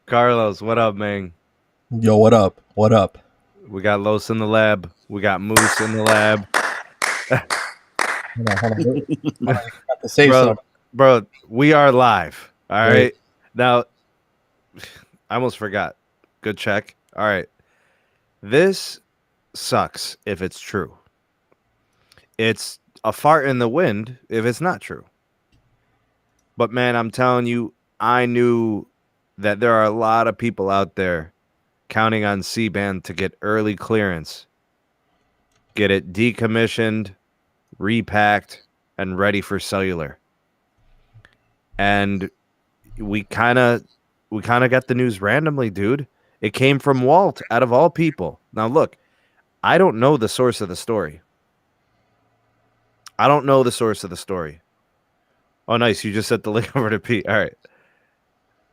Carlos, what up, man? Yo, what up? What up? We got Los in the lab. We got Moose in the lab. Hold on. I have to say bro, something. bro, we are live. All Wait. right. Now, I almost forgot. Good check. All right. This sucks if it's true. It's a fart in the wind if it's not true. But man, I'm telling you, I knew that there are a lot of people out there counting on C-band to get early clearance, get it decommissioned, repacked, and ready for cellular. And we kind of got the news randomly, dude. It came from Walt, out of all people. Now, look, I don't know the source of the story. Oh, nice. You just sent the link over to Pete. All right.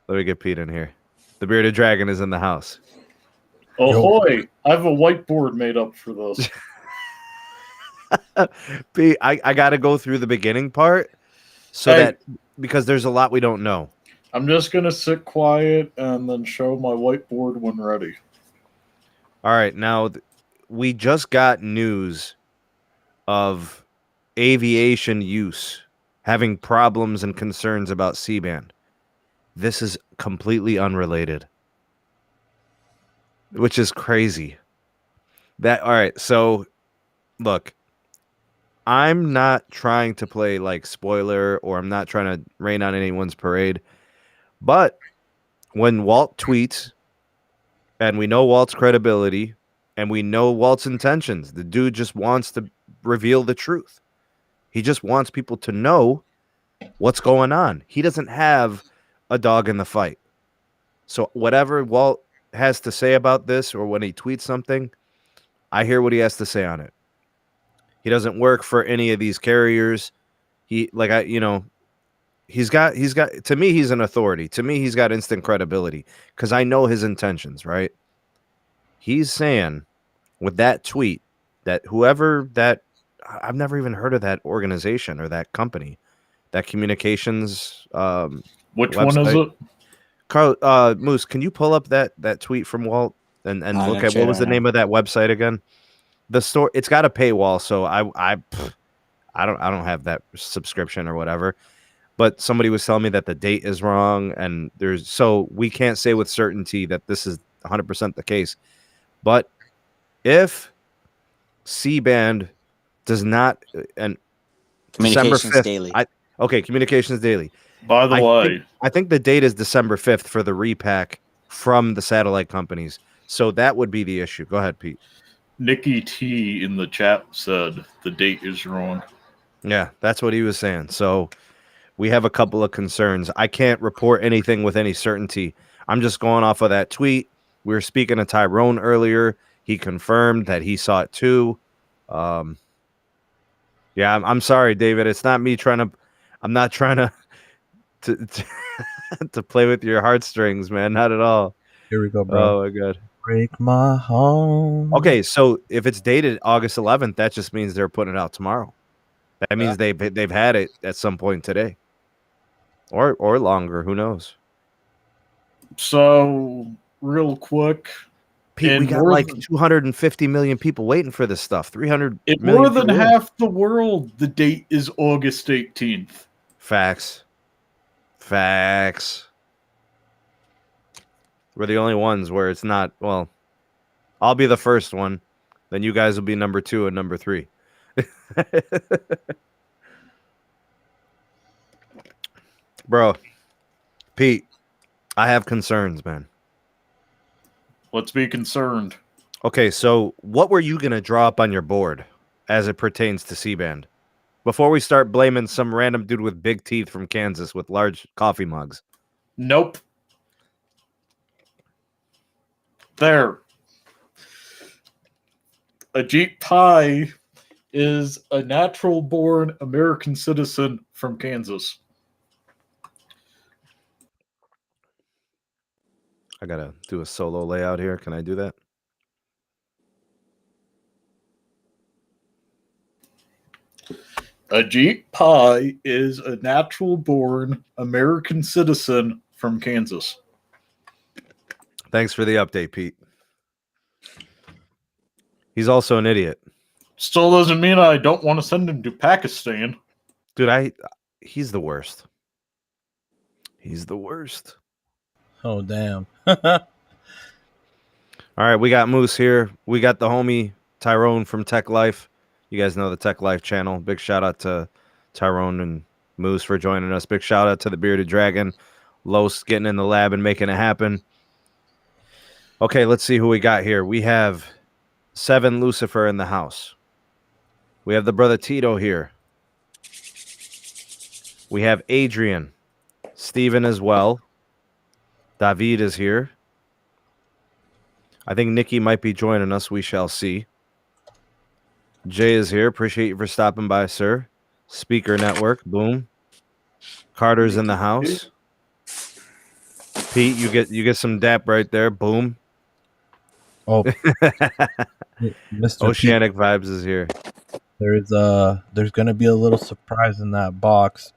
Let me get Pete in here. The bearded dragon is in the house. Ahoy! I have a whiteboard made up for this. Pete, I got to go through the beginning part because there's a lot we don't know. I'm just going to sit quiet and then show my whiteboard when ready. All right. Now, we just got news of aviation use having problems and concerns about C-band. This is completely unrelated, which is crazy. All right. So, look, I'm not trying to play like spoiler, or I'm not trying to rain on anyone's parade. But when Walt tweets, and we know Walt's credibility, and we know Walt's intentions, the dude just wants to reveal the truth. He just wants people to know what's going on. He doesn't have a dog in the fight. So whatever Walt has to say about this, or when he tweets something, I hear what he has to say on it. He doesn't work for any of these carriers. He's got, to me, he's an authority. To me, he's got instant credibility because I know his intentions, right? He's saying with that tweet that whoever that, I've never even heard of that organization or that company, that communications. Which website. one is it? Carl, Moose, can you pull up that tweet from Walt and look at what was the name of that website again? The store, it's got a paywall, so I don't have that subscription or whatever. But somebody was telling me that the date is wrong, and so we can't say with certainty that this is 100% the case. But if C-band does not, and Communications December 5th, Daily. Communications Daily. By the way, I think the date is December 5th for the repack from the satellite companies. So that would be the issue. Go ahead, Pete. Nikki T in the chat said the date is wrong. Yeah, that's what he was saying. So we have a couple of concerns. I can't report anything with any certainty. I'm just going off of that tweet. We were speaking to Tyrone earlier. He confirmed that he saw it too. Yeah, I'm sorry, David. It's not me trying to. I'm not trying to to play with your heartstrings, man. Not at all. Here we go, bro. Oh my god. Break my home. Okay, so if it's dated August 11th, that just means they're putting it out tomorrow. That means they've had it at some point today, or longer. Who knows? So real quick, Pete, we got like 250 million people waiting for this stuff. 300 in million more than people. half the world, the date is August 18th. Facts. We're the only ones where it's not. Well, I'll be the first one. Then you guys will be number 2 and number 3. Bro, Pete, I have concerns, man. Let's be concerned. Okay, so what were you going to draw up on your board as it pertains to C-band? Before we start blaming some random dude with big teeth from Kansas with large coffee mugs. Nope. There. Ajit Pai is a natural-born American citizen from Kansas. I got to do a solo layout here. Can I do that? Ajit Pai is a natural-born American citizen from Kansas. Thanks for the update, Pete. He's also an idiot. Still doesn't mean I don't want to send him to Pakistan. Dude, he's the worst. He's the worst. Oh, damn. All right, we got Moose here. We got the homie Tyrone from Tech Life. You guys know the Tech Life channel. Big shout out to Tyrone and Moose for joining us. Big shout out to the Bearded Dragon. Los getting in the lab and making it happen. Okay, let's see who we got here. We have 7 Lucifer in the house. We have the brother Tito here. We have Adrian. Steven as well. David is here. I think Nikki might be joining us. We shall see. Jay is here. Appreciate you for stopping by, sir. Speaker Network. Boom. Carter's in the house. Pete, you get some dap right there. Boom. Oh, Mr. Oceanic Vibes is here. There's gonna be a little surprise in that box.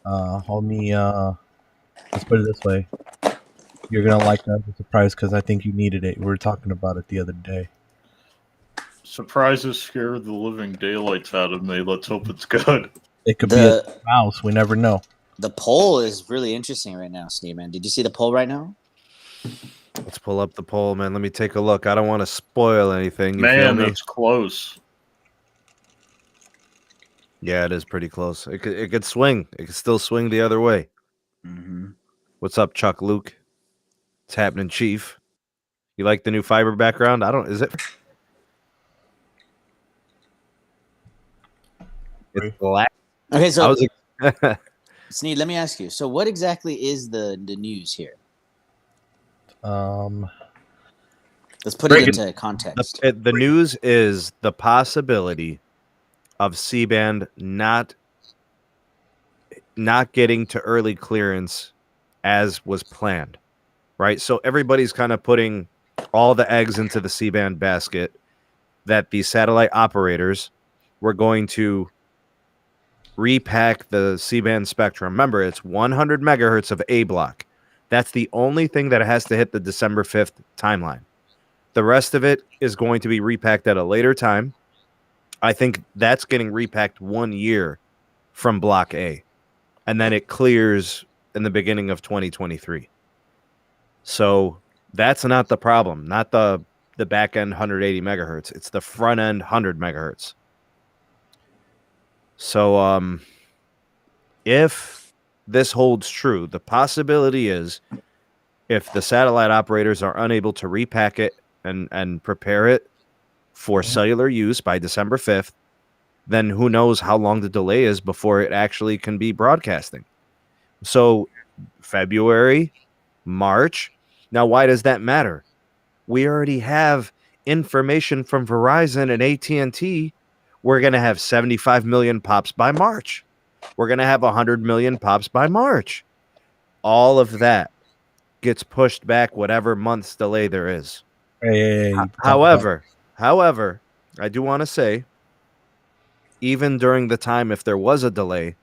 Homie, let's put it this way. You're gonna like that surprise because I think you needed it. We were talking about it the other day. Surprises scare the living daylights out of me. Let's hope it's good. It could be a mouse. We never know. The poll is really interesting right now, Sneedman. Did you see the poll right now? Let's pull up the poll, man. Let me take a look. I don't want to spoil anything. You feel Man, me? that's close. Yeah, it is pretty close. It could swing. It could still swing the other way. Mm-hmm. What's up, Chuck Luke? It's happening, Chief. You like the new fiber background? Is it? It's black. Okay, so I Sneed, let me ask you. So, what exactly is the news here? Let's put it into context. The news is the possibility of C-band not getting to early clearance as was planned, right? So everybody's kind of putting all the eggs into the C-band basket that the satellite operators were going to repack the C-band spectrum. Remember, it's 100 megahertz of A block. That's the only thing that has to hit the December 5th timeline. The rest of it is going to be repacked at a later time. I think that's getting repacked 1 year from Block A. And then it clears in the beginning of 2023. So that's not the problem. Not the back end 180 megahertz. It's the front end 100 megahertz. So if this holds true, the possibility is if the satellite operators are unable to repack it and prepare it for cellular use by December 5th, then who knows how long the delay is before it actually can be broadcasting. So February, March. Now, why does that matter? We already have information from Verizon and AT&T. We're going to have 75 million pops by March. We're going to have 100 million pops by March. All of that gets pushed back whatever month's delay there is. Hey, However, I do want to say, even during the time, if there was a delay,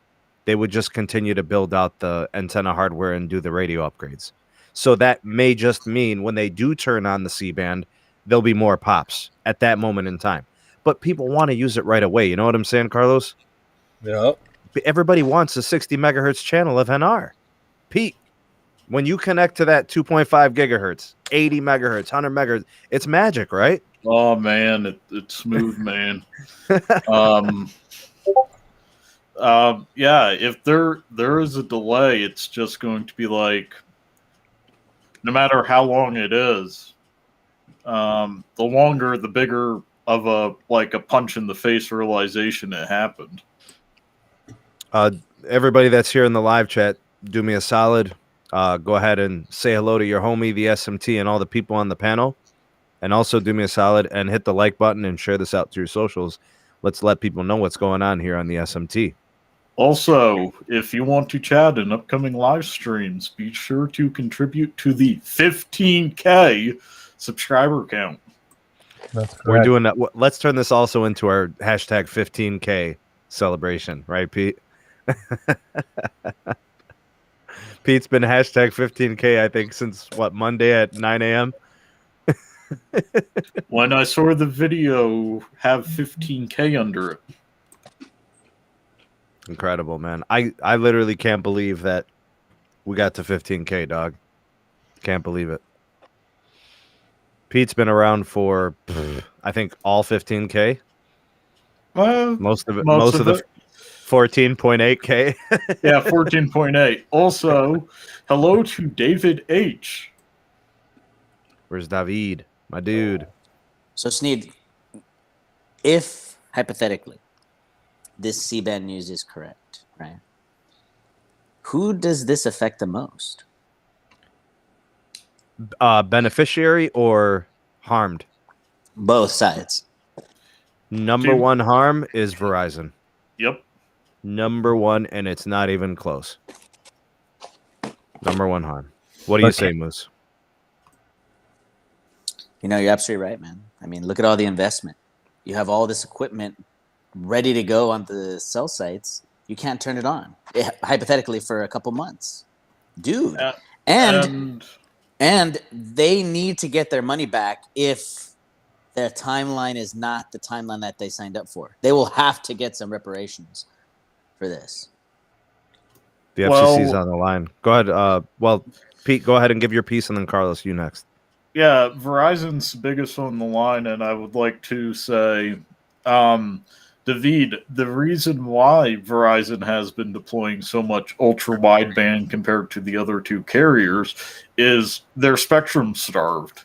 they would just continue to build out the antenna hardware and do the radio upgrades. So that may just mean when they do turn on the C-band, there'll be more pops at that moment in time. But people want to use it right away. You know what I'm saying, Carlos? Yep. Everybody wants a 60 megahertz channel of NR. Pete, when you connect to that 2.5 gigahertz, 80 megahertz, 100 megahertz, it's magic, right? Oh man, it's smooth, man. Yeah, if there is a delay, it's just going to be like, no matter how long it is, the longer, the bigger of a punch in the face realization it happened. Everybody that's here in the live chat, do me a solid. Go ahead and say hello to your homie, the SMT, and all the people on the panel. And also do me a solid and hit the like button and share this out to your socials. Let's let people know what's going on here on the SMT. Also, if you want to chat in upcoming live streams, be sure to contribute to the 15K subscriber count. That's correct. We're doing that. Let's turn this also into our hashtag 15K celebration, right, Pete? Pete's been hashtag 15K, I think, since Monday at 9 a.m. When I saw the video have 15K under it. Incredible, man. I literally can't believe that we got to 15K, dog. Can't believe it. Pete's been around for, I think, all 15K. Most of it. Most of the 14.8K. Yeah, 14.8. Also, hello to David H. Where's David? My dude. So, Sneed, if hypothetically this C-band news is correct, right? Who does this affect the most? Beneficiary or harmed? Both sides. Number one harm is Verizon. Yep. Number one, and it's not even close. Number one harm. What do you say, Moose? You know, you're absolutely right, man. I mean, look at all the investment. You have all this equipment ready to go on the cell sites. You can't turn it on, hypothetically, for a couple months. Dude. And they need to get their money back if their timeline is not the timeline that they signed up for. They will have to get some reparations for this. The FCC's on the line. Go ahead. Pete, go ahead and give your piece, and then Carlos, you next. Yeah, Verizon's biggest on the line, and I would like to say, David, the reason why Verizon has been deploying so much ultra-wideband compared to the other two carriers is their spectrum starved.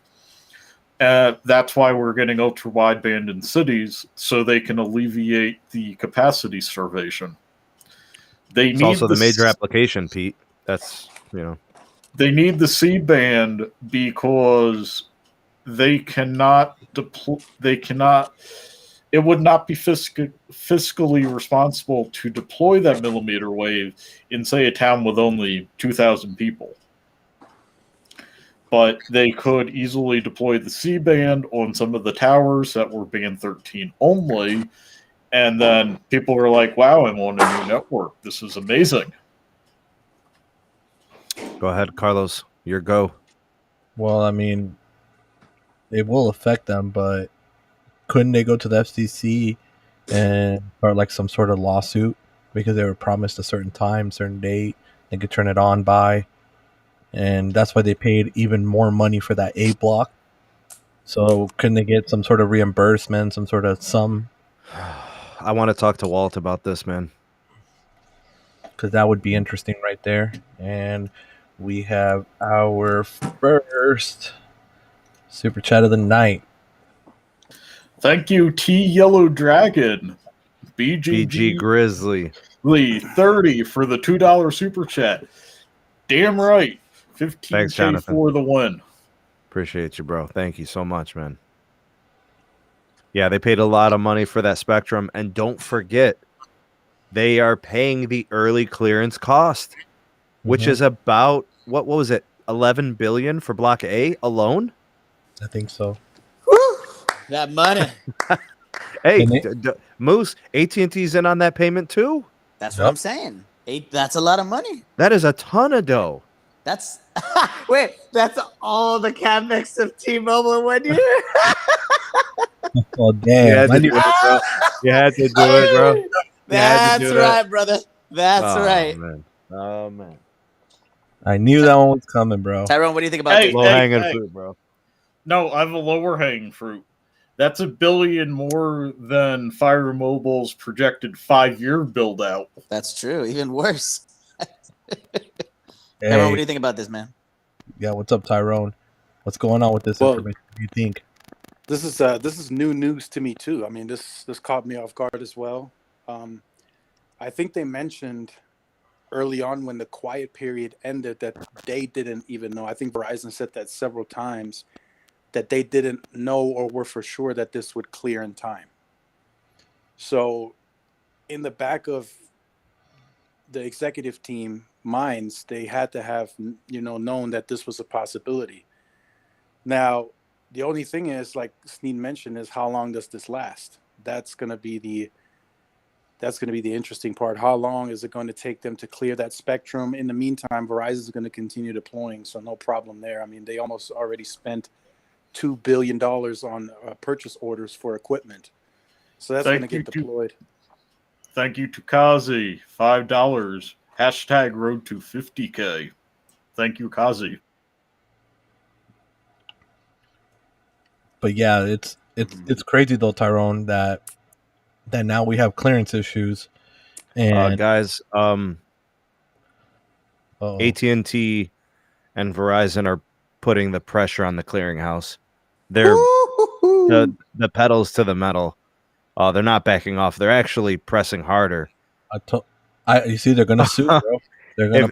That's why we're getting ultra-wideband in cities, so they can alleviate the capacity starvation. It's also the major application, Pete. That's, They need the C-band because they cannot deploy. It would not be fiscally responsible to deploy that millimeter wave in, say, a town with only 2,000 people. But they could easily deploy the C-band on some of the towers that were band 13 only, and then people are like, wow, I'm on a new network. This is amazing. Go ahead, Carlos. Your go. Well, I mean, it will affect them, but couldn't they go to the FCC and start like some sort of lawsuit because they were promised a certain time, certain date they could turn it on by, and that's why they paid even more money for that A block. So couldn't they get some sort of reimbursement, some sort of sum? I want to talk to Walt about this, man. Because that would be interesting right there. And we have our first super chat of the night. Thank you, T Yellow Dragon. BG Grizzly. 30 for the $2 super chat. Damn right. 15K for the win. Appreciate you, bro. Thank you so much, man. Yeah, they paid a lot of money for that spectrum. And don't forget, they are paying the early clearance cost, which is about, what was it, 11 billion for Block A alone? I think so. Woo! That money. Hey, Moose, AT&T's in on that payment too? That's what I'm saying. That's a lot of money. That is a ton of dough. That's wait, that's all the CapEx of T-Mobile in 1 year? Oh, damn. You had to do it, bro. That's right, brother. That's right. Man. Oh, man. I knew that one was coming, bro. Tyrone, what do you think about this? Low-hanging fruit, bro. No, I have a lower hanging fruit. That's $1 billion more than Fire Mobile's projected 5-year build out. That's true. Even worse. Tyrone, what do you think about this, man? Yeah, what's up, Tyrone? What's going on with this information? What do you think? This is new news to me too. I mean, this caught me off guard as well. I think they mentioned early on when the quiet period ended that they didn't even know. I think Verizon said that several times, that they didn't know or were for sure that this would clear in time. So in the back of the executive team minds, they had to have, known that this was a possibility. Now, the only thing is, like Sneed mentioned, is how long does this last? That's going to be That's going to be the interesting part. How long is it going to take them to clear that spectrum? In the meantime, Verizon is going to continue deploying, so no problem there. I mean, they almost already spent $2 billion on purchase orders for equipment. So that's going to get deployed. Thank you to Kazi, $5. Hashtag road to 50K. Thank you, Kazi. But yeah, it's crazy though, Tyrone, that now we have clearance issues. And guys, uh-oh. AT&T and Verizon are putting the pressure on the clearinghouse. They're the pedals to the metal. They're not backing off. They're actually pressing harder. You see, they're gonna sue, bro. They're gonna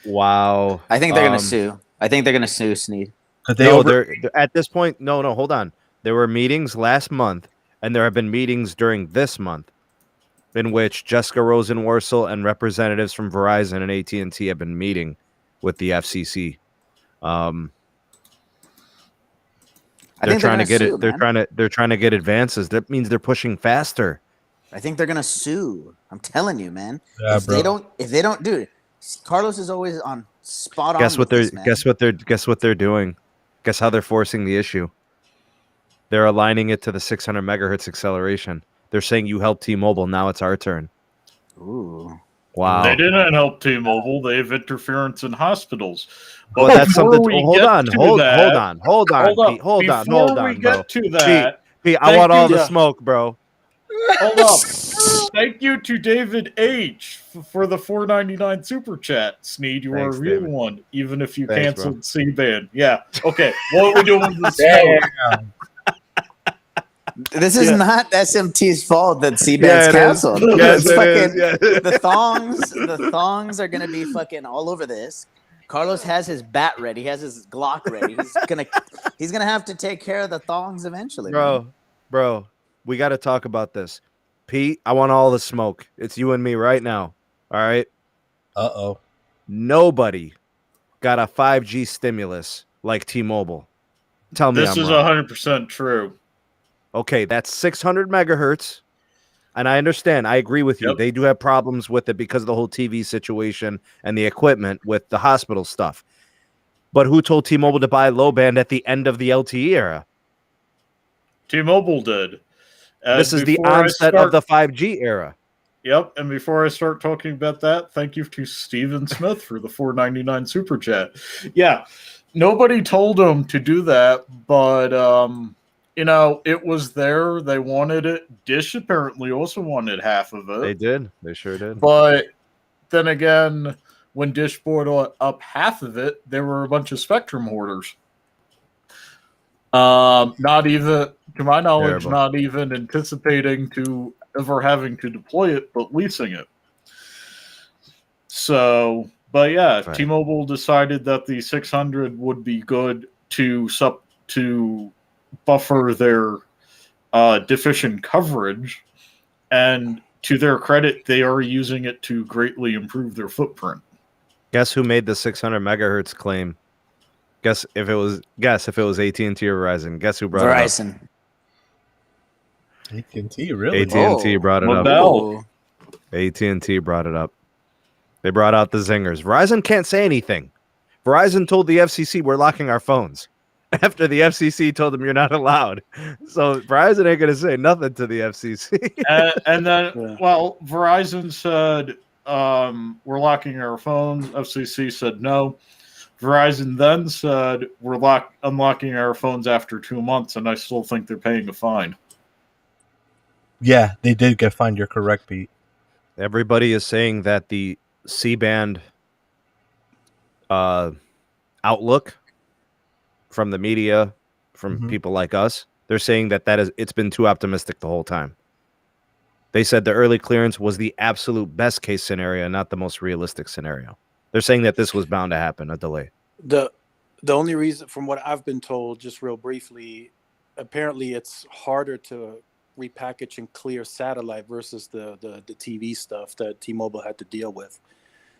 Wow. I think they're gonna sue. I think they're gonna sue Sneed. They're at this point. No, hold on. There were meetings last month, and there have been meetings during this month, in which Jessica Rosenworcel and representatives from Verizon and AT&T have been meeting with the FCC. They're trying to get it. They're trying to get advances. That means they're pushing faster. I think they're gonna sue. I'm telling you, man. Yeah, if they don't, dude. Carlos is always on spot on. Guess what they're doing. Guess how they're forcing the issue. They're aligning it to the 600 megahertz acceleration. They're saying you helped T-Mobile. Now it's our turn. Ooh. Wow. They didn't help T-Mobile. They have interference in hospitals. But well, that's something. Hold on, Pete, I want all the smoke, bro. Hold up. Thank you to David H for the $4.99 super chat. Sneed, you are a real one, even if you canceled C-Band. Yeah. Okay. What are we doing with this? This is not SMT's fault that C-Band's canceled. The thongs are gonna be fucking all over this. Carlos has his bat ready. He has his Glock ready. He's gonna have to take care of the thongs eventually. Bro, we got to talk about this. Pete, I want all the smoke. It's you and me right now. All right. Uh-oh. Nobody got a 5G stimulus like T-Mobile. Tell me this is 100% true. Okay, that's 600 megahertz. And I understand. I agree with you. Yep. They do have problems with it because of the whole TV situation and the equipment with the hospital stuff. But who told T-Mobile to buy low band at the end of the LTE era? T-Mobile did. This is the onset of the 5G era. Yep, and before I start talking about that, thank you to Steven Smith for the $4.99 super chat. Yeah, nobody told them to do that, but it was there. They wanted it. Dish apparently also wanted half of it. They did. They sure did. But then again, when Dish bought up half of it, there were a bunch of Spectrum hoarders. Not even, to my knowledge, not even anticipating to ever having to deploy it, but leasing it. So, but yeah, right. T-Mobile decided that the 600 would be good to buffer their deficient coverage, and to their credit, they are using it to greatly improve their footprint. Guess who made the 600 megahertz claim? Guess if it was AT&T or Verizon. Guess who brought Verizon. it up? AT&T, really? AT&T brought it up. AT&T brought it up. They brought out the zingers. Verizon can't say anything. Verizon told the FCC we're locking our phones after the FCC told them you're not allowed. So Verizon ain't going to say nothing to the FCC. And then, Verizon said we're locking our phones. FCC said no. Verizon then said we're unlocking our phones after 2 months, and I still think they're paying a fine. Yeah, they did get fined. You're correct, Pete. Everybody is saying that the C-band outlook from the media, from people like us, they're saying that it's been too optimistic the whole time. They said the early clearance was the absolute best case scenario, not the most realistic scenario. They're saying that this was bound to happen, a delay. The only reason, from what I've been told, just real briefly, apparently it's harder to repackage and clear satellite versus the TV stuff that T-Mobile had to deal with.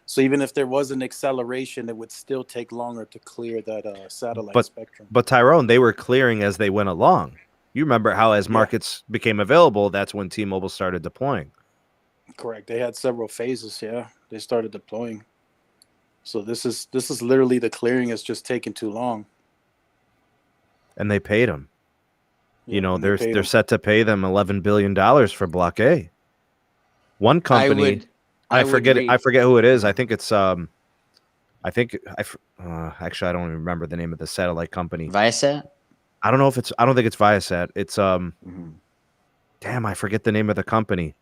So even if there was an acceleration, it would still take longer to clear that satellite spectrum. But Tyrone, they were clearing as they went along. You remember how as markets became available, that's when T-Mobile started deploying. Correct. They had several phases. Yeah, they started deploying. So this is literally the clearing is just taking too long. And they paid them. Yeah, and they paid they're 'em. set to pay them $11 billion for Block A. One company, I forget who it is. I think it's actually I don't even remember the name of the satellite company. Viasat? I don't think it's Viasat. It's Mhm. damn, I forget the name of the company.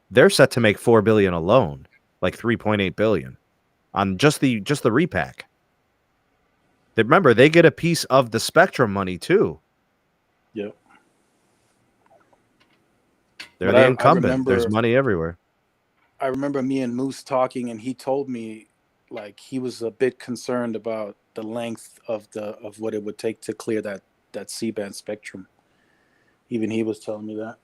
They're set to make $4 billion alone, like $3.8 billion on just the repack. Remember, they get a piece of the spectrum money too. Yep. They're But the I incumbent. There's remember money everywhere. I remember me and Moose talking, and he told me like he was a bit concerned about the length of what it would take to clear that C-band spectrum. Even he was telling me that.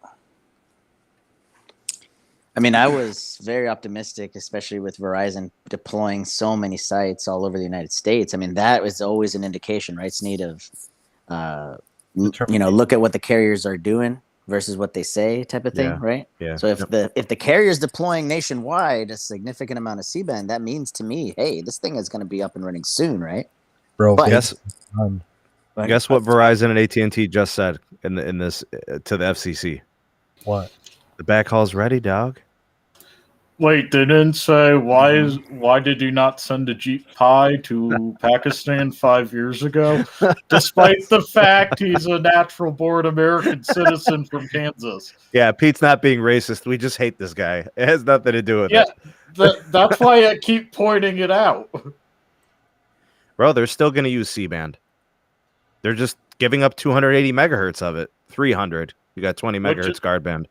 I mean, I was very optimistic, especially with Verizon deploying so many sites all over the United States. I mean, that was always an indication, right, Sneed, of, look at what the carriers are doing versus what they say type of thing, Yeah. right? Yeah. So if the carrier's deploying nationwide a significant amount of C-band, that means to me, hey, this thing is going to be up and running soon, right? Bro, But- Guess But guess what Verizon and AT&T just said in this to the FCC. what? The backhauls ready, dog. Wait, they didn't say why did you not send a Jeep Pie to Pakistan 5 years ago, despite the fact he's a natural born American citizen from Kansas? Yeah, Pete's not being racist. We just hate this guy. It has nothing to do with Yeah, it. that's why I keep pointing it out. Bro, they're still going to use C-band. They're just giving up 280 megahertz of it. 300. You got 20 megahertz guard band.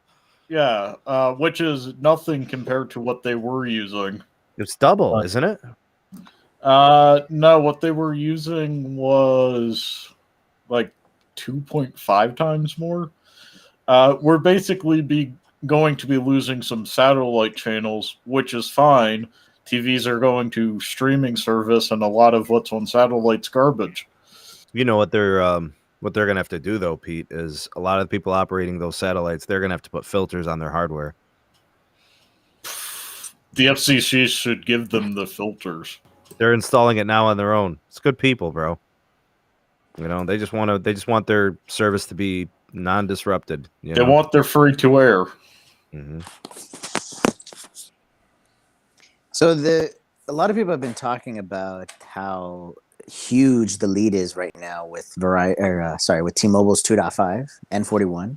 Yeah, which is nothing compared to what they were using. It's double, isn't it? No, what they were using was like 2.5 times more. We're basically going to be losing some satellite channels, which is fine. TVs are going to streaming service, and a lot of what's on satellite's garbage. You know what they're going to have to do though, Pete, is a lot of the people operating those satellites, they're going to have to put filters on their hardware. The FCC should give them the filters. They're installing it now on their own. It's good people, bro. You know, they just want their service to be non-disrupted. They want their free to air. Mm-hmm. So a lot of people have been talking about how huge the lead is right now with with T-Mobile's 2.5 N41.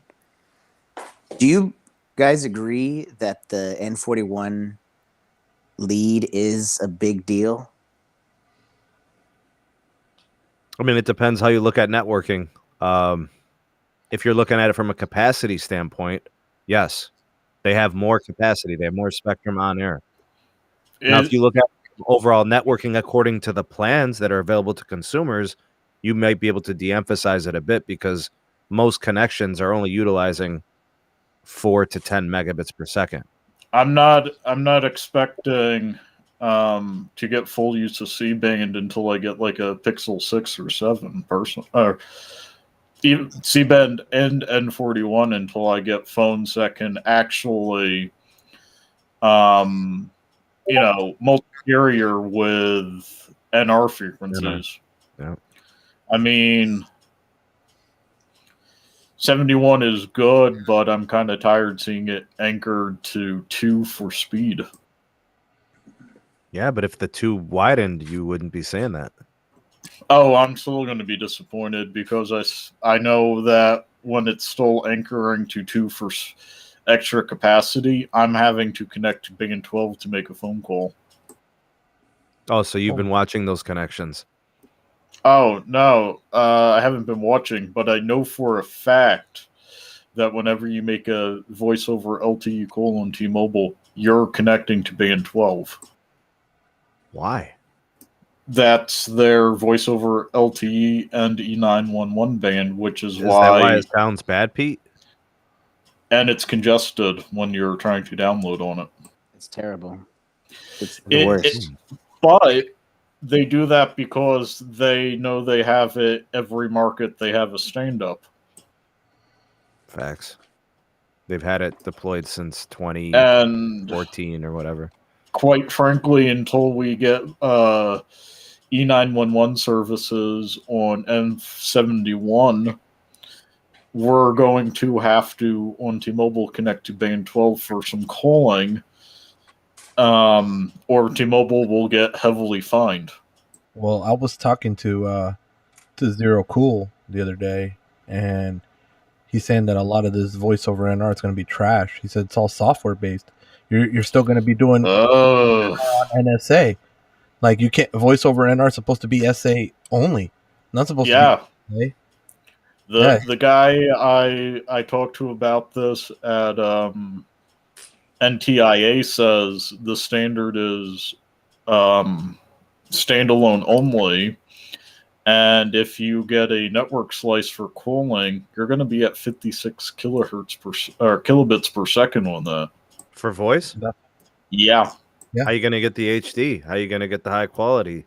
Do you guys agree that the N41 lead is a big deal? I mean, it depends how you look at networking. If you're looking at it from a capacity standpoint, yes, they have more capacity. They have more spectrum on air. Now, if you look at overall networking according to the plans that are available to consumers, you might be able to de-emphasize it a bit because most connections are only utilizing 4 to 10 megabits per second. I'm not expecting to get full use of C-band until I get like a Pixel 6 or 7 or even C-band and N41 until I get phones that can actually multi-carrier with NR frequencies. Yeah. I mean, 71 is good, but I'm kind of tired seeing it anchored to 2 for speed. Yeah, but if the 2 widened, you wouldn't be saying that. Oh, I'm still going to be disappointed because I know that when it's still anchoring to 2 for extra capacity, I'm having to connect to band 12 to make a phone call. Oh, so you've been watching those connections. Oh, no, I haven't been watching, but I know for a fact that whenever you make a voice over LTE call on T-Mobile, you're connecting to band 12. Why? That's their voice over LTE and E911 band, which is Is that why it sounds bad, Pete? And it's congested when you're trying to download on it. It's terrible. It's the worst. But they do that because they know they have it. Every market they have a stand-up. Facts. They've had it deployed since 2014 And or whatever. quite frankly, until we get E911 services on M71, we're going to have to, on T-Mobile, connect to Band 12 for some calling, or T-Mobile will get heavily fined. Well, I was talking to Zero Cool the other day, and he's saying that a lot of this voice over NR is going to be trash. He said it's all software based. You're still going to be doing Oh. NSA. Like, you can't, voice over NR is supposed to be SA only, not supposed Yeah. to be. The guy I talked to about this at NTIA says the standard is standalone only, and if you get a network slice for calling, you're going to be at 56 kilobits per second on that. For voice? Yeah. How you going to get the HD? How you going to get the high quality?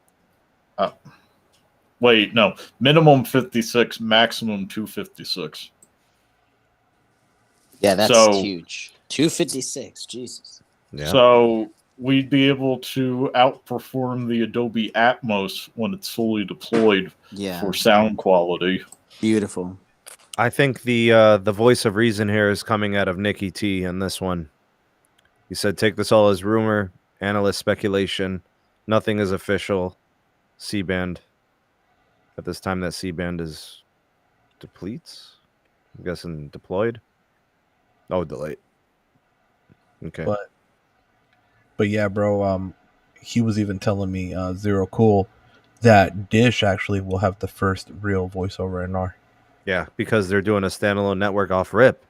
Wait, no. Minimum 56, maximum 256. Yeah, that's So- huge. 256, Jesus. Yeah. So we'd be able to outperform the Adobe Atmos when it's fully deployed Yeah, for sound quality. beautiful. I think the voice of reason here is coming out of Nicky T in this one. He said, take this all as rumor, analyst speculation. Nothing is official. C-band. At this time, that C-band is depletes? I'm guessing deployed? Oh, delayed. Okay. But yeah, bro, he was even telling me, Zero Cool, that Dish actually will have the first real voice over NR. Yeah, because they're doing a standalone network off RIP.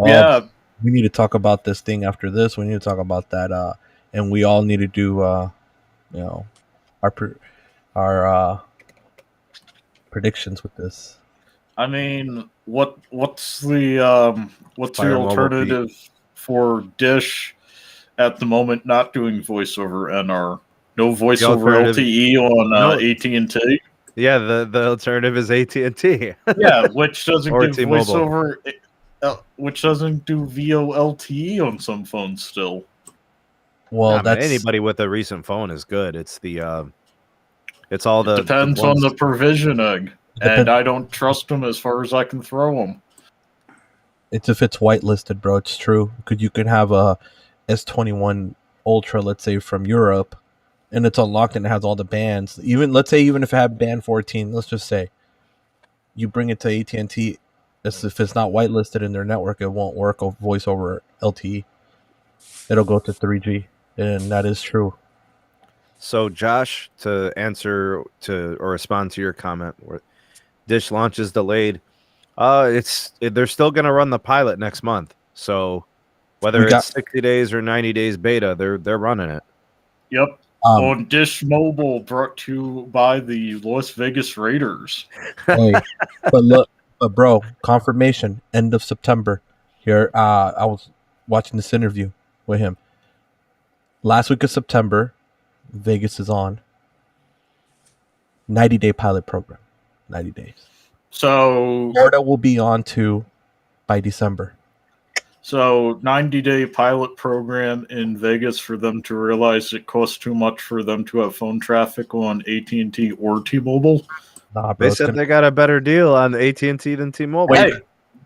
Yeah. We need to talk about this thing after this. We need to talk about that, and we all need to do, our predictions with this. I mean, what's the Fire Mobile alternative for Dish at the moment not doing voice over NR? No voice over alternative- LTE on No. AT&T? Yeah, the alternative is AT&T. Yeah, which doesn't Or give T-Mobile. voice over, which doesn't do VoLTE on some phones still. Well, Nah, man, that's anybody with a recent phone is good. It's the it's all the Depends ones- on the provisioning, Depends- and I don't trust them as far as I can throw them. It's if it's whitelisted, bro. It's true. You could have a S21 Ultra, let's say from Europe, and it's unlocked and it has all the bands. Even if it had band 14, let's just say you bring it to AT&T, if it's not whitelisted in their network, it won't work over voice over LTE. It'll go to 3G, and that is true. So, Josh, to answer or respond to your comment, where Dish launch is delayed. They're still going to run the pilot next month. So, whether We got- it's 60 days or 90 days beta, they're running it. Yep. On Dish Mobile, brought to you by the Las Vegas Raiders. Hey, but bro, confirmation end of September. Here, I was watching this interview with him. Last week of September, Vegas is on 90-day pilot program. 90 days. So Florida will be on too by December. 90-day pilot program in Vegas for them to realize it costs too much for them to have phone traffic on AT&T or T-Mobile. Nah, bro. They it's said gonna- they got a better deal on AT&T than T-Mobile. Hey,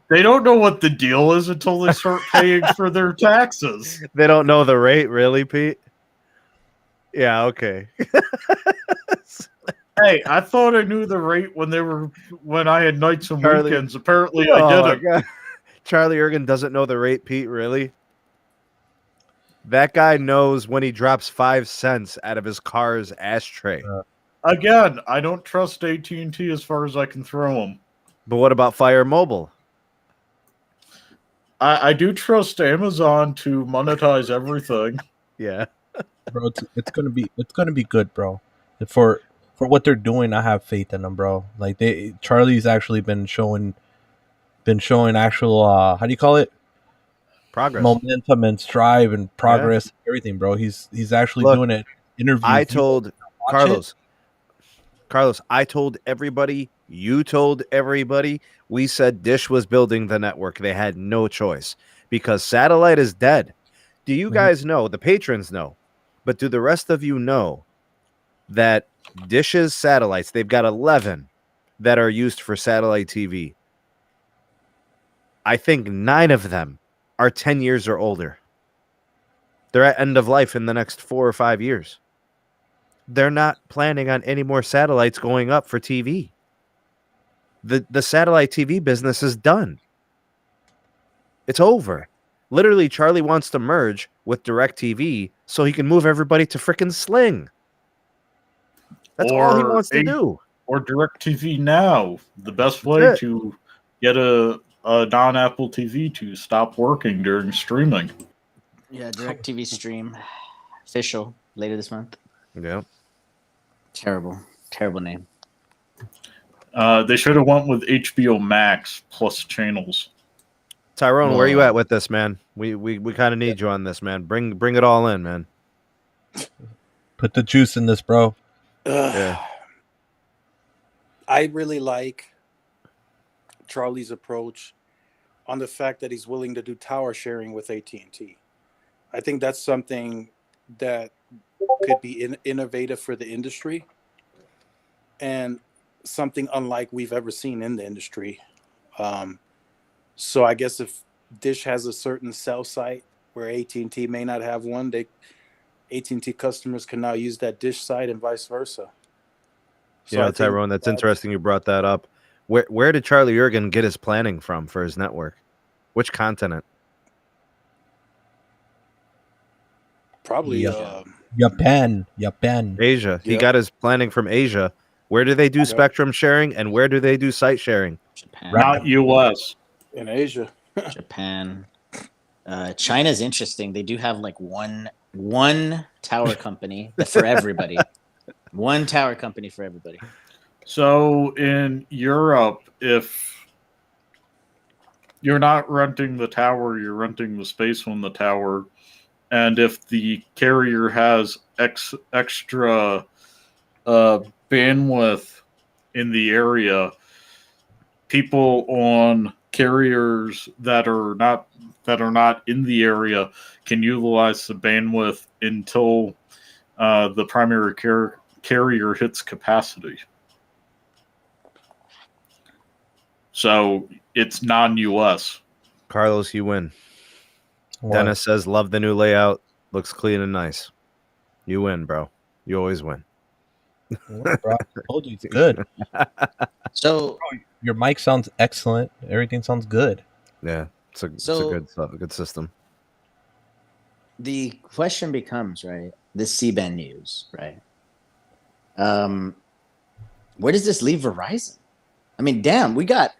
they don't know what the deal is until they start paying for their taxes. They don't know the rate, really, Pete? Yeah, okay. Hey, I thought I knew the rate when I had nights and Charlie- weekends. Apparently, Oh, I my didn't. God. Charlie Ergen doesn't know the rate, Pete, really? That guy knows when he drops 5 cents out of his car's ashtray. Again, I don't trust AT&T as far as I can throw them. But what about Fire Mobile? I do trust Amazon to monetize everything. Yeah. bro, it's gonna be good, bro. For what they're doing, I have faith in them, bro. Like Charlie's actually been showing actual how do you call it? Progress. Momentum and strive and progress, everything, bro. He's actually Look, doing it. Interview. I told Carlos. Carlos, I told everybody, you told everybody, we said Dish was building the network. They had no choice because satellite is dead. Do you guys know, the patrons know, but do the rest of you know that Dish's satellites, they've got 11 that are used for satellite TV. I think 9 of them are 10 years or older. They're at end of life in the next 4 or 5 years. They're not planning on any more satellites going up for TV. The satellite TV business is done. It's over. Literally, Charlie wants to merge with DirecTV so he can move everybody to frickin' Sling. That's all he wants to do. Or DirecTV Now. The best way to get a non-Apple TV to stop working during streaming. Yeah, DirecTV Stream. Official. Later this month. Yeah. Terrible name. They should have went with HBO Max plus channels. Tyrone, where are you at with this, man? We kind of need you on this, man. Bring it all in, man. Put the juice in this, bro. Yeah. I really like Charlie's approach on the fact that he's willing to do tower sharing with AT&T. I think that's something that could be innovative for the industry and something unlike we've ever seen in the industry. So I guess if Dish has a certain cell site where AT&T may not have one, AT&T customers can now use that Dish site and vice versa. So yeah, Tyrone, that's interesting you brought that up. Where did Charlie Ergen get his planning from for his network? Which continent? Probably Japan. Asia. He got his planning from Asia. Where do they do spectrum sharing and where do they do site sharing? Japan. Not US. In Asia. Japan. China's interesting. They do have like one tower company for everybody. One tower company for everybody. So in Europe, if you're not renting the tower, you're renting the space on the tower. And if the carrier has extra bandwidth in the area, people on carriers that are not in the area can utilize the bandwidth until the primary carrier hits capacity. So it's non-US. Carlos, you win. What? Dennis says, love the new layout. Looks clean and nice. You win, bro. You always win. What, bro? I told you it's good. So Your mic sounds excellent. Everything sounds good. Yeah, it's a good system. the question becomes, right, this C-band news, right? Where does this leave Verizon? I mean, damn, we got,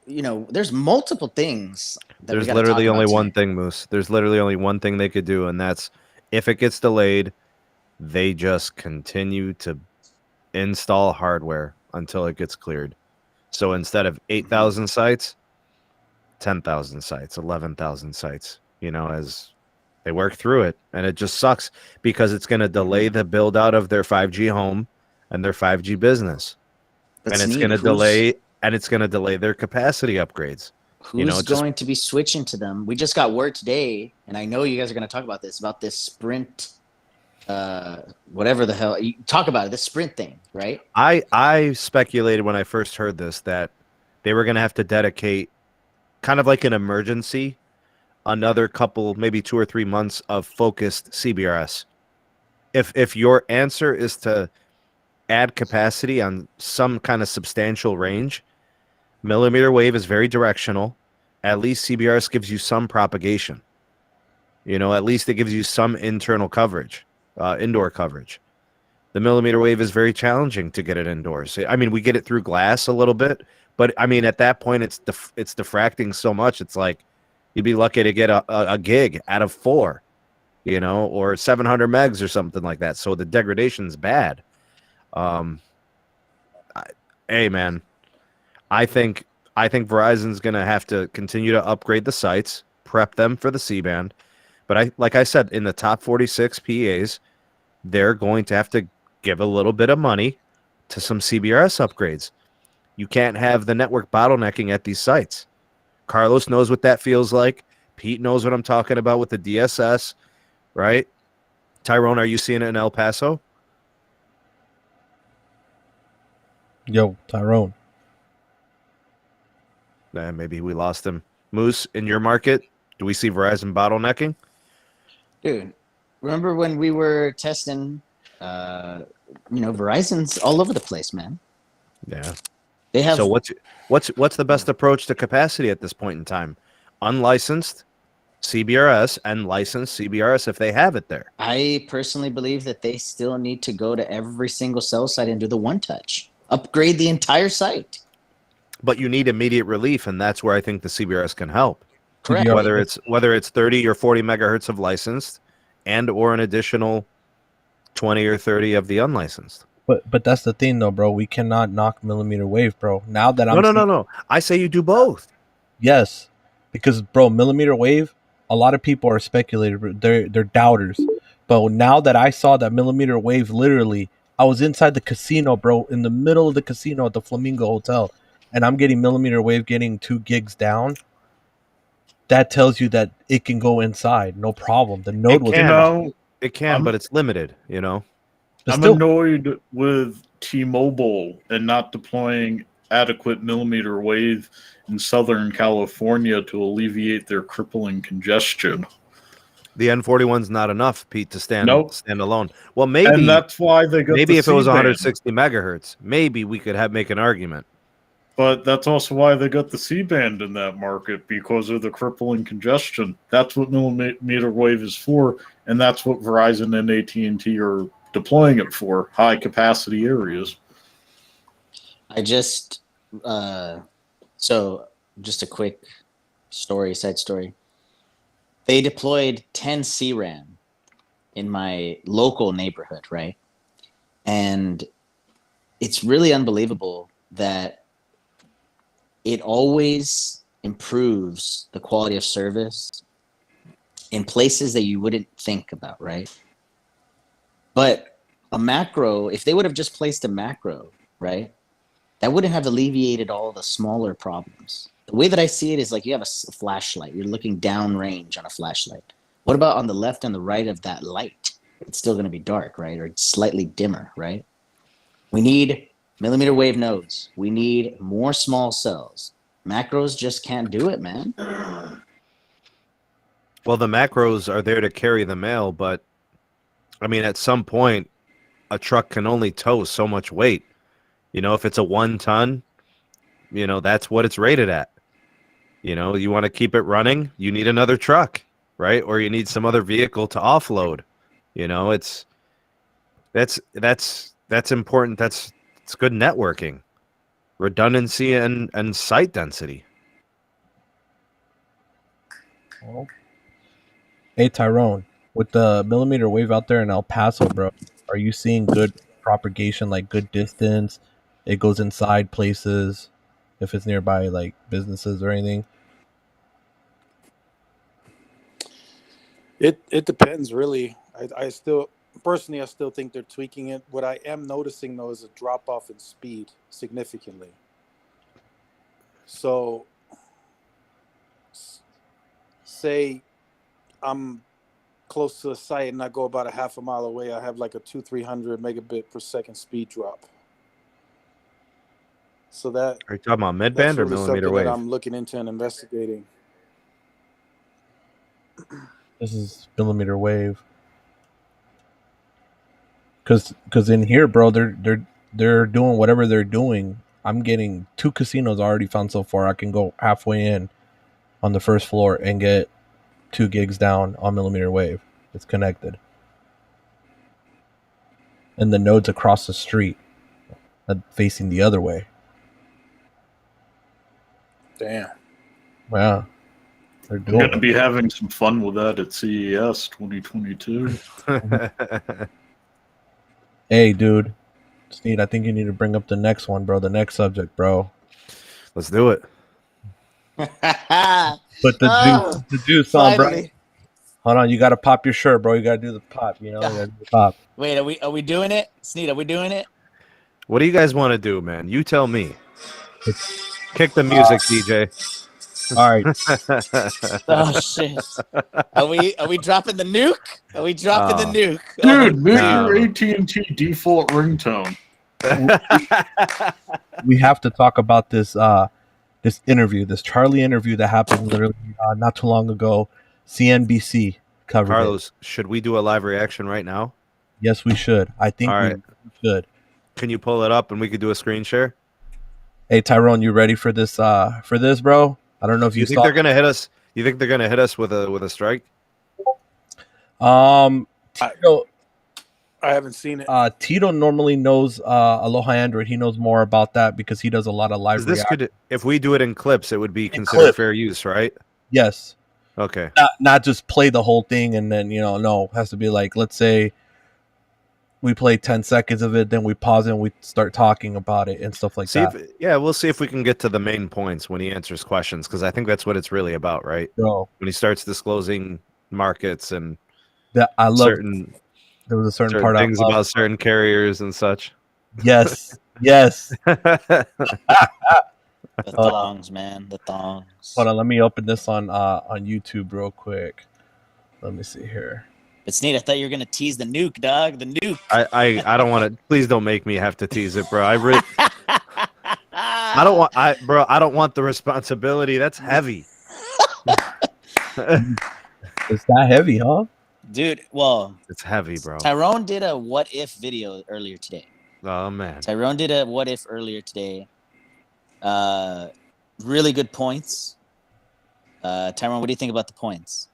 there's multiple things. There's literally only one thing, Moose. There's literally only one thing they could do, and that's if it gets delayed, they just continue to install hardware until it gets cleared. So instead of 8,000 sites, 10,000 sites, 11,000 sites, as they work through it. And it just sucks because it's going to delay the build out of their 5G home and their 5G business. That's and it's going to delay their capacity upgrades. Who's going to be switching to them? We just got word today, and I know you guys are going to talk about this Sprint, whatever the hell. You talk about it, this Sprint thing, right? I speculated when I first heard this that they were going to have to dedicate kind of like an emergency, another couple, maybe 2 or 3 months of focused CBRS. If your answer is to add capacity on some kind of substantial range, millimeter wave is very directional. At least CBRS gives you some propagation. At least it gives you some internal coverage, indoor coverage. The millimeter wave is very challenging to get it indoors. I mean, we get it through glass a little bit, but I mean, at that point, it's diffracting so much. It's like you'd be lucky to get a gig out of 4, or 700 megs or something like that. So the degradation's bad. Hey, man, I think Verizon's going to have to continue to upgrade the sites, prep them for the C-band. But like I said, in the top 46 PAs, they're going to have to give a little bit of money to some CBRS upgrades. You can't have the network bottlenecking at these sites. Carlos knows what that feels like. Pete knows what I'm talking about with the DSS, right? Tyrone, are you seeing it in El Paso? Yo, Tyrone. Maybe we lost him. Moose, in your market, do we see Verizon bottlenecking? Dude, remember when we were testing, Verizon's all over the place, man. Yeah. They have. So what's the best approach to capacity at this point in time? Unlicensed CBRS and licensed CBRS if they have it there. I personally believe that they still need to go to every single cell site and do the one touch. Upgrade the entire site. But you need immediate relief, and that's where I think the CBRS can help. Correct. Whether it's 30 or 40 megahertz of licensed and or an additional 20 or 30 of the unlicensed. But that's the thing though, bro. We cannot knock millimeter wave, bro. Now that I'm No. I say you do both. Yes, because bro, millimeter wave. A lot of people are speculating. They're doubters. But now that I saw that millimeter wave, literally, I was inside the casino, bro, in the middle of the casino at the Flamingo Hotel, and I'm getting millimeter wave, getting 2 gigs down. That tells you that it can go inside, no problem. The node was it can, but it's limited, you know. I'm annoyed with T-Mobile and not deploying adequate millimeter wave in Southern California to alleviate their crippling congestion. The N41's not enough, Pete, to stand alone. Well, maybe, and that's why they got maybe the if it was C-band. 160 megahertz, maybe we could make an argument. But that's also why they got the C-band in that market, because of the crippling congestion. That's what millimeter wave is for, and that's what Verizon and AT&T are deploying it for, high-capacity areas. So just a quick side story. They deployed 10 C-RAN in my local neighborhood, right? And it's really unbelievable that it always improves the quality of service in places that you wouldn't think about, right? But a macro, if they would have just placed a macro, right, that wouldn't have alleviated all the smaller problems. The way that I see it is like you have a flashlight. You're looking downrange on a flashlight. What about on the left and the right of that light? It's still going to be dark, right? Or slightly dimmer, right? We need millimeter wave nodes. We need more small cells. Macros just can't do it, man. Well, the macros are there to carry the mail, but I mean, at some point, a truck can only tow so much weight. You know, if it's a 1 ton, you know, that's what it's rated at. You know, you want to keep it running, you need another truck, right? Or you need some other vehicle to offload. You know, that's important. It's good networking, redundancy, and site density. Well, hey Tyrone, with the millimeter wave out there in El Paso, bro, are you seeing good propagation, like good distance? It goes inside places if it's nearby like businesses or anything? It depends, really. I still think they're tweaking it. What I am noticing, though, is a drop off in speed significantly. So, say I'm close to a site and I go about a half a mile away, I have like a 200-300 megabit per second speed drop. So that are you talking about mid-band or really millimeter wave? that I'm looking into and investigating. This is millimeter wave. Cause in here, bro, they're doing whatever they're doing. I'm getting 2 casinos already found so far. I can go halfway in on the first floor and get 2 gigs down on millimeter wave. It's connected. And the node's across the street, facing the other way. Damn. Wow. They're I'm going to doing be having some fun with that at CES 2022. Hey, dude. Sneed, I think you need to bring up the next one, bro. The next subject, bro. Let's do it. But the juice on, bro. Hold on, you got to pop your shirt, bro. You got to do the pop, you know? You gotta do the pop. Wait, are we doing it? Sneed, are we doing it? What do you guys want to do, man? You tell me. Kick the music, DJ. All right. Oh shit! Are we dropping the nuke? Are we dropping the nuke? Dude, make no. your AT&T default ringtone. We have to talk about this this interview, this Charlie interview that happened literally not too long ago. CNBC covered Carlos, should we do a live reaction right now? Yes, we should. I think All we right. should. Can you pull it up and we could do a screen share? Hey, Tyrone, you ready for this? Bro? I don't know if You think saw. they're gonna hit us? You think they're gonna hit us with a strike? Tito, I haven't seen it. Tito normally knows Aloha Android. He knows more about that because he does a lot of live. This could, if we do it in clips, it would be considered clip. fair use, right? Yes. Okay. Not just play the whole thing and then no, it has to be like, let's say we play 10 seconds of it, then we pause it and we start talking about it and stuff like that. We'll see if we can get to the main points when he answers questions, because I think that's what it's really about, right? Bro, when he starts disclosing markets and that I love. There was a certain part things about certain carriers and such. Yes, yes. The thongs, man, the thongs. Hold on, let me open this on YouTube real quick. Let me see here. It's neat. I thought you were gonna tease the nuke, dog. The nuke. I don't want to. Please don't make me have to tease it, bro. I don't want the responsibility. That's heavy. It's that heavy, huh? Dude, well, it's heavy, bro. Tyrone did a what if video earlier today. Oh man. Tyrone did a what if earlier today. Really good points. Tyrone, what do you think about the points?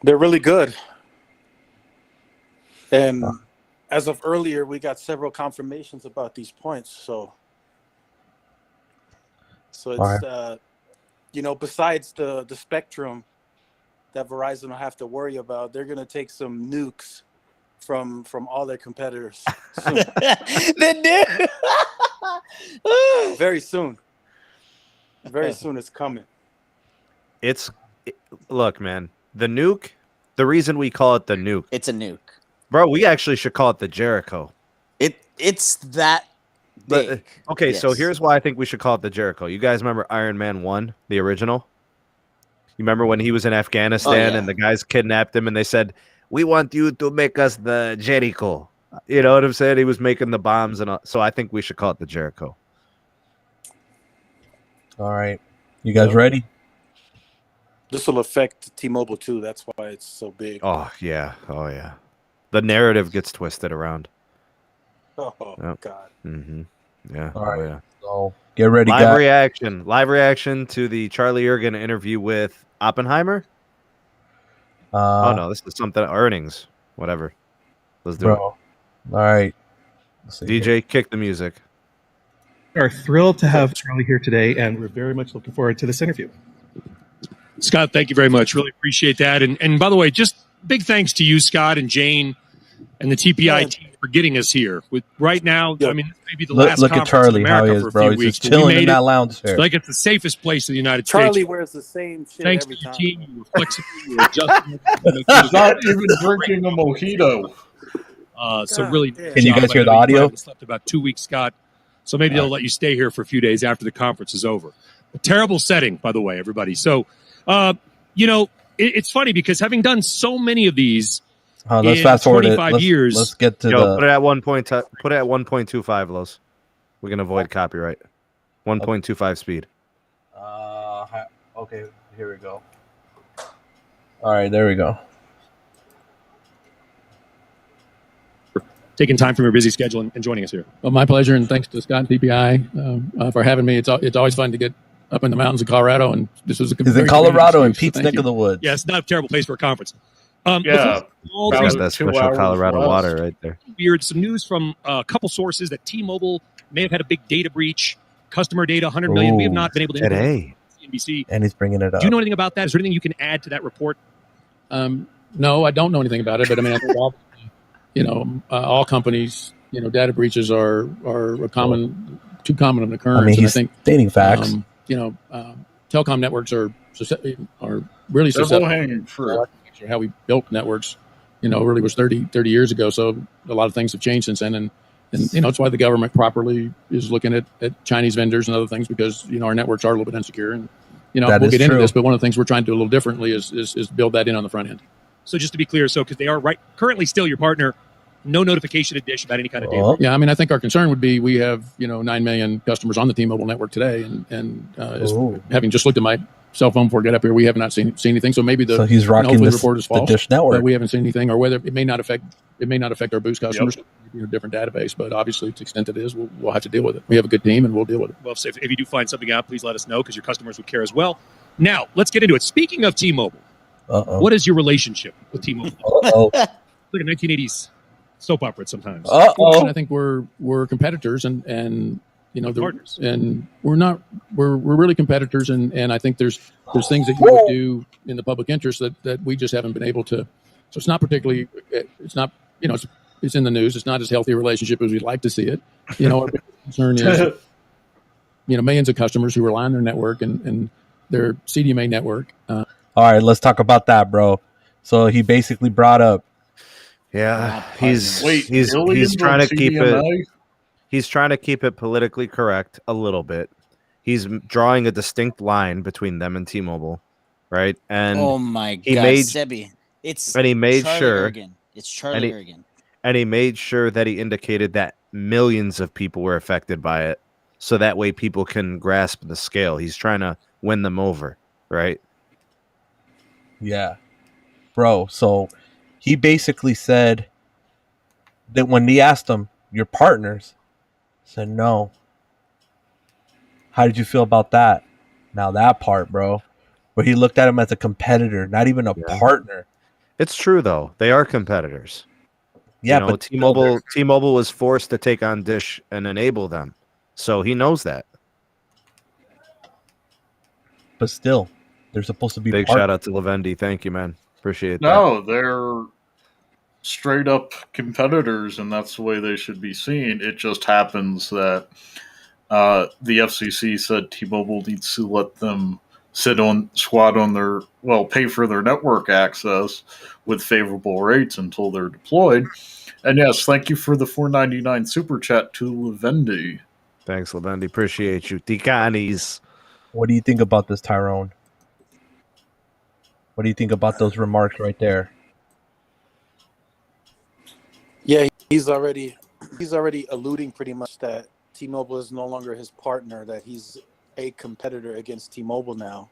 They're really good. And as of earlier, we got several confirmations about these points. So it's right. Besides the spectrum that Verizon will have to worry about, they're gonna take some nukes from all their competitors soon. The nuke. Very soon. Very soon it's coming. Look, man. The nuke, the reason we call it the nuke. It's a nuke. Bro, we actually should call it the Jericho. It's that big. Okay, Yes. so here's why I think we should call it the Jericho. You guys remember Iron Man 1, the original? You remember when he was in Afghanistan and the guys kidnapped him and they said, "We want you to make us the Jericho." You know what I'm saying? He was making the bombs and all. So I think we should call it the Jericho. All right. You guys ready? This will affect T-Mobile too. That's why it's so big. Oh yeah. The narrative gets twisted around. Oh Yep. God. Mm-hmm. Yeah. All right. Yeah. So get ready, Live guys. Live reaction to the Charlie Ergen interview with Oppenheimer. Oh no, this is something earnings. Whatever. Let's do it. All right. DJ, kick the music. We are thrilled to have Charlie here today, and we're very much looking forward to this interview. Scott, thank you very much. Really appreciate that. And by the way, just big thanks to you, Scott and Jane and the TPI team for getting us here. With right now, I mean, maybe the last look conference at Charlie, in how America he is, for a bro. few He's weeks. just chilling in that lounge chair. Like it's the safest place in the United Charlie States. wears the same shit Thanks every to your time. team. You were flexible. You were adjusting. He's not even drinking a mojito. So really, Can you guys hear the audio? Slept about 2 weeks, Scott. So maybe they'll let you stay here for a few days after the conference is over. A terrible setting, by the way, everybody. So, it's funny because having done so many of these, let's fast forward 25 years. Let's get to put it at 1.25, Los. We can avoid copyright. 1.25 speed. Okay, here we go. All right, there we go. Taking time from your busy schedule and joining us here. Well, my pleasure, and thanks to Scott and TPI for having me. It's always fun to get up in the mountains of Colorado, and this was a He's in Colorado and Pete's neck of the woods. Yeah, it's not a terrible place for a conference. Yeah, all about these That 2 special hours Colorado west. water right there. weird, some news from a couple sources that T-Mobile may have had a big data breach, customer data, 100 million. We have not been able to Today. CNBC. And he's bringing it up. Do you know anything about that? Is there anything you can add to that report? No, I don't know anything about it, but I mean, I think all companies, data breaches are too common an occurrence. I mean, and he's stating facts. Telecom networks are really Double susceptible hanging fruit. to how we built networks. really was 30 years ago. So a lot of things have changed since then. And it's why the government properly is looking at Chinese vendors and other things, because, our networks are a little bit insecure. And, That we'll is get into true. this, but one of the things we're trying to do a little differently is build that in on the front end. So just to be clear, because they are currently still your partner, no notification at Dish about any kind of data. Yeah, I mean, I think our concern would be we have 9 million customers on the T-Mobile network today, and having just looked at my cell phone before I get up here, we have not seen anything. So maybe So he's rocking hopefully this, the report is the false. Dish network. But we haven't seen anything, or whether it may not affect our Boost customers. Maybe a different database, but obviously, to the extent it is, we'll have to deal with it. We have a good team, and we'll deal with it. Well, if you do find something out, please let us know, because your customers would care as well. Now, let's get into it. Speaking of T-Mobile, what is your relationship with T-Mobile? Uh-oh. Like a 1980s soap opera sometimes. I think we're competitors, and partners. And we're really competitors, and I think there's things that you would do in the public interest that we just haven't been able to. So it's not particularly, it's not, it's in the news. It's not as healthy a relationship as we'd like to see it. Our big concern is, millions of customers who rely on their network and their CDMA network. All right, let's talk about that, bro. So he basically brought up. Yeah, he's aliens trying on to keep CDMA? it. He's trying to keep it politically correct a little bit. He's drawing a distinct line between them and T-Mobile, right? And oh my he God, made, Sebby. It's and he made Charlie sure, Ergen. It's Charlie Ergen. and he made sure that he indicated that millions of people were affected by it, so that way people can grasp the scale. He's trying to win them over, right? Yeah, bro. So he basically said that when he asked him, "Your partners," said no. How did you feel about that? Now that part, bro, where he looked at him as a competitor, not even a partner. It's true though; they are competitors. Yeah, but T-Mobile was forced to take on Dish and enable them, so he knows that. But still, they're supposed to be big shout out to Lavendi. Thank you, man. Appreciate that. No, they're straight up competitors, and that's the way they should be seen. It just happens that the FCC said T-Mobile needs to let them pay for their network access with favorable rates until they're deployed. And yes, thank you for the $4.99 super chat to Lavendi. Thanks, Lavendi. Appreciate you. Ticanis. What do you think about this, Tyrone? What do you think about those remarks right there? Yeah, he's already alluding pretty much that T-Mobile is no longer his partner, that he's a competitor against T-Mobile now.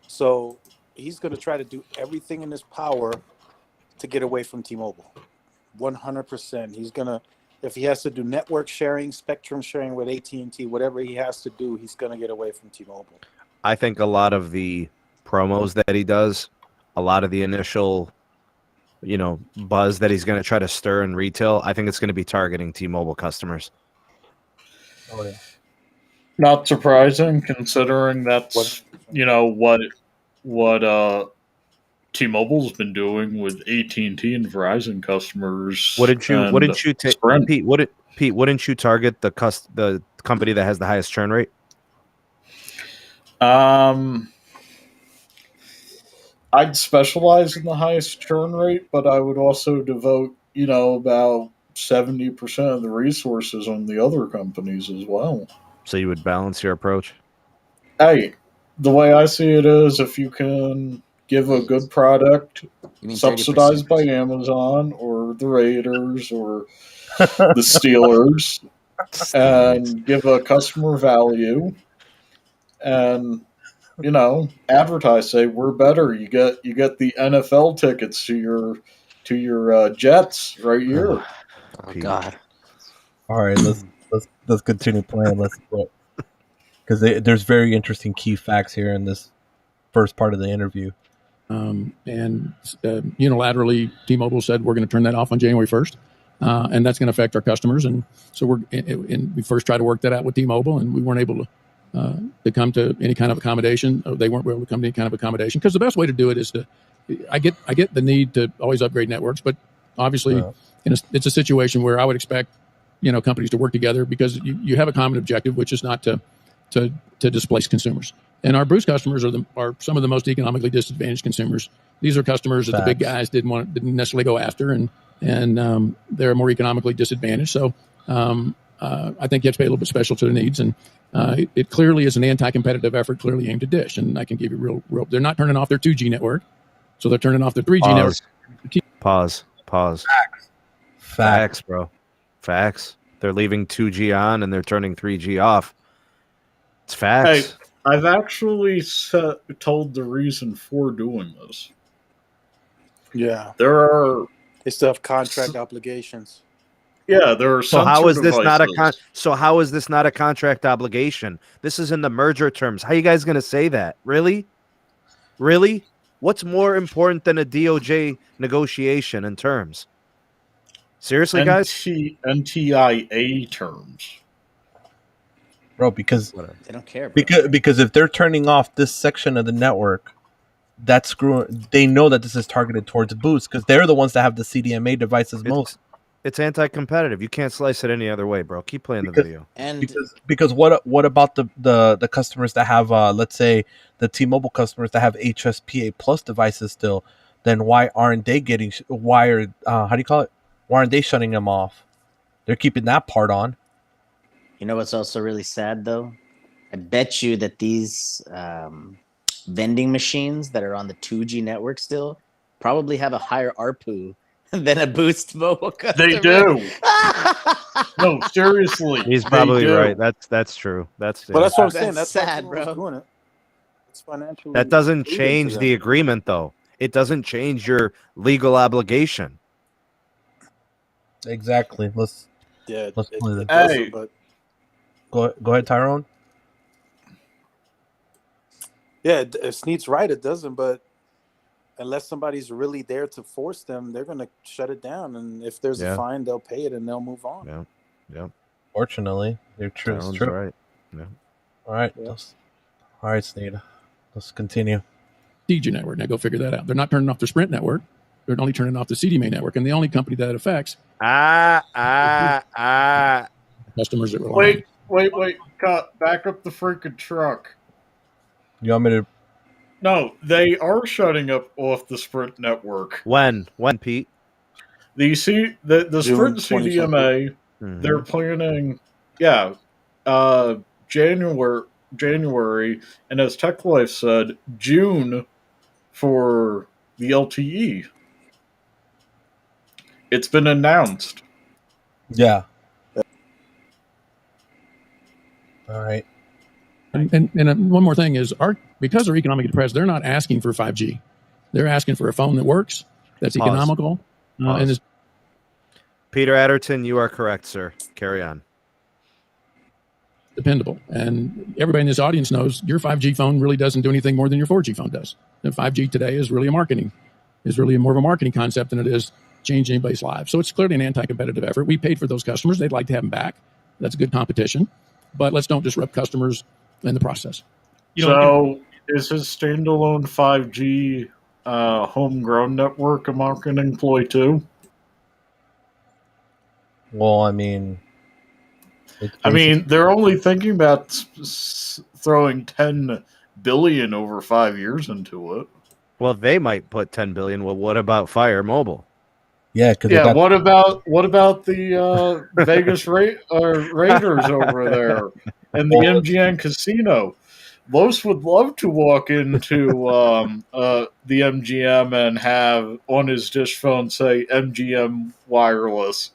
So he's going to try to do everything in his power to get away from T-Mobile. 100%. He's going to, if he has to do network sharing, spectrum sharing with AT&T, whatever he has to do, he's going to get away from T-Mobile. I think a lot of the promos that he does, a lot of the initial, buzz that he's going to try to stir in retail, I think it's going to be targeting T-Mobile customers. Oh yeah. Not surprising, considering that's what T-Mobile's been doing with AT&T and Verizon customers. Wouldn't you take Pete? Wouldn't you target the company that has the highest churn rate? I'd specialize in the highest churn rate, but I would also devote, about 70% of the resources on the other companies as well. So you would balance your approach? Hey, the way I see it is, if you can give a good product subsidized by Amazon or the Raiders or the Steelers and give a customer value and advertise, say we're better, you get the NFL tickets to your Jets right here. Oh God. All right, let's continue playing. Let's go, because there's very interesting key facts here in this first part of the interview. And unilaterally, T-Mobile said we're going to turn that off on January 1st, and that's going to affect our customers. And so we first tried to work that out with T-Mobile, and we weren't able to come to any kind of accommodation. They weren't able to come to any kind of accommodation, because the best way to do it is I get the need to always upgrade networks, but obviously it's a situation where I would expect companies to work together, because you have a common objective, which is not to displace consumers. And our Boost customers are some of the most economically disadvantaged consumers. These are customers that the big guys didn't necessarily go after, and they're more economically disadvantaged. So I think you have to pay a little bit special to their needs, and it clearly is an anti-competitive effort, clearly aimed at Dish. And I can give you real. They're not turning off their 2G network, so they're turning off their 3G network. Pause. Facts, bro. Facts. They're leaving 2G on and they're turning 3G off. It's facts. Hey, I've actually told the reason for doing this. Yeah. They still have contract obligations. Yeah, there are so how is this not a contract obligation? This is in the merger terms. How are you guys going to say that? Really? What's more important than a DOJ negotiation in terms? Seriously, guys? NTIA terms. Bro, because they don't care. Bro. Because if they're turning off this section of the network, that's screwing. They know that this is targeted towards Boost because they're the ones that have the CDMA devices most. It's anti-competitive. You can't slice it any other way, bro. Keep playing the video. And because what about the customers that have let's say the T-Mobile customers that have HSPA Plus devices still? Then why aren't they getting wired? How do you call it? Why aren't they shutting them off? They're keeping that part on. You know what's also really sad, though? I bet you that these vending machines that are on the 2G network still probably have a higher ARPU than a Boost mobile customer. They do. No, seriously. He's probably right. That's true. But that's what I'm saying. That's sad, bro. Doing it. It's financially. That doesn't change the agreement, though. It doesn't change your legal obligation. Exactly. Let's play that. Hey. But Go ahead, Tyrone. yeah, if Sneed's right, it doesn't. But unless somebody's really there to force them, they're going to shut it down. And if there's a fine, they'll pay it and they'll move on. Yeah. Fortunately, they're true. It's true. Right. Yeah. All right. Yeah. All right, Sneed. Let's continue. 2G network. Now go figure that out. They're not turning off their Sprint network. They're only turning off the CDMA network. And the only company that affects customers that rely. Wait. Cut. Back up the freaking truck. You want me to? No, they are shutting off the Sprint network. When, Pete? The Sprint CDMA, they're planning, January, and as Tech Life said, June for the LTE. It's been announced. Yeah. All right. And one more thing is, because they're economically depressed, they're not asking for 5G. They're asking for a phone that works, that's economical. And is Peter Adderton, you are correct, sir. Carry on. dependable. And everybody in this audience knows your 5G phone really doesn't do anything more than your 4G phone does. And 5G today is really more of a marketing concept than it is changing anybody's life. So it's clearly an anti-competitive effort. We paid for those customers. They'd like to have them back. That's good competition. But let's don't disrupt customers in the process. So is his standalone 5G homegrown network a marketing ploy too? Well, I mean, they're only thinking about throwing $10 billion over 5 years into it. Well, they might put $10 billion. Well, what about Fire Mobile? Yeah, what about the Vegas Raiders over there and the MGM casino? Los would love to walk into the MGM and have on his dish phone say MGM wireless.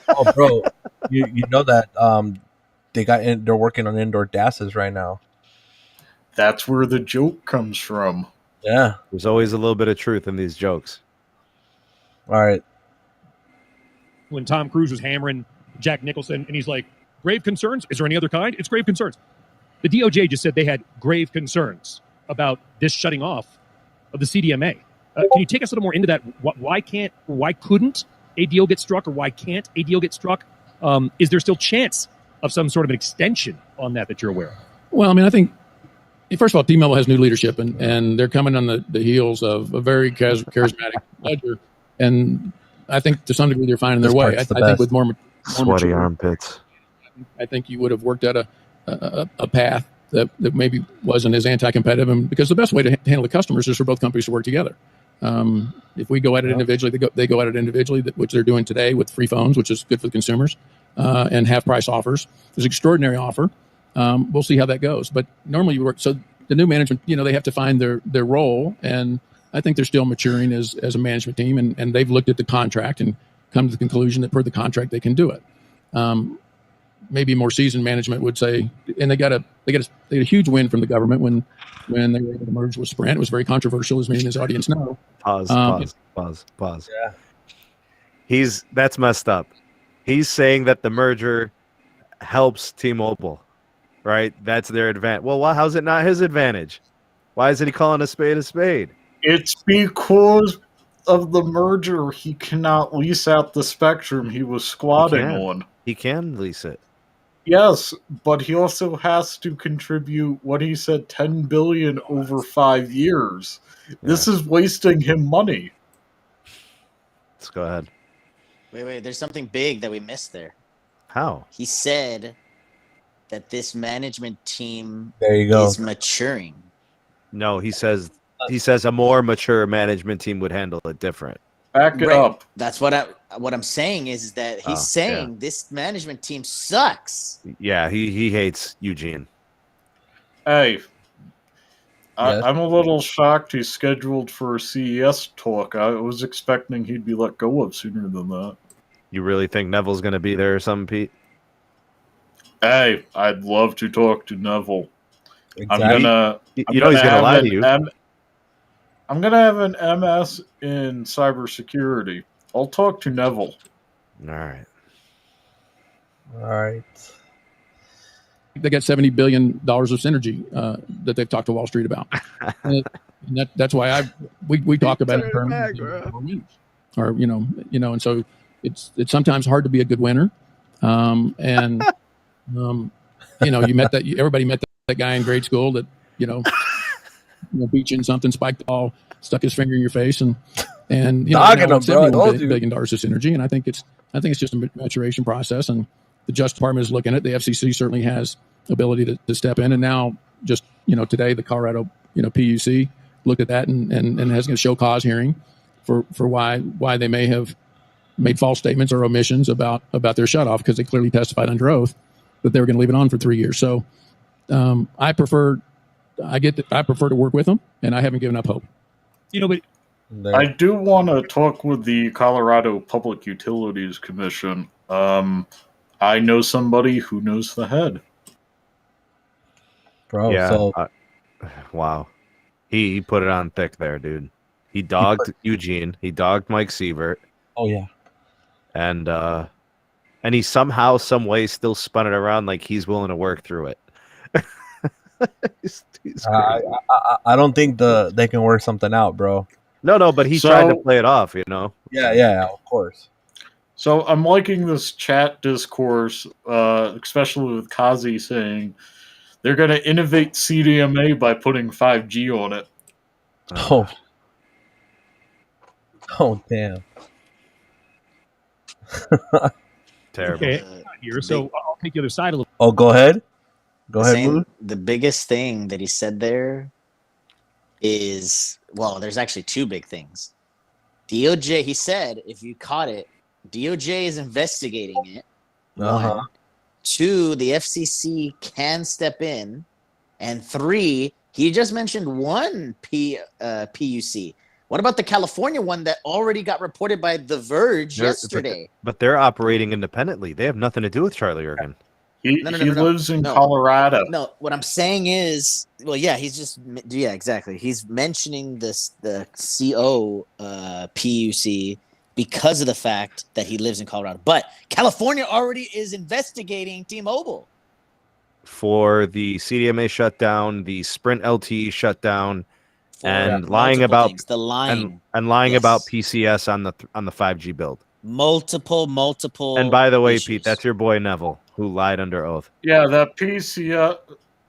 Oh, bro, you know that they're working on indoor DASs right now. That's where the joke comes from. Yeah, there's always a little bit of truth in these jokes. All right. When Tom Cruise was hammering Jack Nicholson, and he's like, grave concerns? Is there any other kind? It's grave concerns. The DOJ just said they had grave concerns about this shutting off of the CDMA. Can you take us a little more into that? Why couldn't a deal get struck, or why can't a deal get struck? Is there still chance of some sort of an extension on that you're aware of? Well, I mean, I think, first of all, T-Mobile has new leadership, and they're coming on the heels of a very charismatic ledger. And I think to some degree they're finding their way. I think with more sweaty armpits. I think you would have worked out a path that maybe wasn't as anti-competitive, and because the best way to handle the customers is for both companies to work together. If we go at it individually, they go at it individually, which they're doing today with free phones, which is good for the consumers, and half-price offers. There's an extraordinary offer. We'll see how that goes. But normally you work. So the new management, they have to find their role, and I think they're still maturing as a management team, and they've looked at the contract and come to the conclusion that per the contract they can do it. Maybe more seasoned management would say, and they got a huge win from the government when they were able to merge with Sprint. It was very controversial, as many in this audience know. Pause. Yeah. That's messed up. He's saying that the merger helps T-Mobile, right? That's their advantage. Well, how's it not his advantage? Why isn't he calling a spade a spade? It's because of the merger. He cannot lease out the spectrum he was squatting on. He can lease it. Yes, but he also has to contribute what he said, $10 billion over 5 years. Yeah. This is wasting him money. Let's go ahead. Wait. There's something big that we missed there. How? He said that this management team is maturing. No, he says a more mature management team would handle it different. Back it up. That's what I'm saying is that he's saying this management team sucks. Yeah, he hates Eugene. Hey, I'm a little shocked he's scheduled for a CES talk. I was expecting he'd be let go of sooner than that. You really think Neville's going to be there or something, Pete? Hey, I'd love to talk to Neville. Exactly. He's going to lie to you. I'm going to have an MS in cybersecurity. I'll talk to Neville. All right. They got $70 billion of synergy that they've talked to Wall Street about. And that's why we talk about it in terms of winners. Or, and so it's sometimes hard to be a good winner. You met everybody met that guy in grade school that, beat you in something, spiked the ball, stuck his finger in your face, and $71 billion of synergy. And I think it's just a maturation process, and the Justice Department is looking at it. The FCC certainly has ability to step in, and now just today the Colorado PUC looked at that and has a show cause hearing for why they may have made false statements or omissions about their shutoff, because they clearly testified under oath that they were going to leave it on for 3 years. So I prefer to work with them, and I haven't given up hope. But I do want to talk with the Colorado Public Utilities Commission. I know somebody who knows the head. Bro, yeah. Wow. He put it on thick there, dude. He dogged Eugene. He dogged Mike Sievert. Oh, yeah. And he somehow, some way still spun it around like he's willing to work through it. He's I don't think they can work something out, bro. No, but he tried to play it off, Yeah, of course. So I'm liking this chat discourse, especially with Kazi saying they're going to innovate CDMA by putting 5G on it. Oh, damn. Terrible. Okay, here, so I'll take the other side a little. Oh, go ahead. Go ahead, Moon. The biggest thing that he said there is, there's actually two big things. DOJ, he said, if you caught it, DOJ is investigating it. One. 2, the FCC can step in. And 3, he just mentioned one PUC. What about the California one that already got reported by The Verge yesterday? But they're operating independently. They have nothing to do with Charlie Ergen. He lives in Colorado. No, what I'm saying is, exactly. He's mentioning the CO PUC because of the fact that he lives in Colorado. But California already is investigating T-Mobile for the CDMA shutdown, the Sprint LTE shutdown, and lying about things. lying about PCS on the 5G build. Multiple. And by the way, issues. Pete, that's your boy Neville, who lied under oath. Yeah, that PCS.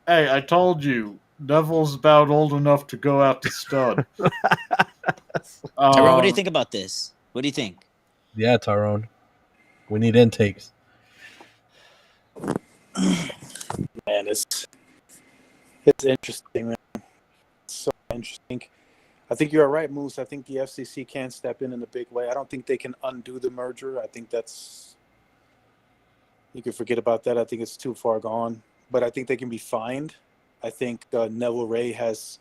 Hey, I told you, Neville's about old enough to go out to stud. Tyrone, what do you think about this? What do you think? Yeah, Tyrone. We need intakes. Man, It's interesting, man. It's so interesting. I think you're right, Moose. I think the FCC can step in a big way. I don't think they can undo the merger. I think that's, you can forget about that. I think it's too far gone. But I think they can be fined. I think Neville Ray has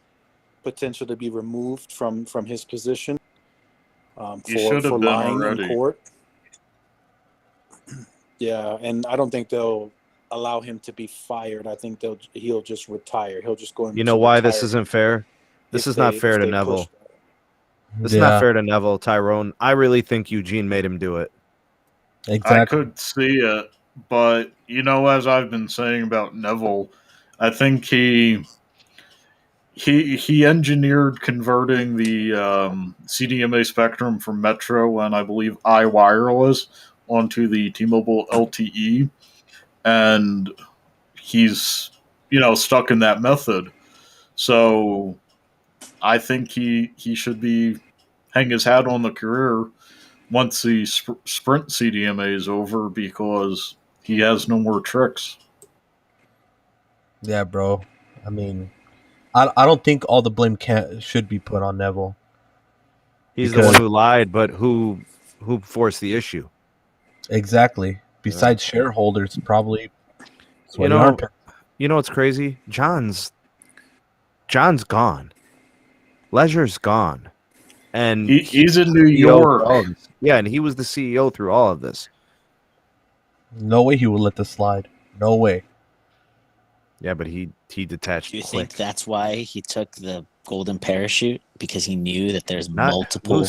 potential to be removed from his position for lying in court. Yeah, and I don't think they'll allow him to be fired. I think he'll just retire. He'll just go into You know why this retirement isn't fair? This is not fair to Neville. This is Yeah. not fair to Neville, Tyrone. I really think Eugene made him do it. Exactly. I could see it, but as I've been saying about Neville, I think he engineered converting the CDMA spectrum from Metro and I believe iWireless onto the T-Mobile LTE, and he's stuck in that method. So I think he should be hang his hat on the career once the Sprint CDMA is over, because he has no more tricks. Yeah, bro. I mean, I don't think all the blame should be put on Neville. He's the one who lied, but who forced the issue? Exactly. Besides shareholders, probably. You know what's crazy? John's gone. Leisure's gone, and he's in New York. Yeah, and he was the CEO through all of this. No way he would let this slide. No way. Yeah, but he detached. Do you think that's why he took the golden parachute? Because he knew that there's multiple.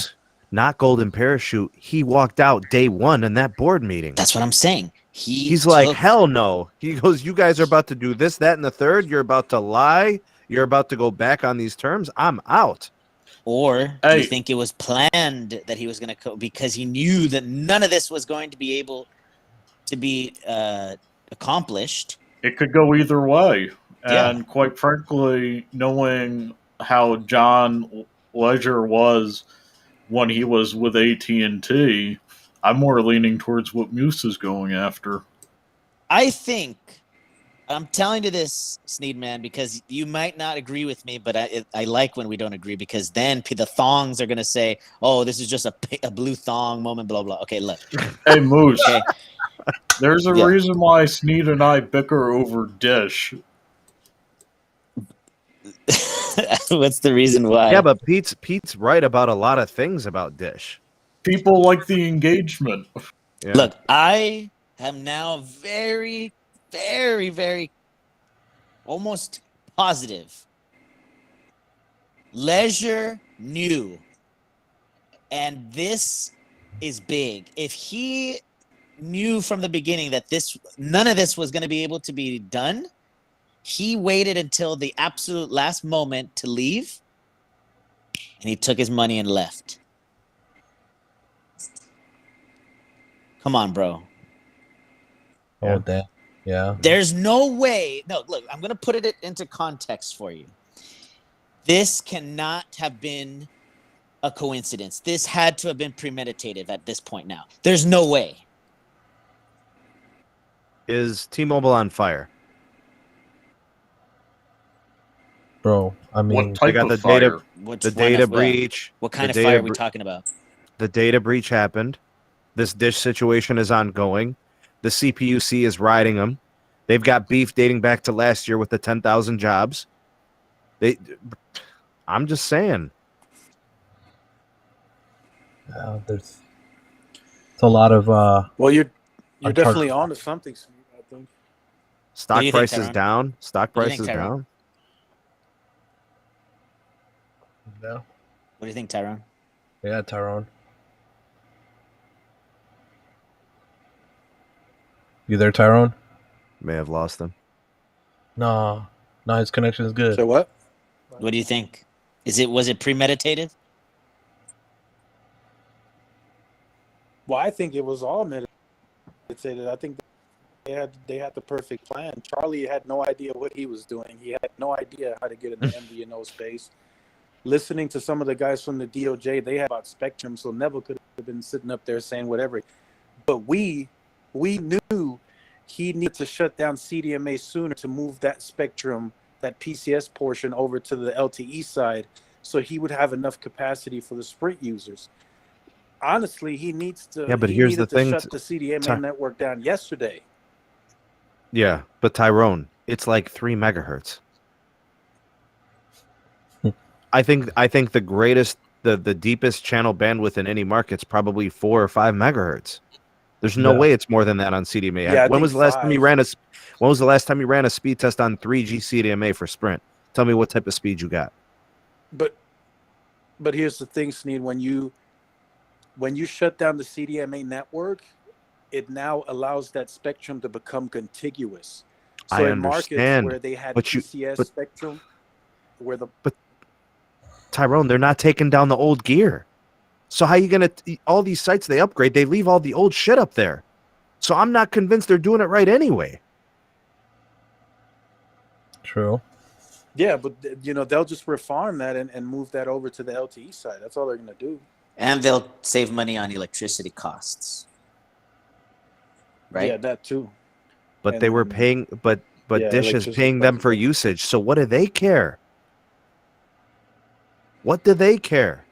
Not golden parachute. He walked out day one in that board meeting. That's what I'm saying. He's like, hell no. He goes, you guys are about to do this, that, and the third. You're about to lie. You're about to go back on these terms. I'm out. Or do you think it was planned that he was going to because he knew that none of this was going to be able to be accomplished? It could go either way. Yeah. And quite frankly, knowing how John Leisure was when he was with AT&T, I'm more leaning towards what Muse is going after. I think, I'm telling you this, Sneedman, because you might not agree with me, but I like when we don't agree, because then the thongs are going to say, oh, this is just a blue thong moment, blah, blah. Okay, look. Hey, Moose. Okay. There's a reason why Sneed and I bicker over Dish. What's the reason why? Yeah, but Pete's right about a lot of things about Dish. People like the engagement. Yeah. Look, I am now very, very, very almost positive. Leisure knew. And this is big. If he knew from the beginning that none of this was going to be able to be done, he waited until the absolute last moment to leave, and he took his money and left. Come on, bro. Oh, damn. Yeah. There's no way. No, look, I'm going to put it into context for you. This cannot have been a coincidence. This had to have been premeditated at this point now. There's no way. Is T-Mobile on fire? Bro, I mean, what type got of the fire? data breach. What kind of fire are we talking about? The data breach happened. This Dish situation is ongoing. The CPUC is riding them. They've got beef dating back to last year with the 10,000 jobs. I'm just saying. It's a lot of well, you're definitely on to something, I think. Stock think, price is Tyrone? down. Stock What do you price think, is Tyrone? down. yeah. What do you think, Tyrone? Yeah, Tyrone. You there, Tyrone? May have lost him. No, his connection is good. So what? What do you think? Was it premeditated? Well, I think it was all meditated. I think they had the perfect plan. Charlie had no idea what he was doing. He had no idea how to get in the MVNO space. Listening to some of the guys from the DOJ, they had about Spectrum, so Neville could have been sitting up there saying whatever. But we knew he needed to shut down CDMA sooner to move that Spectrum that PCS portion over to the LTE side, so he would have enough capacity for the Sprint users. Honestly, he needs to. Yeah, but he here's the needed to thing, shut the CDMA network down yesterday. Yeah, but Tyrone, it's like 3 megahertz. I think the greatest, the deepest channel bandwidth in any market's probably 4 or 5 megahertz. There's no way it's more than that on CDMA. Yeah, when was the last time you ran a speed test on 3G CDMA for Sprint? Tell me what type of speed you got. But here's the thing, Sneed, when you shut down the CDMA network, it now allows that spectrum to become contiguous. So I in markets understand, where they had but PCS spectrum, but Tyrone, they're not taking down the old gear. So how you gonna all these sites they upgrade, they leave all the old shit up there. So I'm not convinced they're doing it right anyway. True. Yeah, but they'll just refarm that and move that over to the LTE side. That's all they're gonna do. And they'll save money on electricity costs. Right? Yeah, that too. But they were paying, but Dish is paying them for usage. So what do they care? What do they care?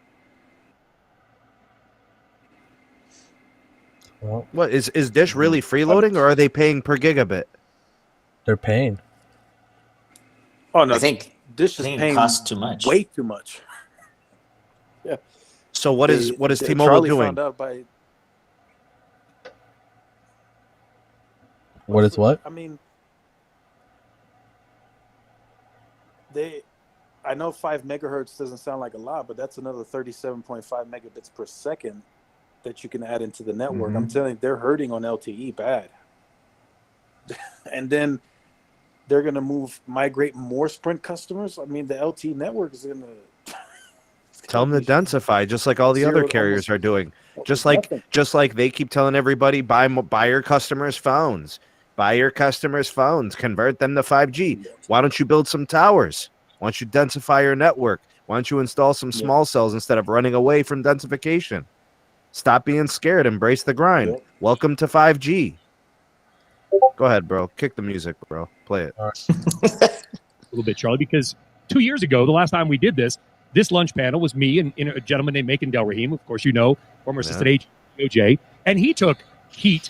Well, What is Dish really freeloading, or are they paying per gigabit? they're paying. Oh no, I think Dish is it paying costs too much. way too much. Yeah. So what is T-Mobile Charlie doing? found out by. What is what? I mean, I know 5 megahertz doesn't sound like a lot, but that's another 37.5 megabits per second that you can add into the network. I'm telling you, they're hurting on LTE bad. And then they're going to migrate more Sprint customers. I mean, the LTE network is going to... Tell them to densify, just like all the other carriers are doing. Just like they keep telling everybody, buy your customers' phones. Buy your customers' phones. Convert them to 5G. Why don't you build some towers? Why don't you densify your network? Why don't you install some small cells instead of running away from densification? Stop being scared. Embrace the grind. Yep. Welcome to 5G. Go ahead, bro. Kick the music, bro. Play it. A little bit, Charlie, because 2 years ago, the last time we did this lunch panel was me and a gentleman named Macon Del Rahim, of course, former assistant agent DOJ, and he took heat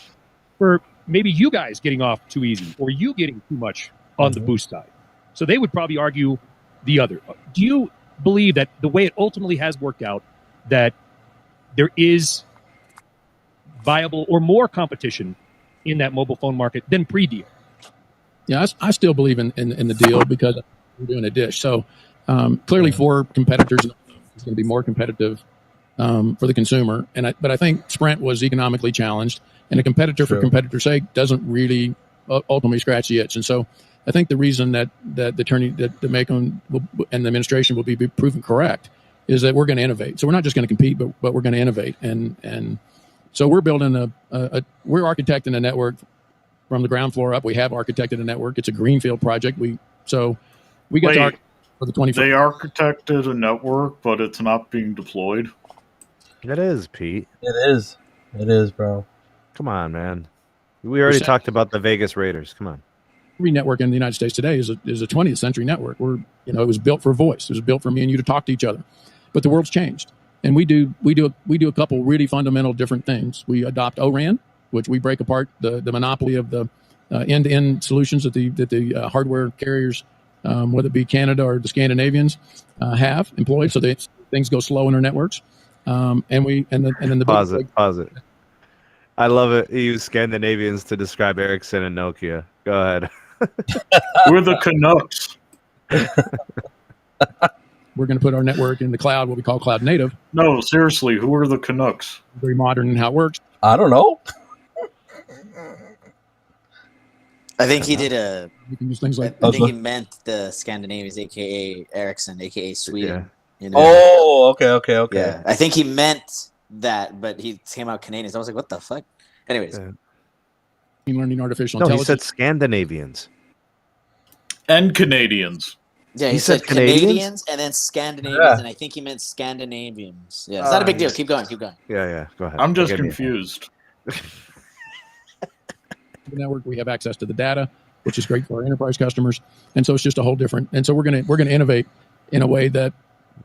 for maybe you guys getting off too easy or you getting too much on the boost side. So they would probably argue the other. Do you believe that the way it ultimately has worked out, that there is viable or more competition in that mobile phone market than pre-deal? Yeah, I still believe in the deal because we're doing a Dish. So clearly for competitors, it's going to be more competitive for the consumer. But I think Sprint was economically challenged, and a competitor for competitor's sake doesn't really ultimately scratch the itch. And so I think the reason that the attorney, that the Macon and the administration will be proven correct is that we're going to innovate. So we're not just going to compete, but we're going to innovate. And so we're building we're architecting a network from the ground floor up. We have architected a network. It's a greenfield project. We got to for the 21st. They architected a network, but it's not being deployed. It is, Pete. It is, bro. Come on, man. We already talked about the Vegas Raiders. Come on. Every network in the United States today is a 20th century network. It was built for voice. It was built for me and you to talk to each other. But the world's changed, and we do a couple really fundamental different things. We adopt ORAN, which we break apart the monopoly of the end-to-end solutions that the hardware carriers, whether it be Canada or the Scandinavians, have employed, so that things go slow in our networks. And then the pause it. I love it. You use Scandinavians to describe Ericsson and Nokia. Go ahead. We're the Canucks. We're going to put our network in the cloud, what we call cloud native. No, seriously, who are the Canucks? Very modern in how it works. I don't know. I think he did You can use things like I think he meant the Scandinavians, aka Ericsson, aka Sweden. Yeah. Oh, okay. Yeah, I think he meant that, but he came out Canadian. So I was like, what the fuck? Anyways. machine learning, artificial No, he intelligence. said Scandinavians. And Canadians. Yeah, he said Canadians and then Scandinavians, and I think he meant Scandinavians. Yeah, it's not a big deal. Keep going. Yeah, go ahead. I'm just confused. The network, we have access to the data. which is great for our enterprise customers. And so it's just a whole different. And so we're gonna innovate in a way that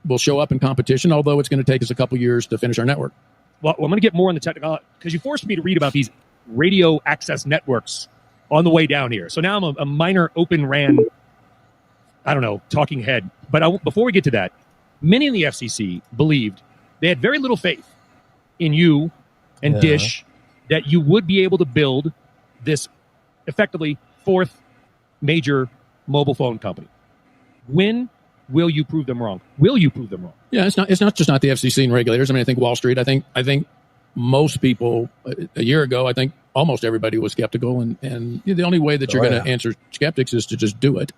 will show up in competition, although it's going to take us a couple years to finish our network. Well, I'm going to get more on the technical because you forced me to read about these radio access networks on the way down here. So now I'm a minor Open RAN, I don't know, talking head. But before we get to that, many in the FCC believed they had very little faith in you and Dish that you would be able to build this effectively fourth major mobile phone company. When will you prove them wrong? Will you prove them wrong? Yeah, it's not just the FCC and regulators. I mean, I think Wall Street. I think most people a year ago. I think almost everybody was skeptical, and the only way that you're going to answer skeptics is to just do it.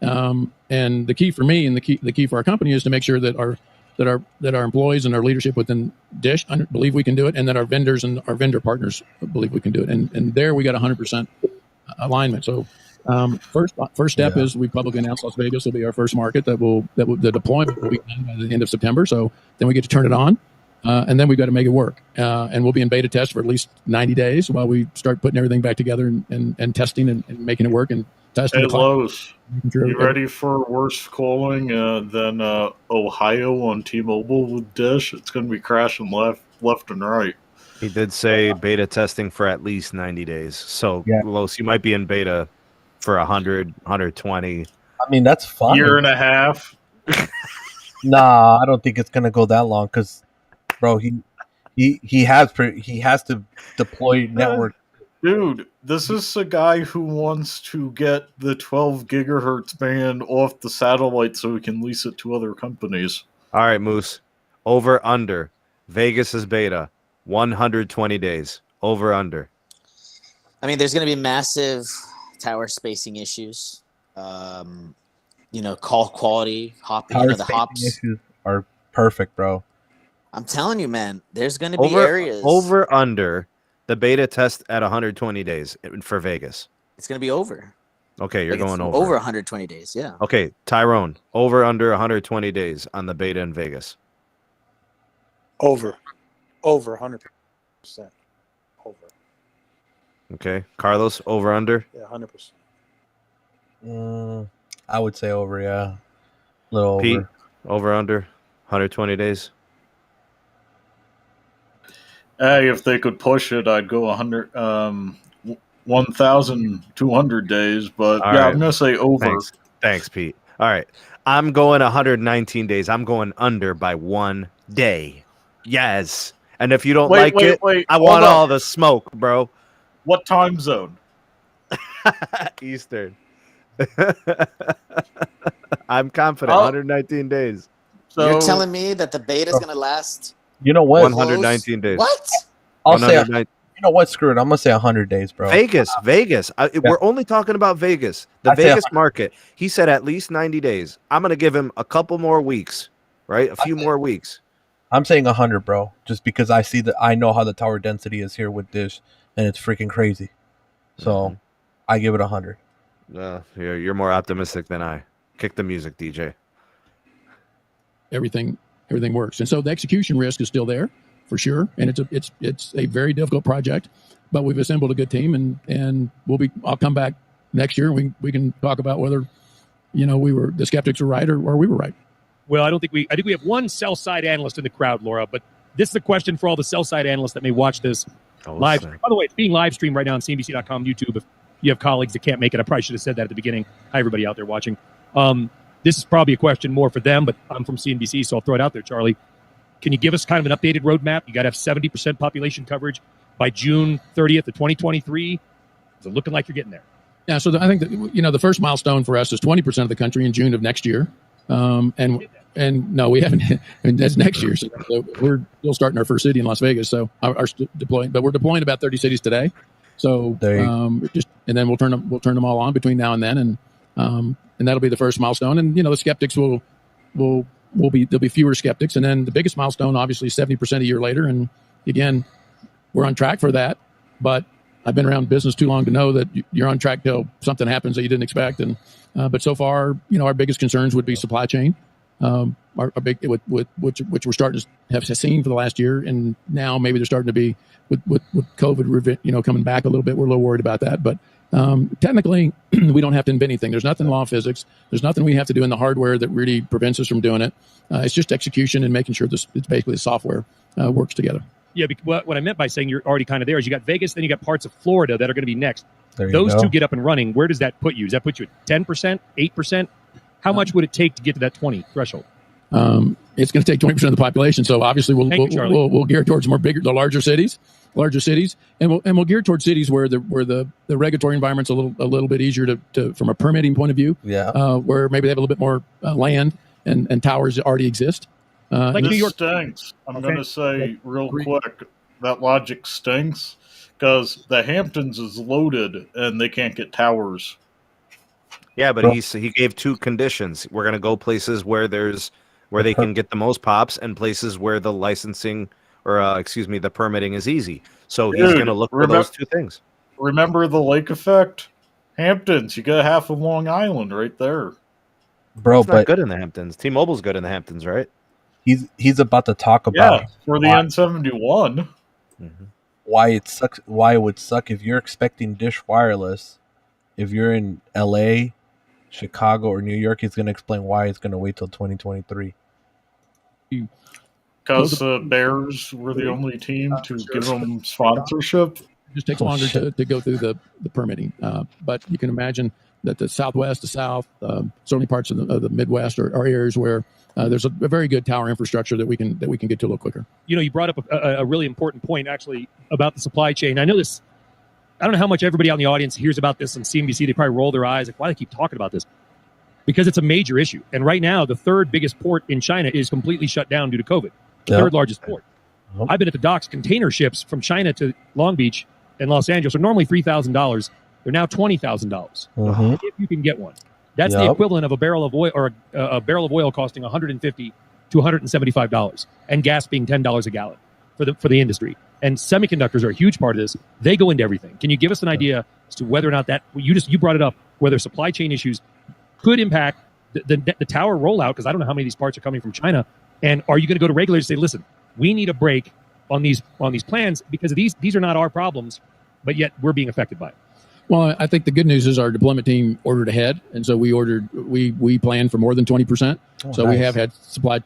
And the key for me and the key for our company is to make sure that our employees and our leadership within Dish believe we can do it, and that our vendors and our vendor partners believe we can do it. And there we got 100% alignment. So. First step is we publicly announced Las Vegas will be our first market that the deployment will be done by the end of September. So then we get to turn it on, and then we've got to make it work. And we'll be in beta test for at least 90 days while we start putting everything back together and testing and making it work and testing. Hey, Lowe's, you ready for worse calling than Ohio on T-Mobile with Dish? It's going to be crashing left and right. He did say beta testing for at least 90 days. So, Los, you might be in beta for 100, 120. I mean, that's fine. Year and a half. Nah, I don't think it's gonna go that long because, bro, he has to deploy network. Dude, this is a guy who wants to get the 12 gigahertz band off the satellite so he can lease it to other companies. All right, Moose. Over under. Vegas is beta. 120 days. Over under. I mean, there's going to be massive tower spacing issues. Call quality, hopping. The hops issues are perfect, bro. I'm telling you, man. There's going to be areas over under the beta test at 120 days for Vegas. It's going to be over. Okay, you're going over 120 days. Yeah. Okay, Tyrone. Over under 120 days on the beta in Vegas. Over 100%. Over. Okay, Carlos. Over under. Yeah, 100%. I would say over, yeah. A little Pete, over under 120 days. Hey, if they could push it, I'd go 1,200 days. But all yeah, right. I'm gonna say over. Thanks, Pete. All right, I'm going 119 days. I'm going under by 1 day. Yes, and if you don't wait, I want all the smoke, bro. What time zone? Eastern. I'm confident. 119 days. So you're telling me that the beta is going to last? You know what? 119 days. What? I'll say. You know what? Screw it. I'm gonna say 100 days, bro. Vegas. We're only talking about Vegas. The Vegas market. He said at least 90 days. I'm gonna give him a couple more weeks, right? A few more weeks. I'm saying 100, bro. Just because I know how the tower density is here with Dish, and it's freaking crazy. So, I give it 100. You're more optimistic than I. Kick the music, DJ. Everything works, and so the execution risk is still there for sure, and it's a very difficult project, but we've assembled a good team, and I'll come back next year. We can talk about whether the skeptics were right or we were right. Well, I think we have one sell side analyst in the crowd, Laura, but this is the question for all the sell side analysts that may watch this live. By the way, it's being live streamed right now on CNBC.com, YouTube. If you have colleagues that can't make it, I probably should have said that at the beginning. Hi, everybody out there watching. This is probably a question more for them, but I'm from CNBC, so I'll throw it out there, Charlie. Can you give us kind of an updated roadmap? You got to have 70% population coverage by June 30th of 2023. Is it looking like you're getting there? Yeah, so I think that the first milestone for us is 20% of the country in June of next year. And no, we haven't. That's next year. So we're still starting our first city in Las Vegas. So our deploying, but we're deploying about 30 cities today. So and then we'll turn them all on between now and then, and that'll be the first milestone. And the skeptics there'll be fewer skeptics, and then the biggest milestone, obviously, 70% a year later. And again, we're on track for that. But I've been around business too long to know that you're on track till something happens that you didn't expect. And but so far, our biggest concerns would be supply chain, our big which we're starting to have seen for the last year, and now maybe they're starting to be with COVID, coming back a little bit. We're a little worried about that, but Technically, we don't have to invent anything. There's nothing law of physics. There's nothing we have to do in the hardware that really prevents us from doing it. It's just execution and making sure it's basically the software works together. Yeah, what I meant by saying you're already kind of there is you got Vegas, then you got parts of Florida that are going to be next. Those two get up and running. Where does that put you? Does that put you at 10%, 8%? How much would it take to get to that 20 threshold? It's going to take 20% of the population. So obviously we'll gear towards the larger cities, and we'll gear towards cities where the regulatory environment's a little bit easier to from a permitting point of view. Yeah. Where maybe they have a little bit more land and towers that already exist. Like New York stinks. I'm going to say real quick that logic stinks because the Hamptons is loaded and they can't get towers. Yeah, but he gave two conditions. We're going to go places where they can get the most pops and places where the licensing or the permitting is easy. So he's going to look for those two things. Remember the lake effect? Hamptons, you got half of Long Island right there. Bro, it's not good in the Hamptons. T-Mobile's good in the Hamptons, right? He's about to talk about for the N71. Why it sucks. Why it would suck if you're expecting Dish Wireless. If you're in LA, Chicago, or New York, he's going to explain why it's going to wait till 2023. Because the Bears were the only team to give them sponsorship. It just takes longer to go through the permitting. But you can imagine that the Southwest, the South, certainly parts of the Midwest are areas where there's a very good tower infrastructure that we can get to a little quicker. You know, you brought up a really important point actually about the supply chain. I know this. I don't know how much everybody out in the audience hears about this on CNBC. They probably roll their eyes like, why do they keep talking about this? Because it's a major issue. And right now, the third biggest port in China is completely shut down due to COVID. The third largest port. I've been at the docks. Container ships from China to Long Beach and Los Angeles are normally $3,000. They're now $20,000 if you can get one. That's the equivalent of a barrel of oil, or a barrel of oil costing $150 to $175, and gas being $10 a gallon for the industry. And semiconductors are a huge part of this. They go into everything. Can you give us an idea as to whether or not that you brought it up, whether supply chain issues could impact the tower rollout? Because I don't know how many of these parts are coming from China. And are you going to go to regulators and say, listen, we need a break on these plans because these are not our problems, but yet we're being affected by it? Well, I think the good news is our deployment team ordered ahead, and so we planned for more than 20%. So we have had supply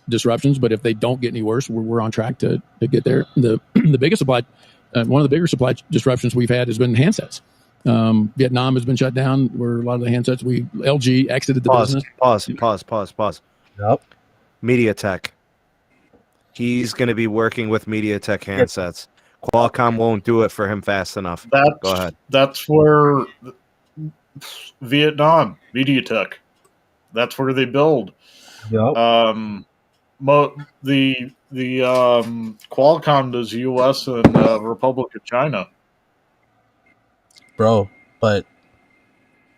disruptions, but if they don't get any worse, we're on track to get there. The biggest supply, one of the bigger supply disruptions we've had has been handsets. Vietnam has been shut down. Where a lot of the handsets LG exited the business. Pause. Yep. MediaTek. He's going to be working with MediaTek handsets. Qualcomm won't do it for him fast enough. Go ahead. That's where Vietnam, MediaTek. That's where they build. Yep. The Qualcomm does US and Republic of China. Bro, but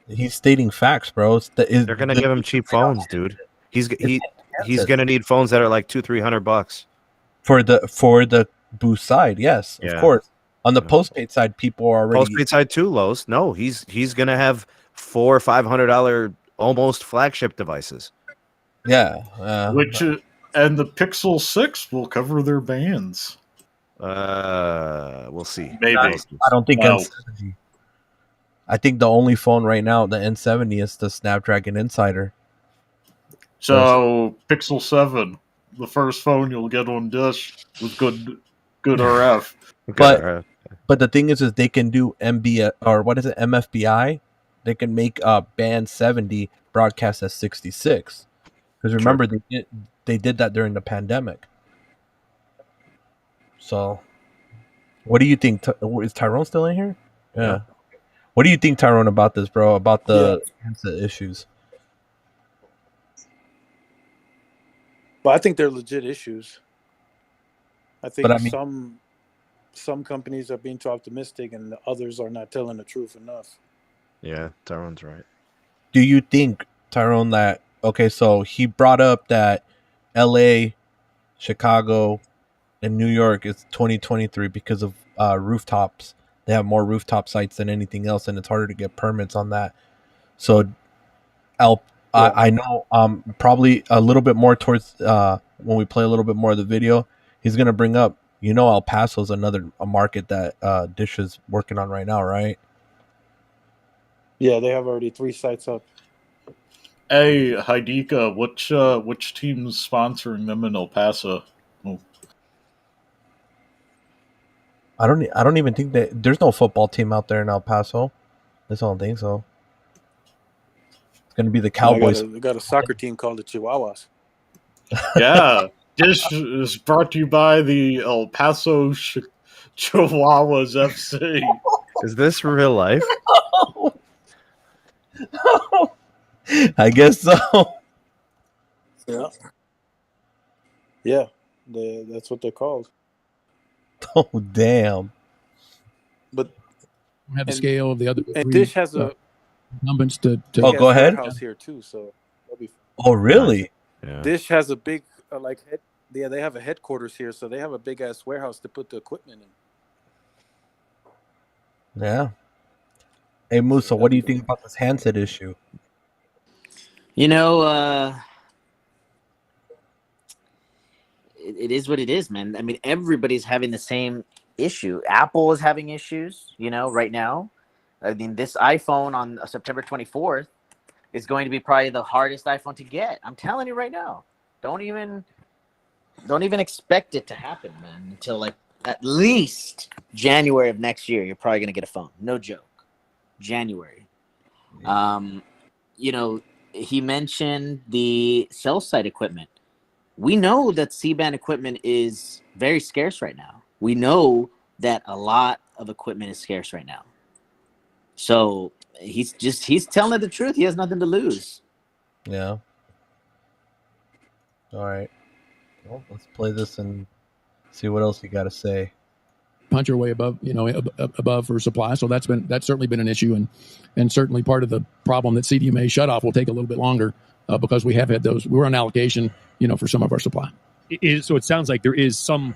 he's stating facts, bro. They're going to give him cheap phones, dude. He's going to need phones that are like $200-$300 for the boost side. Yes, of course. On the postpaid side, people are already postpaid side too, Lowe's. No, he's going to have $400 or $500 almost flagship devices. Yeah, which and the Pixel 6 will cover their bands. We'll see. Maybe. I don't think N70. I think the only phone right now, the N70, is the Snapdragon Insider. So Pixel 7, the first phone you'll get on Dish with good RF. But the thing is they can do MFBI. They can make band 70 broadcast as 66. Because remember, they did that during the pandemic. So, what do you think? Is Tyrone still in here? Yeah. What do you think, Tyrone, about this, bro? About the issues? Well, I think they're legit issues. I think some companies are being too optimistic, and the others are not telling the truth enough. Yeah, Tyrone's right. Do you think, Tyrone, that so he brought up that LA, Chicago, and New York is 2023 because of rooftops. They have more rooftop sites than anything else, and it's harder to get permits on that. So, I know probably a little bit more towards when we play a little bit more of the video, he's gonna bring up. El Paso's a market that Dish is working on right now, right? Yeah, they have already 3 sites up. Hey, Hideika, which team's sponsoring them in El Paso? Oh. I don't even think that there's no football team out there in El Paso. I don't think so. It's gonna be the Cowboys. I got a soccer team called the Chihuahuas. Yeah, this is brought to you by the El Paso Chihuahuas FC. Is this real life? I guess so. Yeah. Yeah, that's what they're called. Oh damn! But We have the scale of the other and three, Dish has a incumbents to Oh, go ahead. warehouse here too, so that'll be. Oh really? Yeah. Dish has a big they have a headquarters here, so they have a big ass warehouse to put the equipment in. Yeah. Hey Musa, what do you think about this handset issue? You know, it is what it is, man. I mean, everybody's having the same issue. Apple is having issues, right now. I mean, this iPhone on September 24th is going to be probably the hardest iPhone to get. I'm telling you right now. Don't even expect it to happen, man, until like at least January of next year. You're probably going to get a phone. No joke. January. He mentioned the cell site equipment. We know that C-band equipment is very scarce right now. We know that a lot of equipment is scarce right now. So he's telling the truth. He has nothing to lose. Yeah. All right. Well, let's play this and see what else you got to say. punch our way above, above for supply. So that's certainly been an issue, and certainly part of the problem that CDMA shutoff will take a little bit longer because we have had those. We're on allocation, for some of our supply. So it sounds like there is some,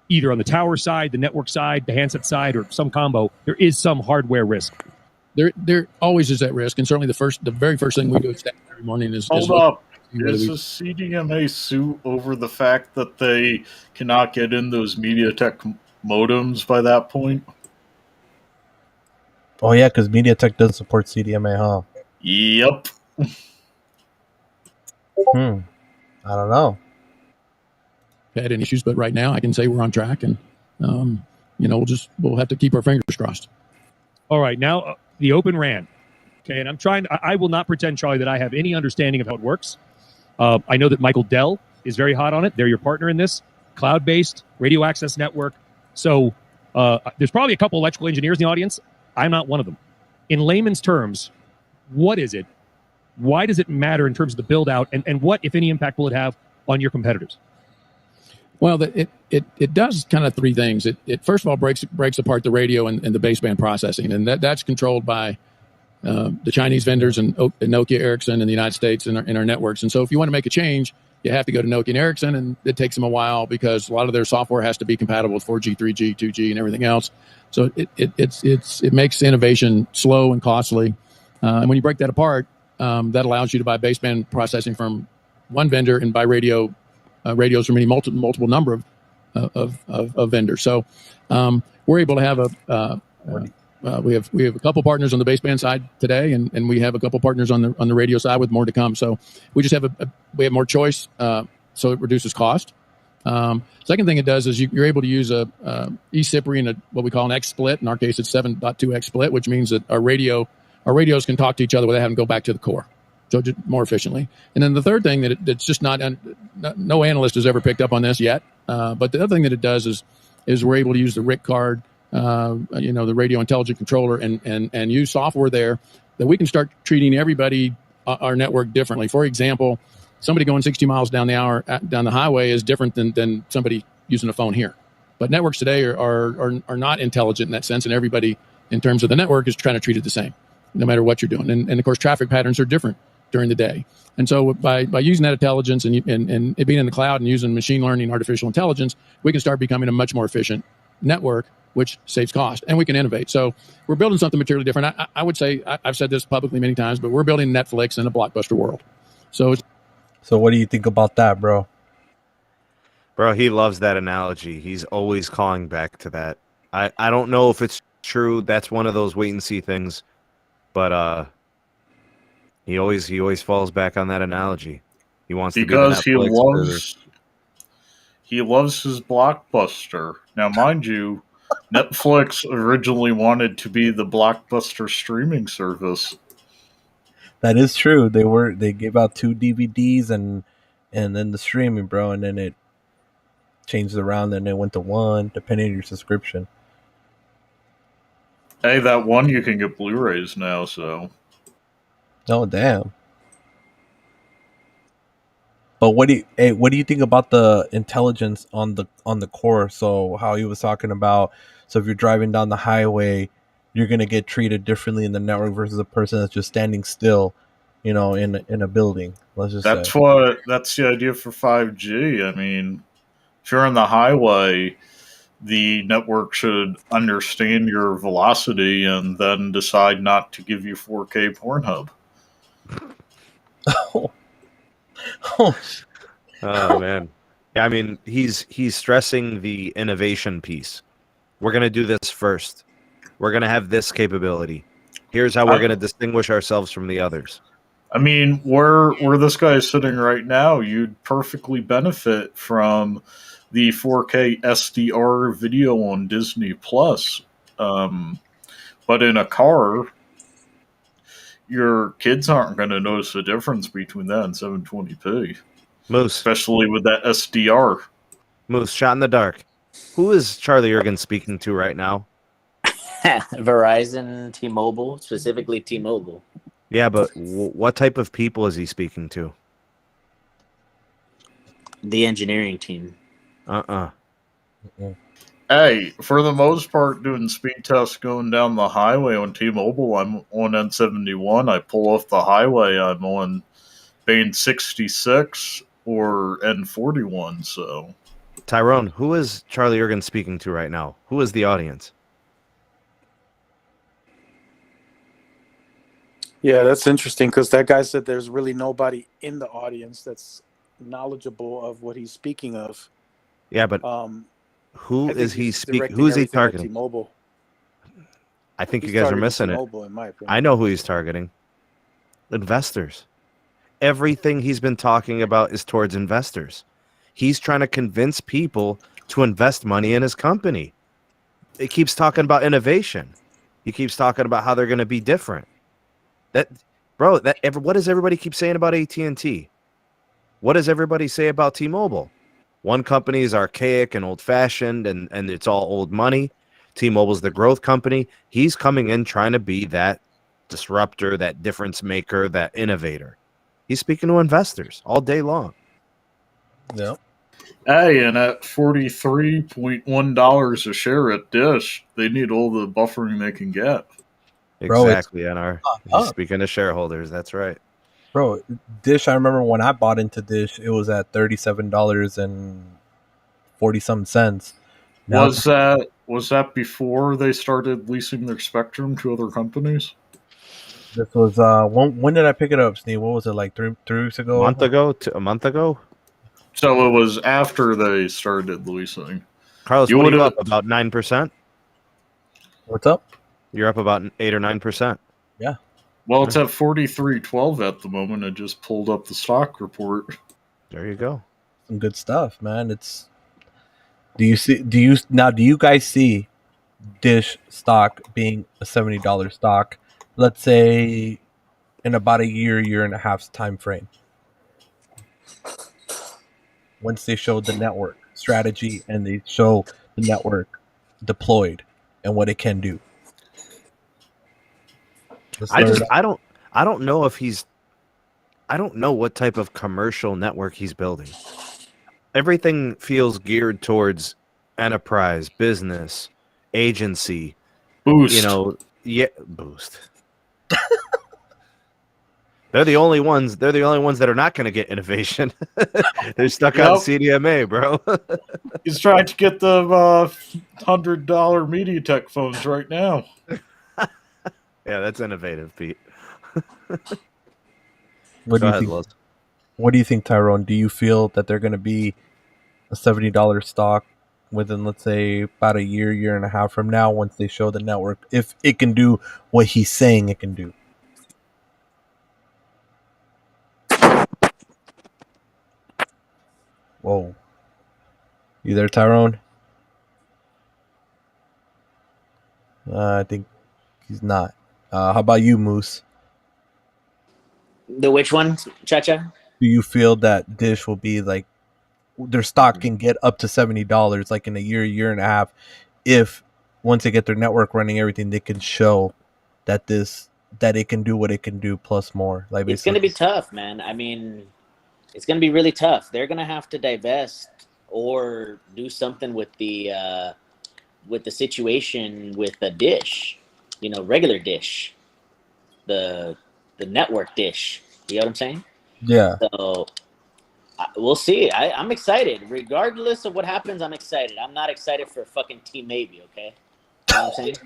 either on the tower side, the network side, the handset side, or some combo. There is some hardware risk. There always is that risk, and certainly the very first thing we do at staff every morning is Hold up. Is the CDMA suit over the fact that they cannot get in those MediaTek modems by that point? Oh yeah, because MediaTek does support CDMA, huh? Yep. I don't know. Had any issues, but right now I can say we're on track, and we'll have to keep our fingers crossed. All right, now the Open RAN. Okay, and I will not pretend, Charlie, that I have any understanding of how it works. I know that Michael Dell is very hot on it. They're your partner in this. Cloud-based radio access network. So there's probably a couple electrical engineers in the audience. I'm not one of them. In layman's terms, what is it? Why does it matter in terms of the build-out? And what, if any, impact will it have on your competitors? Well, it does kind of three things. It first of all breaks apart the radio and the baseband processing, and that's controlled by the Chinese vendors and Nokia, Ericsson in the United States in our networks. And so if you want to make a change, you have to go to Nokia and Ericsson, and it takes them a while because a lot of their software has to be compatible with 4G, 3G, 2G, and everything else. So it makes innovation slow and costly. And when you break that apart, that allows you to buy baseband processing from one vendor and buy radios from any multiple number of vendors. So we're able to have we have a couple partners on the baseband side today, and we have a couple partners on the radio side with more to come. So we just have we have more choice, so it reduces cost. Second thing it does is you're able to use a eCPRI and what we call an X split. In our case, it's 7.2X split, which means that our radios can talk to each other without having to go back to the core, so just more efficiently. And then the third thing that's just no analyst has ever picked up on this yet, but the other thing that it does is we're able to use the RIC card, the radio intelligent controller, and use software there that we can start treating everybody our network differently. For example, somebody going 60 miles down the highway is different than somebody using a phone here. But networks today are not intelligent in that sense, and everybody in terms of the network is trying to treat it the same, no matter what you're doing. And of course, traffic patterns are different during the day. And so by using that intelligence and it being in the cloud and using machine learning, artificial intelligence, we can start becoming a much more efficient network, which saves cost, and we can innovate. So we're building something materially different. I would say, I've said this publicly many times, but we're building Netflix in a Blockbuster world. So what do you think about that, bro? Bro, he loves that analogy. He's always calling back to that. I don't know if it's true. That's one of those wait and see things. but he always falls back on that analogy. He wants Because to be the Netflix he loves his Blockbuster. Now, mind you, Netflix originally wanted to be the Blockbuster streaming service. That is true. They gave out 2 DVDs and then the streaming, bro, and then it changed around. Then it went to 1, depending on your subscription. Hey, that one you can get Blu-rays now, so. Oh damn! But what do you think about the intelligence on the core? So how he was talking about, so if you're driving down the highway, you're gonna get treated differently in the network versus a person that's just standing still, in a building. Let's just That's say. that's the idea for 5G. I mean, if you're on the highway, the network should understand your velocity and then decide not to give you 4K Pornhub. Oh man. Yeah, I mean, he's stressing the innovation piece. We're going to do this first. We're going to have this capability. Here's how we're going to distinguish ourselves from the others. I mean, where this guy is sitting right now, you'd perfectly benefit from the 4K SDR video on Disney Plus. But in a car, your kids aren't going to notice the difference between that and 720p. Moose. Especially with that SDR. Moose, shot in the dark. Who is Charlie Ergen speaking to right now? Verizon, T-Mobile, specifically T-Mobile. Yeah, but what type of people is he speaking to? The engineering team. Hey, for the most part, doing speed tests going down the highway on T-Mobile, I'm on N71. I pull off the highway, I'm on Bane 66 or N41, so... Tyrone, who is Charlie Ergen speaking to right now? Who is the audience? Yeah, that's interesting because that guy said there's really nobody in the audience that's knowledgeable of what he's speaking of. Yeah, but who is he speaking? Who is he targeting? T-Mobile. I think you guys are missing it. In my opinion. I know who he's targeting. Investors. Everything he's been talking about is towards investors. He's trying to convince people to invest money in his company. He keeps talking about innovation. He keeps talking about how they're going to be different. What does everybody keep saying about AT&T? What does everybody say about T-Mobile? One company is archaic and old-fashioned, and it's all old money. T-Mobile's the growth company. He's coming in trying to be that disruptor, that difference maker, that innovator. He's speaking to investors all day long. Yeah. Hey, and at $43.1 a share at Dish, they need all the buffering they can get. Exactly, NR. Speaking to shareholders, that's right. Bro, Dish, I remember when I bought into Dish, it was at $37.40. Was that before they started leasing their spectrum to other companies? This was when did I pick it up, Sneed? What was it, like 3 weeks ago? A month ago? So it was after they started leasing. Carlos, what are you up? About 9%? What's up? You're up about 8 or 9%. Yeah. Well, it's at 43.12 at the moment. I just pulled up the stock report. There you go. Some good stuff, man. Do you guys see Dish stock being a $70 stock, let's say in about a year and a half's time frame? Once they show the network strategy and they show the network deployed and what it can do. I don't know if I don't know what type of commercial network he's building. Everything feels geared towards enterprise, business, agency, boost. Boost. They're the only ones that are not going to get innovation. They're stuck on CDMA, bro. He's trying to get the $100 MediaTek phones right now. Yeah, that's innovative, Pete. What do you think, Tyrone? Do you feel that they're going to be a $70 stock within, let's say, about a year and a half from now once they show the network, if it can do what he's saying it can do? Whoa. You there, Tyrone? I think he's not. How about you, Moose? The which one, Cha-Cha? Do you feel that Dish will be like their stock can get up to $70 like in a year and a half if once they get their network running everything they can show that it can do what it can do plus more? Like It's going to be tough, man. I mean, it's going to be really tough. They're going to have to divest or do something with the situation with the Dish, regular Dish, the network Dish. You know what I'm saying? Yeah. So we'll see. I'm excited. Regardless of what happens, I'm excited. I'm not excited for fucking Team Maybe, okay? You know what I'm saying?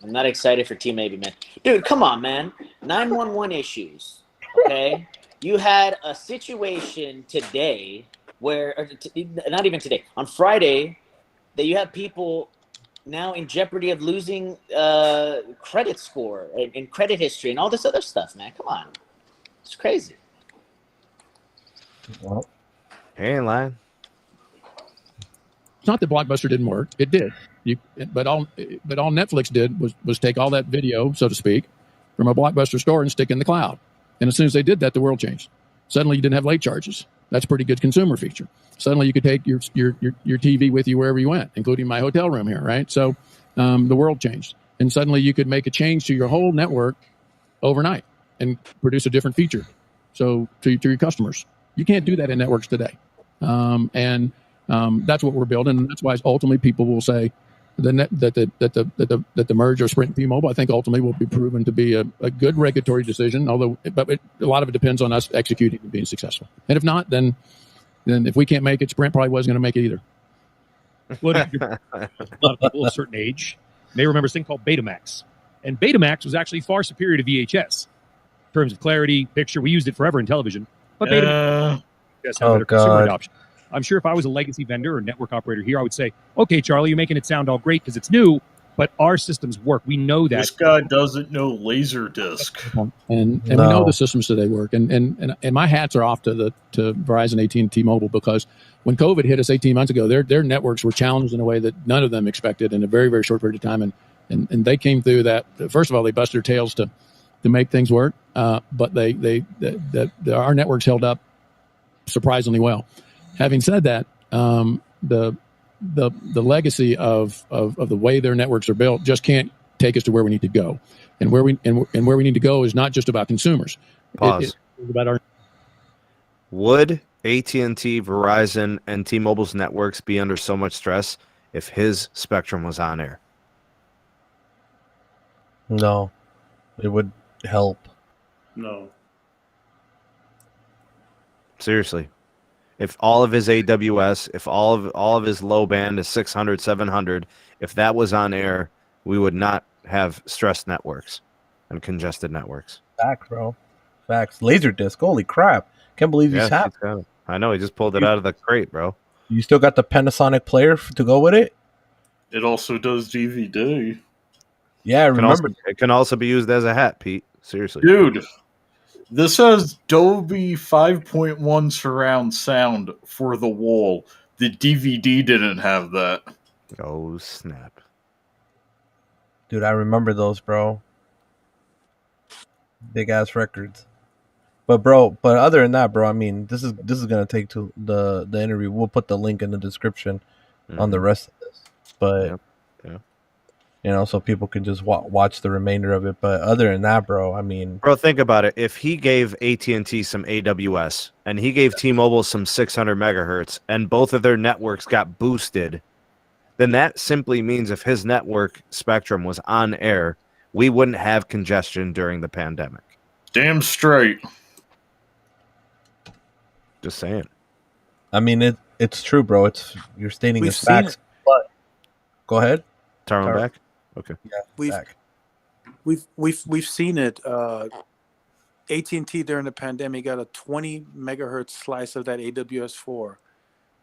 I'm not excited for Team Maybe, man. Dude, come on, man. 911 issues, okay? You had a situation today where, not even today, on Friday, that you have people now in jeopardy of losing credit score and credit history and all this other stuff, man. Come on. It's crazy. Well, He ain't lying. It's not that Blockbuster didn't work; it did. But all Netflix did was take all that video, so to speak, from a Blockbuster store and stick in the cloud. And as soon as they did that, the world changed. Suddenly, you didn't have late charges. That's a pretty good consumer feature. Suddenly, you could take your TV with you wherever you went, including my hotel room here, right? So the world changed, and suddenly you could make a change to your whole network overnight and produce a different feature. So to your customers, you can't do that in networks today, and that's what we're building, and that's why ultimately people will say that the merge of Sprint and T-Mobile, I think ultimately will be proven to be a good regulatory decision. Although, a lot of it depends on us executing and being successful. And if not, then if we can't make it, Sprint probably wasn't going to make it either. Well, a lot of people of a certain age may remember this thing called Betamax, and Betamax was actually far superior to VHS in terms of clarity, picture. We used it forever in television, but Betamax has better consumer adoption. I'm sure if I was a legacy vendor or network operator here, I would say, okay, Charlie, you're making it sound all great because it's new, but our systems work. We know that. This guy doesn't know Laserdisc. And we know the systems today work. And my hats are off to Verizon, AT&T, T-Mobile, because when COVID hit us 18 months ago, their networks were challenged in a way that none of them expected in a very, very short period of time. And they came through that. First of all, they busted their tails to make things work. But our networks held up surprisingly well. Having said that, the legacy of the way their networks are built just can't take us to where we need to go, and where we need to go is not just about consumers. Pause. It's about our. Would AT&T, Verizon, and T-Mobile's networks be under so much stress if his spectrum was on air? No, it would help. No. Seriously. If all of his AWS, if all of his low band is 600, 700, if that was on air, we would not have stressed networks and congested networks. Facts, bro. Facts. Laserdisc. Holy crap. Can't believe you have it. I know. He just pulled it out of the crate, bro. You still got the Panasonic player to go with it? It also does DVD. Yeah, I remember. It can also be used as a hat, Pete. Seriously. Dude, this has Dolby 5.1 surround sound for the wall. The DVD didn't have that. Oh, snap. Dude, I remember those, bro. Big ass records. But other than that, bro, I mean, this is gonna take to the interview. We'll put the link in the description on the rest of this. But yeah. So people can just watch the remainder of it. But other than that, bro, I mean, bro, think about it. If he gave AT&T some AWS and he gave T-Mobile some 600 megahertz, and both of their networks got boosted, then that simply means if his network spectrum was on air, we wouldn't have congestion during the pandemic. Damn straight. Just saying. I mean, it's true, bro. You're stating as facts. But go ahead. Tyrone back. Okay. Yeah, we've seen it. AT&T during the pandemic got a 20 megahertz slice of that AWS4,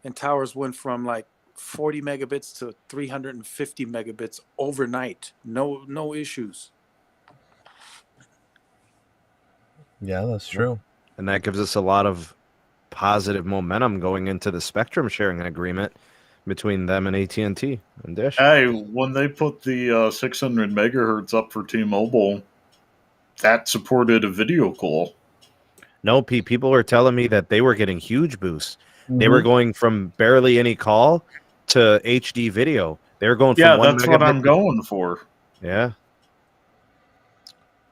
and towers went from like 40 megabits to 350 megabits overnight. No issues. Yeah, that's true. and that gives us a lot of positive momentum going into the spectrum sharing agreement between them and AT&T and Dish. Hey, when they put the 600 megahertz up for T-Mobile, that supported a video call. No, people were telling me that they were getting huge boosts. They were going from barely any call to HD video. They were going from 1 that's what megabit I'm going for. Yeah.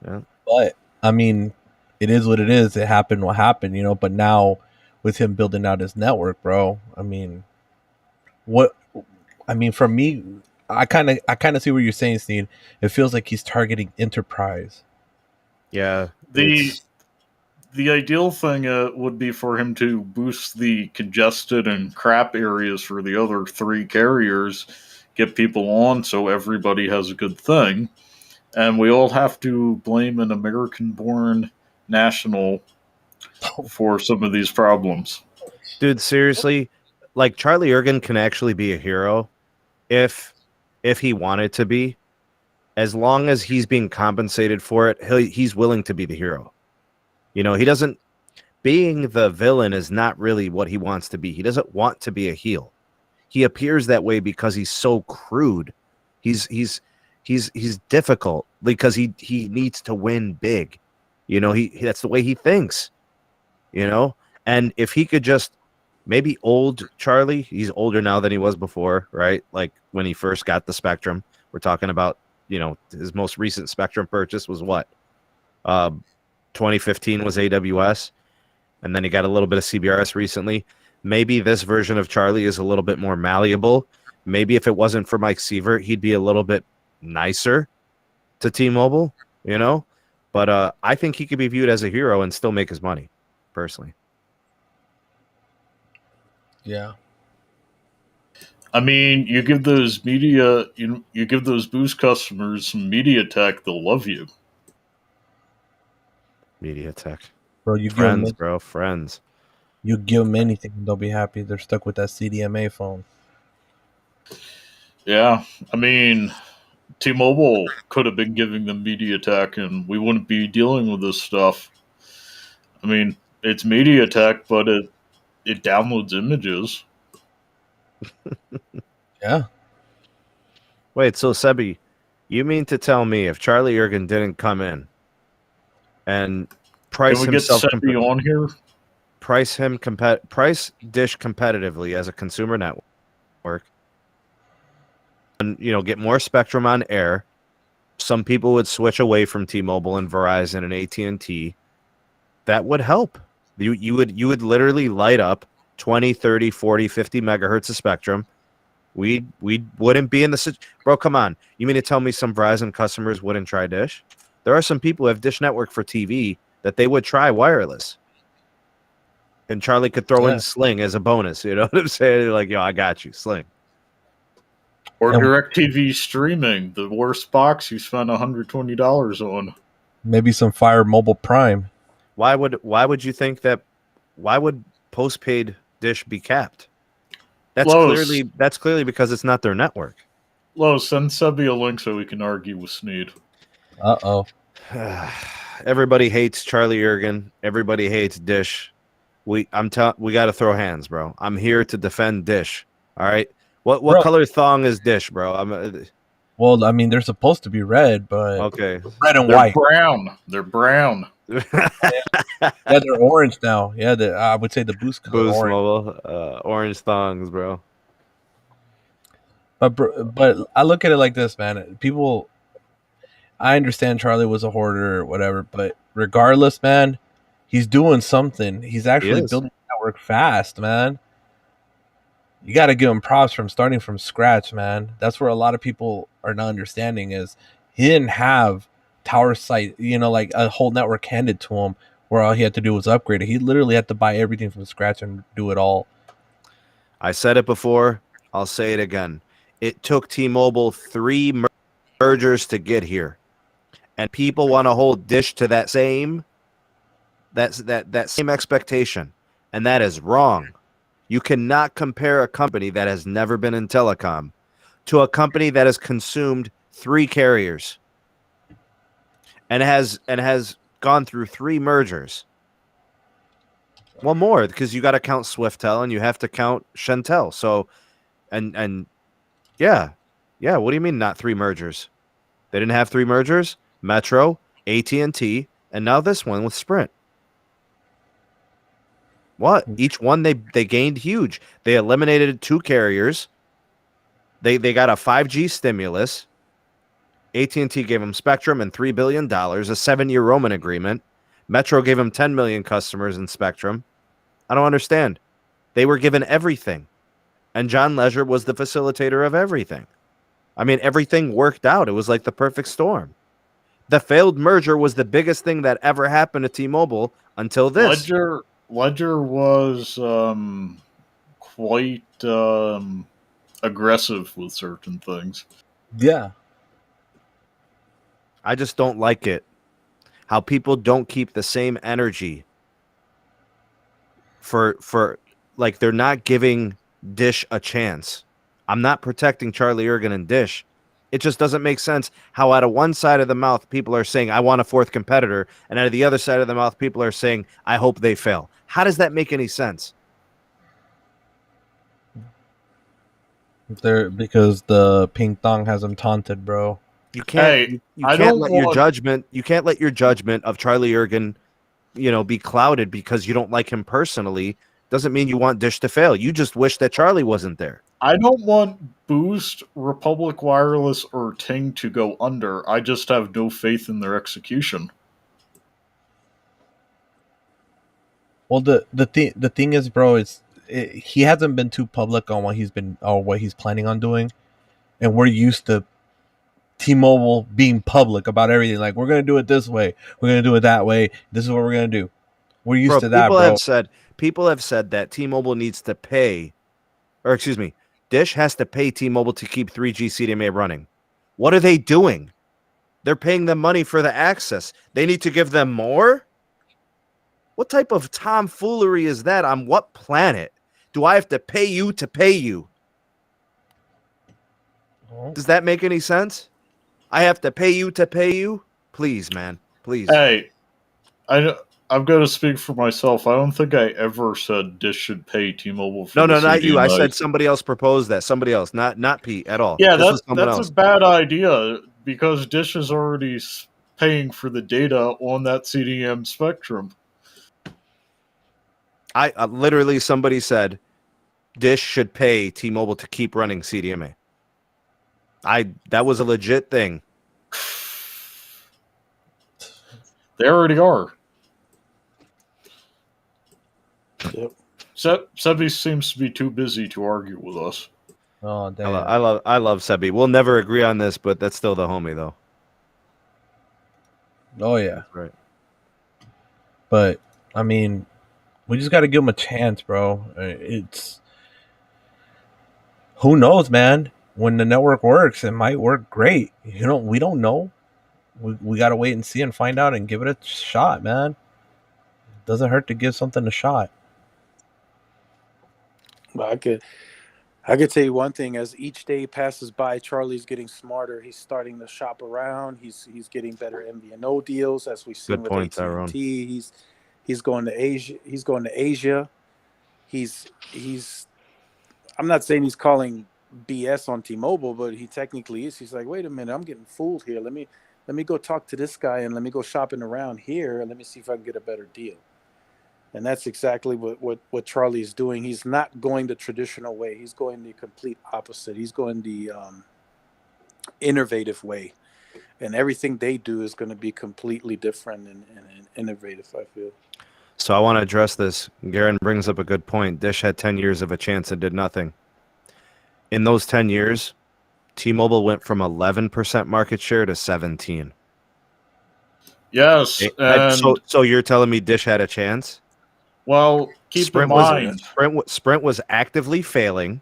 But I mean, it is what it is. It happened what happened, you know. But now, with him building out his network, bro. I mean, for me, I kind of see what you're saying, Sneed. It feels like he's targeting enterprise. Yeah. The ideal thing would be for him to boost the congested and crap areas for the other 3 carriers, get people on so everybody has a good thing, and we all have to blame an American-born national for some of these problems. Dude, seriously, like Charlie Ergen can actually be a hero if he wanted to be. As long as he's being compensated for it, he's willing to be the hero. You know, he doesn't. Being the villain is not really what he wants to be. He doesn't want to be a heel. He appears that way because he's so crude. He's difficult because he needs to win big. You know, that's the way he thinks. You know, and if he could just maybe old Charlie, he's older now than he was before, right? Like when he first got the Spectrum. We're talking about, you know, his most recent Spectrum purchase was what? 2015 was AWS, and then he got a little bit of CBRS recently. Maybe this version of Charlie is a little bit more malleable. Maybe if it wasn't for Mike Sievert, he'd be a little bit nicer to T-Mobile, you know? But I think he could be viewed as a hero and still make his money, personally. Yeah. I mean, you give those you give those Boost customers some media tech, they'll love you. Media tech. Bro, you friends, give them, friends. You give them anything, they'll be happy. They're stuck with that CDMA phone. Yeah, I mean, T-Mobile could have been giving them media tech, and we wouldn't be dealing with this stuff. I mean, it's media tech, but it downloads images. Yeah. Wait, so Sebby, you mean to tell me if Charlie Ergen didn't come in and price Can we himself get Sebby on here? Price Dish competitively as a consumer network, and you know, get more spectrum on air. Some people would switch away from T-Mobile and Verizon and AT&T. That would help. You would literally light up 20, 30, 40, 50 megahertz of spectrum. We wouldn't be in the bro. Come on, you mean to tell me some Verizon customers wouldn't try Dish? There are some people who have Dish Network for TV that they would try wireless. And Charlie could throw in Sling as a bonus. You know what I'm saying? They're like, yo, I got you, Sling. Or DirecTV streaming, the worst box you spent $120 on. Maybe some Fire Mobile Prime. Why would you think that? Why would postpaid Dish be capped? That's clearly because it's not their network. Lois, send Sebby a link so we can argue with Sneed. Uh-oh. Everybody hates Charlie Ergen. Everybody hates Dish. We got to throw hands, bro. I'm here to defend Dish. All right. What color thong is Dish, bro? Well, I mean, they're supposed to be red, but okay, red and white. They're brown. Yeah, they're orange now. Yeah, I would say the Boost color Boost orange. Mobile, orange thongs, bro. But I look at it like this, man. People, I understand Charlie was a hoarder or whatever, but regardless, man, he's doing something. He's actually building the network fast, man. You got to give him props from starting from scratch, man. That's where a lot of people are not understanding is he didn't have tower site, you know, like a whole network handed to him where all he had to do was upgrade it. He literally had to buy everything from scratch and do it all. I said it before. I'll say it again. It took T-Mobile 3 mergers to get here. And people want to hold Dish to that same expectation. And that is wrong. You cannot compare a company that has never been in telecom to a company that has consumed 3 carriers and has gone through 3 mergers. Well, more because you got to count Swiftel and you have to count Chantel. So, and yeah. What do you mean not 3 mergers? They didn't have 3 mergers. Metro, AT&T, and now this one with Sprint. What? Each one they gained huge. They eliminated 2 carriers. They got a 5G stimulus. AT&T gave them Spectrum and $3 billion, a 7-year roaming agreement. Metro gave them 10 million customers in Spectrum. I don't understand. They were given everything. And John Leisure was the facilitator of everything. I mean, everything worked out. It was like the perfect storm. The failed merger was the biggest thing that ever happened to T-Mobile until this. Ledger was quite aggressive with certain things. Yeah. I just don't like it. How people don't keep the same energy for like they're not giving Dish a chance. I'm not protecting Charlie Ergen and Dish. It just doesn't make sense how out of one side of the mouth people are saying I want a 4th competitor, and out of the other side of the mouth people are saying I hope they fail. How does that make any sense? Because the ping thong has them taunted, bro. You can't. Hey, you I can't don't let your want- judgment. You can't let your judgment of Charlie Ergen, be clouded because you don't like him personally. Doesn't mean you want Dish to fail. You just wish that Charlie wasn't there. I don't want Boost, Republic Wireless, or Ting to go under. I just have no faith in their execution. Well, the thing is, bro, he hasn't been too public on what he's planning on doing, and we're used to T-Mobile being public about everything. Like, we're gonna do it this way, we're gonna do it that way. This is what we're gonna do. We're used to that, bro. People have said that T-Mobile needs to pay, or excuse me, Dish has to pay T-Mobile to keep 3G CDMA running. What are they doing? They're paying them money for the access. They need to give them more? What type of tomfoolery is that? On what planet do I have to pay you to pay you? Does that make any sense? I have to pay you to pay you? Please, man. Please. Hey, I'm going to speak for myself. I don't think I ever said Dish should pay T-Mobile for No, not you. I CDMA. said somebody else proposed that. Somebody else, not Pete at all. Yeah, that's a bad idea because Dish is already paying for the data on that CDM spectrum. I literally somebody said Dish should pay T-Mobile to keep running CDMA. That was a legit thing. They already are. Yep. Sebby seems to be too busy to argue with us. Oh damn! I love Sebby. We'll never agree on this, but that's still the homie, though. Oh yeah, right. But I mean, we just got to give him a chance, bro. It's who knows, man. When the network works, it might work great. We don't know. We got to wait and see and find out and give it a shot, man. It doesn't hurt to give something a shot. Well, I could tell you one thing: as each day passes by, Charlie's getting smarter. He's starting to shop around. He's getting better MVNO deals, as we've seen with AT&T. He's going to Asia. He's going to Asia. He's. I'm not saying he's calling BS on T-Mobile, but he technically is. He's like, wait a minute, I'm getting fooled here. Let me go talk to this guy and let me go shopping around here and let me see if I can get a better deal. And that's exactly what Charlie is doing. He's not going the traditional way. He's going the complete opposite. He's going the innovative way. And everything they do is going to be completely different and innovative, I feel. So I want to address this. Garen brings up a good point. Dish had 10 years of a chance and did nothing. In those 10 years, T-Mobile went from 11% market share to 17%. Yes. So you're telling me Dish had a chance? Well, keep in mind, Sprint was actively failing.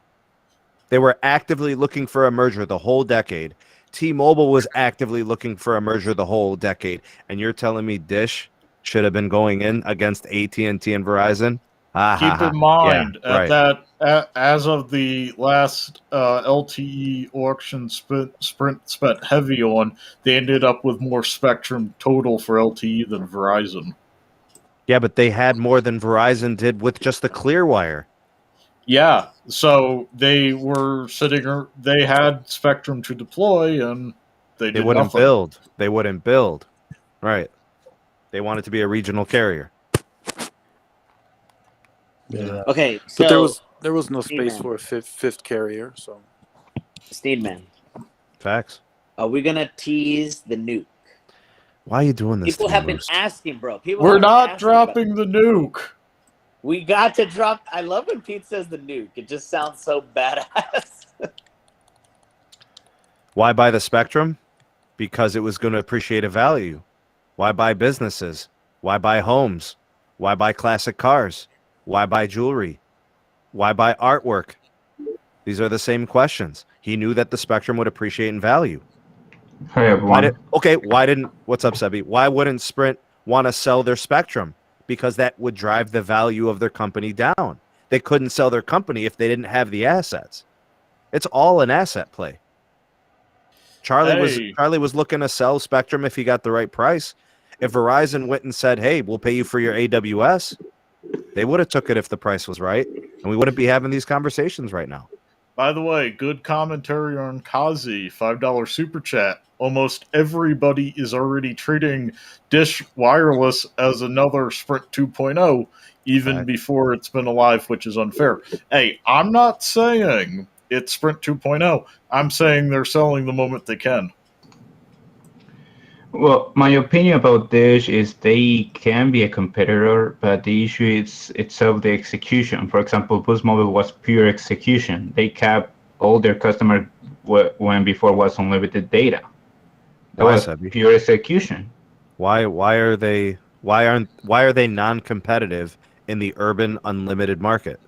They were actively looking for a merger the whole decade. T-Mobile was actively looking for a merger the whole decade. And you're telling me Dish should have been going in against AT&T and Verizon? Keep in mind that as of the last LTE auction Sprint spent heavy on, they ended up with more spectrum total for LTE than Verizon. Yeah, but they had more than Verizon did with just the clear wire. Yeah, so they were they had spectrum to deploy, and they They did wouldn't nothing. build. They wouldn't build. Right. They wanted to be a regional carrier. Yeah. Okay, But so there was no space Sneedman. for a fifth carrier, so Sneedman, Facts. are we gonna tease the nuke? Why are you doing this People to me, have been Moose? asking, bro. People We're have been not asking about dropping the nuke. We got to drop. I love when Pete says the nuke. It just sounds so badass. Why buy the spectrum? Because it was going to appreciate a value. Why buy businesses? Why buy homes? Why buy classic cars? Why buy jewelry? Why buy artwork? These are the same questions. He knew that the spectrum would appreciate in value. Hi everyone. What's up, Sebby? Why wouldn't Sprint want to sell their spectrum? Because that would drive the value of their company down. They couldn't sell their company if they didn't have the assets. It's all an asset play. Charlie was looking to sell spectrum if he got the right price. If Verizon went and said, "Hey, we'll pay you for your AWS," they would have took it if the price was right, and we wouldn't be having these conversations right now. By the way, good commentary on Kazi, $5 super chat. Almost everybody is already treating Dish Wireless as another Sprint 2.0, even before it's been alive, which is unfair. Hey, I'm not saying it's Sprint 2.0. I'm saying they're selling the moment they can. Well, my opinion about Dish is they can be a competitor, but the issue is itself the execution. For example, Boost Mobile was pure execution. They capped all their customers when before was unlimited data. That was pure execution. Why are they non-competitive in the urban unlimited market?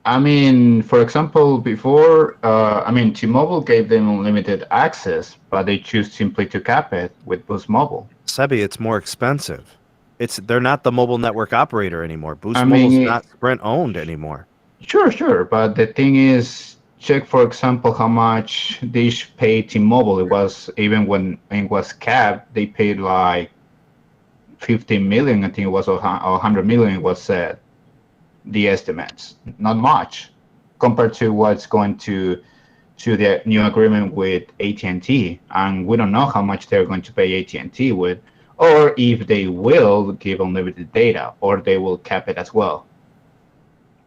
I mean, for example, before, T-Mobile gave them unlimited access, but they choose simply to cap it with Boost Mobile. Sebby, it's more expensive. They're not the mobile network operator anymore. Boost Mobile's not Sprint owned anymore. Sure, but the thing is, check for example how much Dish paid T-Mobile. It was even when it was capped, they paid like 50 million. I think it was 100 million was said. The estimates, not much compared to what's going to the new agreement with AT&T, and we don't know how much they're going to pay AT&T with, or if they will give unlimited data, or they will cap it as well.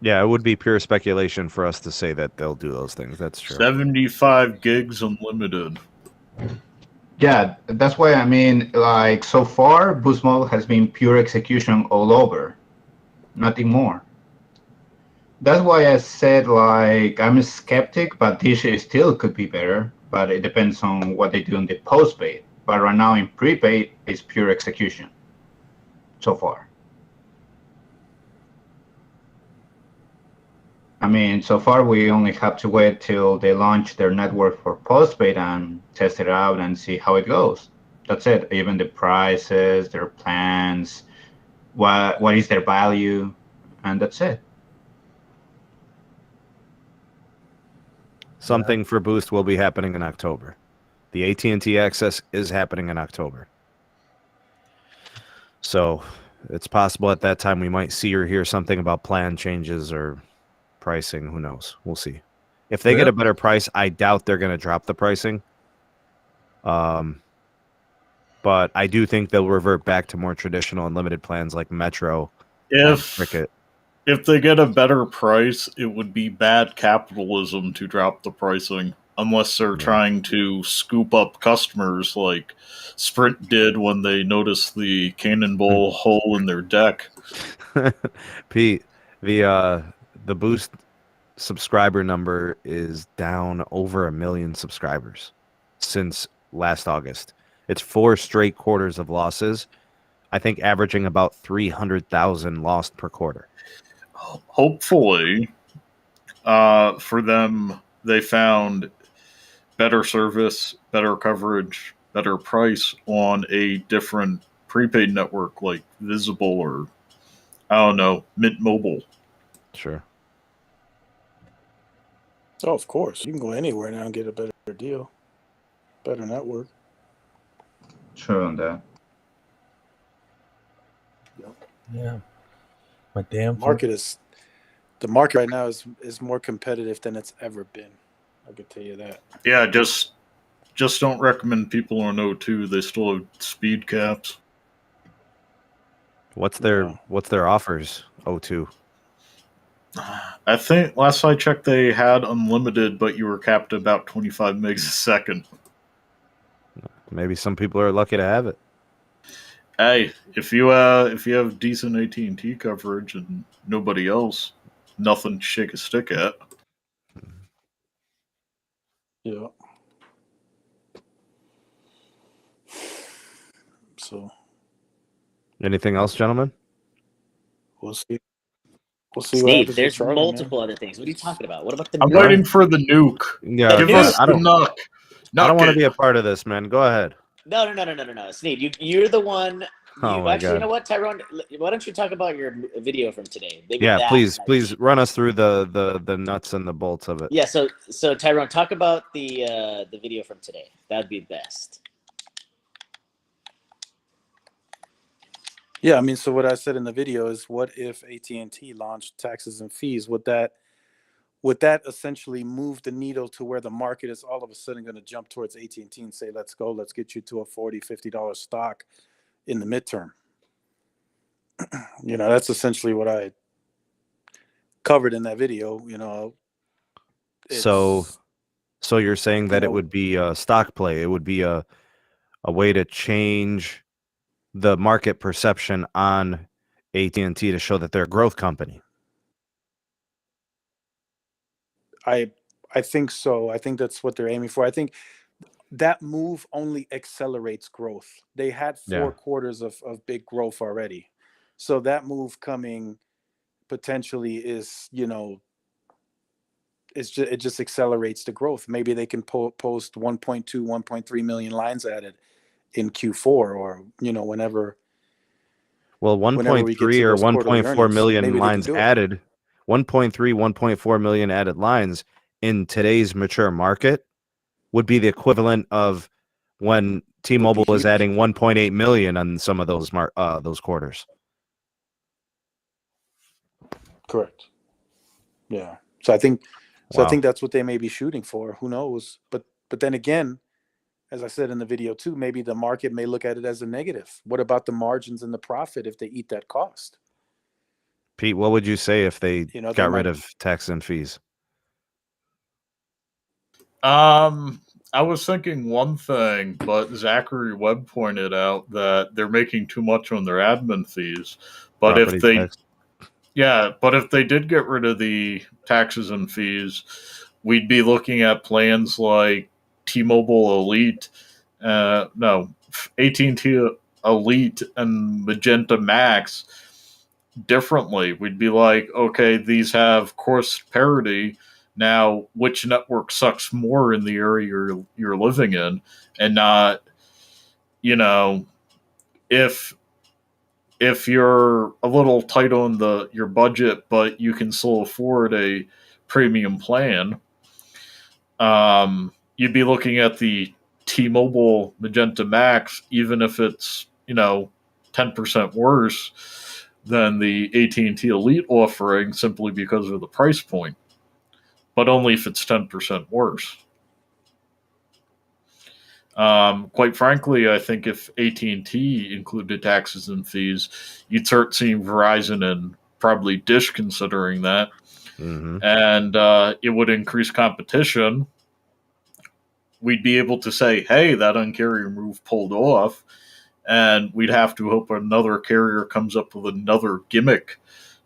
Yeah, it would be pure speculation for us to say that they'll do those things. That's true. 75 gigs unlimited. Yeah, that's why like so far, Boost Mobile has been pure execution all over, nothing more. That's why I said, like, I'm a skeptic, but this still could be better. But it depends on what they do in the postpaid. But right now in prepaid, it's pure execution so far. So far we only have to wait till they launch their network for postpaid and test it out and see how it goes. That's it. Even the prices, their plans, what is their value, and that's it. Something for Boost will be happening in October. The AT&T access is happening in October. So it's possible at that time we might see or hear something about plan changes or pricing. Who knows? We'll see. If they get a better price, I doubt they're going to drop the pricing. But I do think they'll revert back to more traditional unlimited plans like Metro and Cricket. If they get a better price, it would be bad capitalism to drop the pricing unless they're trying to scoop up customers like Sprint did when they noticed the cannonball hole in their deck. Pete, the Boost subscriber number is down over 1 million subscribers since last August. It's 4 straight quarters of losses. I think averaging about 300,000 lost per quarter. Hopefully, for them, they found better service, better coverage, better price on a different prepaid network like Visible or, I don't know, Mint Mobile. Sure. Oh, of course. You can go anywhere now and get a better deal. Better network. Sure on that. Yeah. My damn The market right now is more competitive than it's ever been. I can tell you that. Yeah, just don't recommend people on O2. They still have speed caps. What's their offers? O2. I think last I checked, they had unlimited, but you were capped at about 25 megs a second. Maybe some people are lucky to have it. Hey, if you have decent AT&T coverage and nobody else, nothing to shake a stick at. Yeah. So. Anything else, gentlemen? We'll see. We'll see. Steve, what there's Charlie, multiple other things. What are you talking about? What about the I'm nuke? waiting for the nuke. Yeah, give us the nuke. I don't want to be a part of this, man. Go ahead. No. Sneed, you're the one. Oh my actually, God. You know what, Tyrone? Why don't you talk about your video from today? Maybe Yeah, that please might be- run us through the nuts and the bolts of it. Yeah, so Tyrone, talk about the video from today. That'd be best. Yeah, I mean, so what I said in the video is, what if AT&T launched taxes and fees? Would that essentially move the needle to where the market is all of a sudden going to jump towards AT&T and say, let's go, let's get you to a $40, $50 stock in the midterm? That's essentially what I covered in that video. So you're saying that it would be a stock play. It would be a way to change the market perception on AT&T to show that they're a growth company. I think so. I think that's what they're aiming for. I think that move only accelerates growth. They had 4 quarters of big growth already. So that move coming potentially is, it just accelerates the growth. Maybe they can post 1.2, 1.3 million lines added in Q4 or, whenever. Well, 1.3 or 1.4 million lines added, 1.3, 1.4 million added lines in today's mature market would be the equivalent of when T-Mobile was adding 1.8 million on some of those quarters. Correct. Yeah. So I think that's what they may be shooting for. Who knows? But then again, as I said in the video too, maybe the market may look at it as a negative. What about the margins and the profit if they eat that cost? Pete, what would you say if they got rid of tax and fees? I was thinking one thing, but Zachary Webb pointed out that they're making too much on their admin fees. But if they did get rid of the taxes and fees, we'd be looking at plans like T-Mobile Elite, AT&T Elite and Magenta Max differently. We'd be like, okay, these have course parity. Now, which network sucks more in the area you're living in, and not, if you're a little tight on your budget, but you can still afford a premium plan, you'd be looking at the T-Mobile Magenta Max, even if it's 10% worse than the AT&T Elite offering, simply because of the price point. But only if it's 10% worse. Quite frankly, I think if AT&T included taxes and fees, you'd start seeing Verizon and probably Dish considering that. Mm-hmm. And it would increase competition. We'd be able to say, hey, that Un-carrier move pulled off. And we'd have to hope another carrier comes up with another gimmick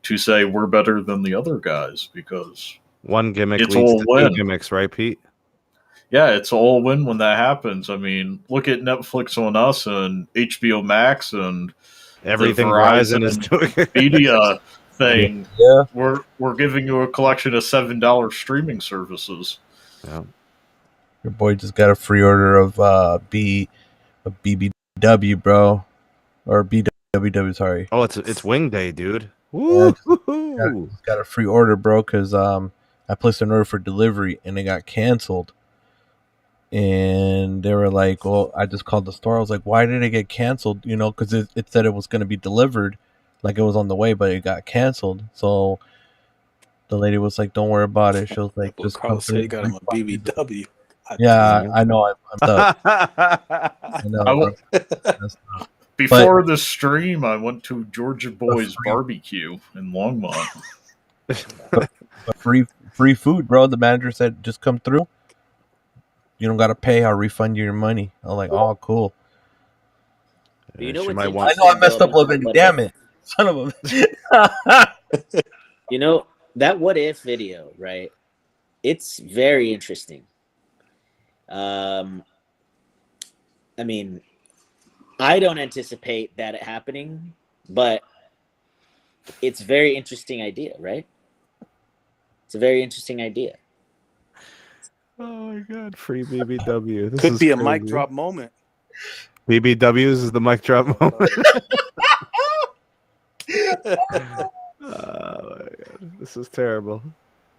to say we're better than the other guys, because one gimmick it's leads all to win. 2 gimmicks, right, Pete? Yeah, it's all win when that happens. I mean, look at Netflix on us and HBO Max and everything the Verizon is doing. Media thing. Yeah. We're giving you a collection of $7 streaming services. Yeah. Your boy just got a free order of BBW, bro, or BWW. Sorry. Oh, it's Wing Day, dude. Yeah, Woo! got a free order, bro, because I placed an order for delivery and it got canceled. And they were like, well, I just called the store. I was like, why did it get canceled? Because it said it was going to be delivered. like it was on the way, but it got canceled. So the lady was like, "Don't worry about it." She was like, Well, "Just come Carlos said he through." got him a BBW. Yeah, I know. I'm up. I know. I Bro. w- Before the stream, I went to Georgia Boys Barbecue in Longmont. But free food, bro. The manager said, "Just come through. You don't gotta pay. I'll refund you your money." I was like, "Oh, cool." You know She what's might I want. know I messed up a little bit. What Damn if? it, son of a. You know, that what if video, right? It's very interesting. I mean, I don't anticipate that happening, but it's a very interesting idea, right? It's a very interesting idea. Oh my god, free BBW. This Could is be a crazy. mic drop moment. BBWs is the mic drop moment. Oh my god, this is terrible.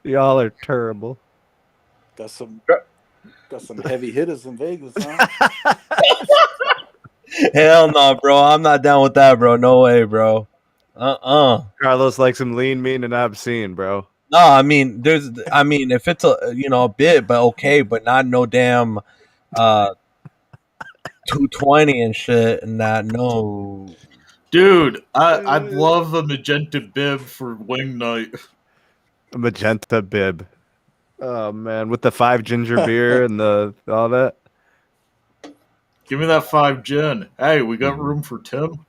Y'all are terrible. Got some heavy hitters in Vegas, huh? Hell no, bro. I'm not down with that, bro. No way, bro. Carlos likes him lean, mean, and obscene, bro. No, I mean, if it's a bit, but okay, but not no damn 220 and shit and that. No, Dude, I'd love a magenta bib for wing night. A magenta bib. Oh man, with the 5 ginger beer and all that. Give me that 5 gin. Hey, we got room for Tim?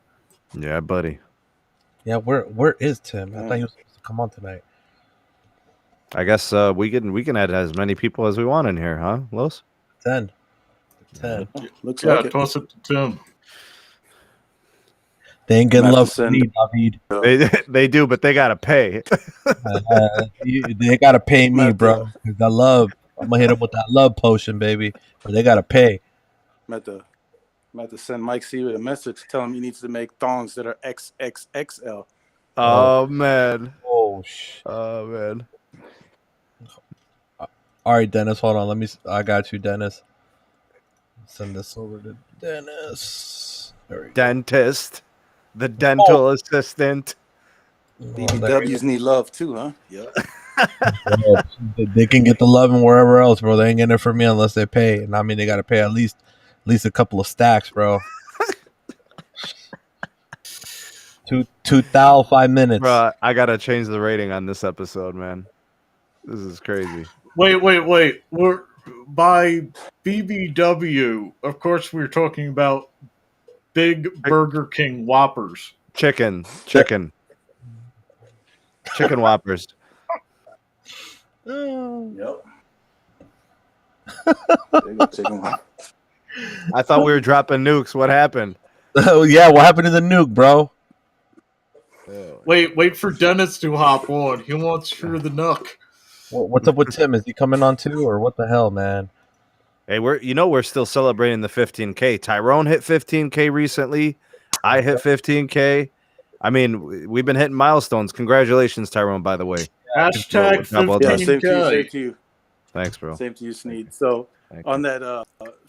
Yeah, buddy. yeah. Where is Tim? I thought he was supposed to come on tonight. I guess we can add as many people as we want in here, huh, Los? 10. Looks Yeah, like it. toss it to Tim. They ain't getting Have to love from send- me, David. They do, but they gotta pay. They gotta pay me, Have bro. 'Cause that love, I'm gonna hit them with that love potion, baby. But they gotta pay. I'm about to send Mike Seawood a message, tell him he needs to make thongs that are XXXL. Oh man. Oh man. All right, Dennis. Hold on. I got you, Dennis. Send this over to Dennis. There we go. Dentist. The dental assistant. BBWs need love too, huh? Yep. They can get the loving wherever else, bro. They ain't getting it from me unless they pay. And I mean, they got to pay at least a couple of stacks, bro. 2,000 5 minutes. Bro, I gotta change the rating on this episode, man. This is crazy. Wait. We're by BBW. Of course, we're talking about Big Burger King Whoppers. Chicken Whoppers. Yep. I thought we were dropping nukes. What happened? Oh yeah, what happened to the nuke, bro? Wait for Dennis to hop on. He wants for the Nook. What's up with Tim? Is he coming on too, or what the hell, man? Hey, we're still celebrating the 15K. Tyrone hit 15K recently. I hit 15K. I mean, we've been hitting milestones. Congratulations, Tyrone, by the way. Hashtag Well done. 15K. Same to you. Thanks, bro. Same to you, Sneed. So Thank on that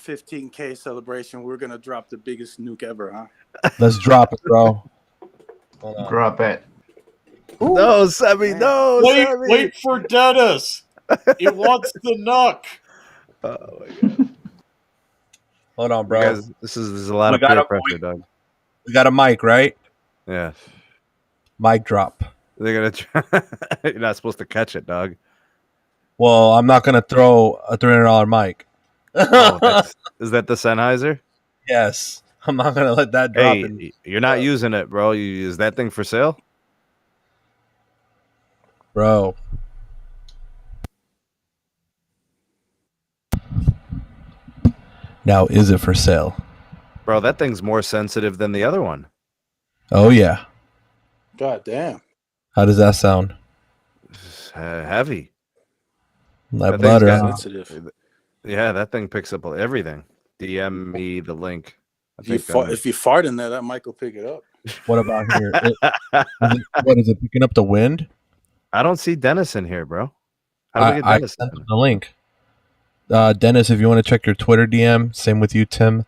15K celebration, we're gonna drop the biggest nuke ever, huh? Let's drop it, bro. Hold on. Drop it. No, Sebby, no, Sebby. Wait for Dennis. He wants the Nook. Oh my god. Hold on, bro. Guys, this is a lot We of got peer a- pressure, Doug. We got a mic, right? Yeah. Mic drop. They're gonna try. You're not supposed to catch it, dog. Well, I'm not gonna throw a $300 mic. Oh, is that the Sennheiser? Yes, I'm not gonna let that drop. Hey, you're not using it, bro. Is that thing for sale? Bro. Now, is it for sale? Bro, that thing's more sensitive than the other one. Oh yeah. God damn. How does that sound? It's, heavy. Like That thing's butter. got- Huh? Sensitive. Yeah, that thing picks up everything. DM me the link. If you fart in there, that mic will pick it up. What about here? What is it picking up the wind? I don't see Dennis in here, bro. How do we get I Dennis? sent him the link. Dennis, if you want to check your Twitter DM, same with you, Tim.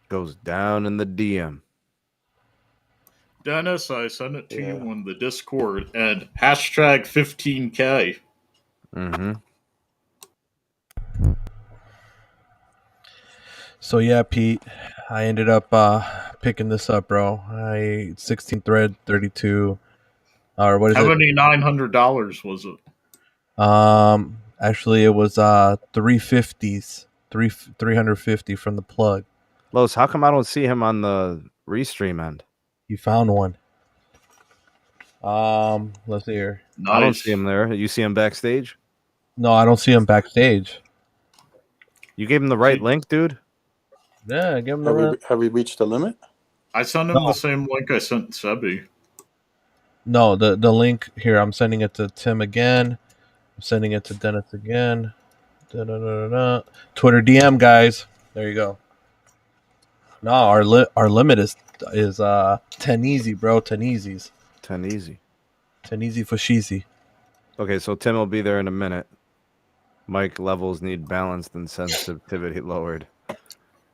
Goes down in the DM. Dennis, I sent it to you on the Discord and hashtag 15K. Mm-hmm. So yeah, Pete, I ended up picking this up, bro. 16 thread, 32, or what is How it? many $900 was it? Actually, it was 350s, 350 from the plug. Los, how come I don't see him on the restream end? You found one. Let's see here. Nice. I don't see him there. You see him backstage? No, I don't see him backstage. You gave him the right link, dude? Yeah, give him the Have we reached the limit? I sent him the same link I sent Sebby. No, the link here. I'm sending it to Tim again. I'm sending it to Dennis again. Twitter DM, guys. There you go. No, our limit is 10 easy, bro. 10 easies. 10 easy. 10 easy for sheezy. Okay, so Tim will be there in a minute. Mic levels need balanced and sensitivity lowered.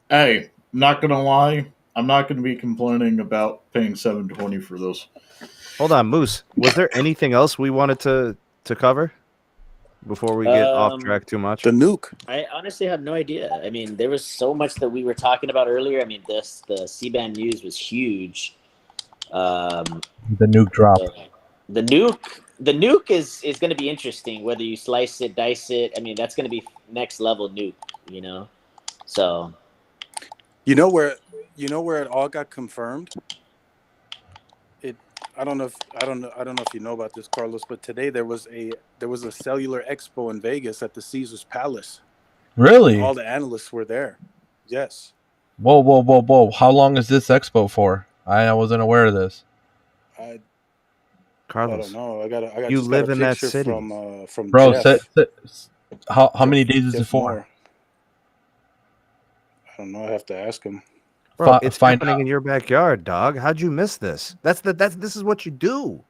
Hey, not gonna lie, I'm not gonna be complaining about paying $720 for this. Hold on, Moose. Was there anything else we wanted to cover before we get off track too much? The nuke. I honestly have no idea. I mean, there was so much that we were talking about earlier. I mean, the C-band news was huge. The nuke drop. The nuke is going to be interesting. Whether you slice it, dice it. I mean, that's going to be next level nuke. You know, so. You know where it all got confirmed? I don't know if you know about this, Carlos, but today there was a cellular expo in Vegas at the Caesar's Palace. Really? All the analysts were there. Yes. Whoa. How long is this expo for? I wasn't aware of this. Carlos, I don't know. I got you just live got a in that picture city. from Bro, Jeff. how many days is it for? Moore. I don't know. I have to ask him. Bro, it's happening in your backyard, dog. How'd you miss this? This is what you do,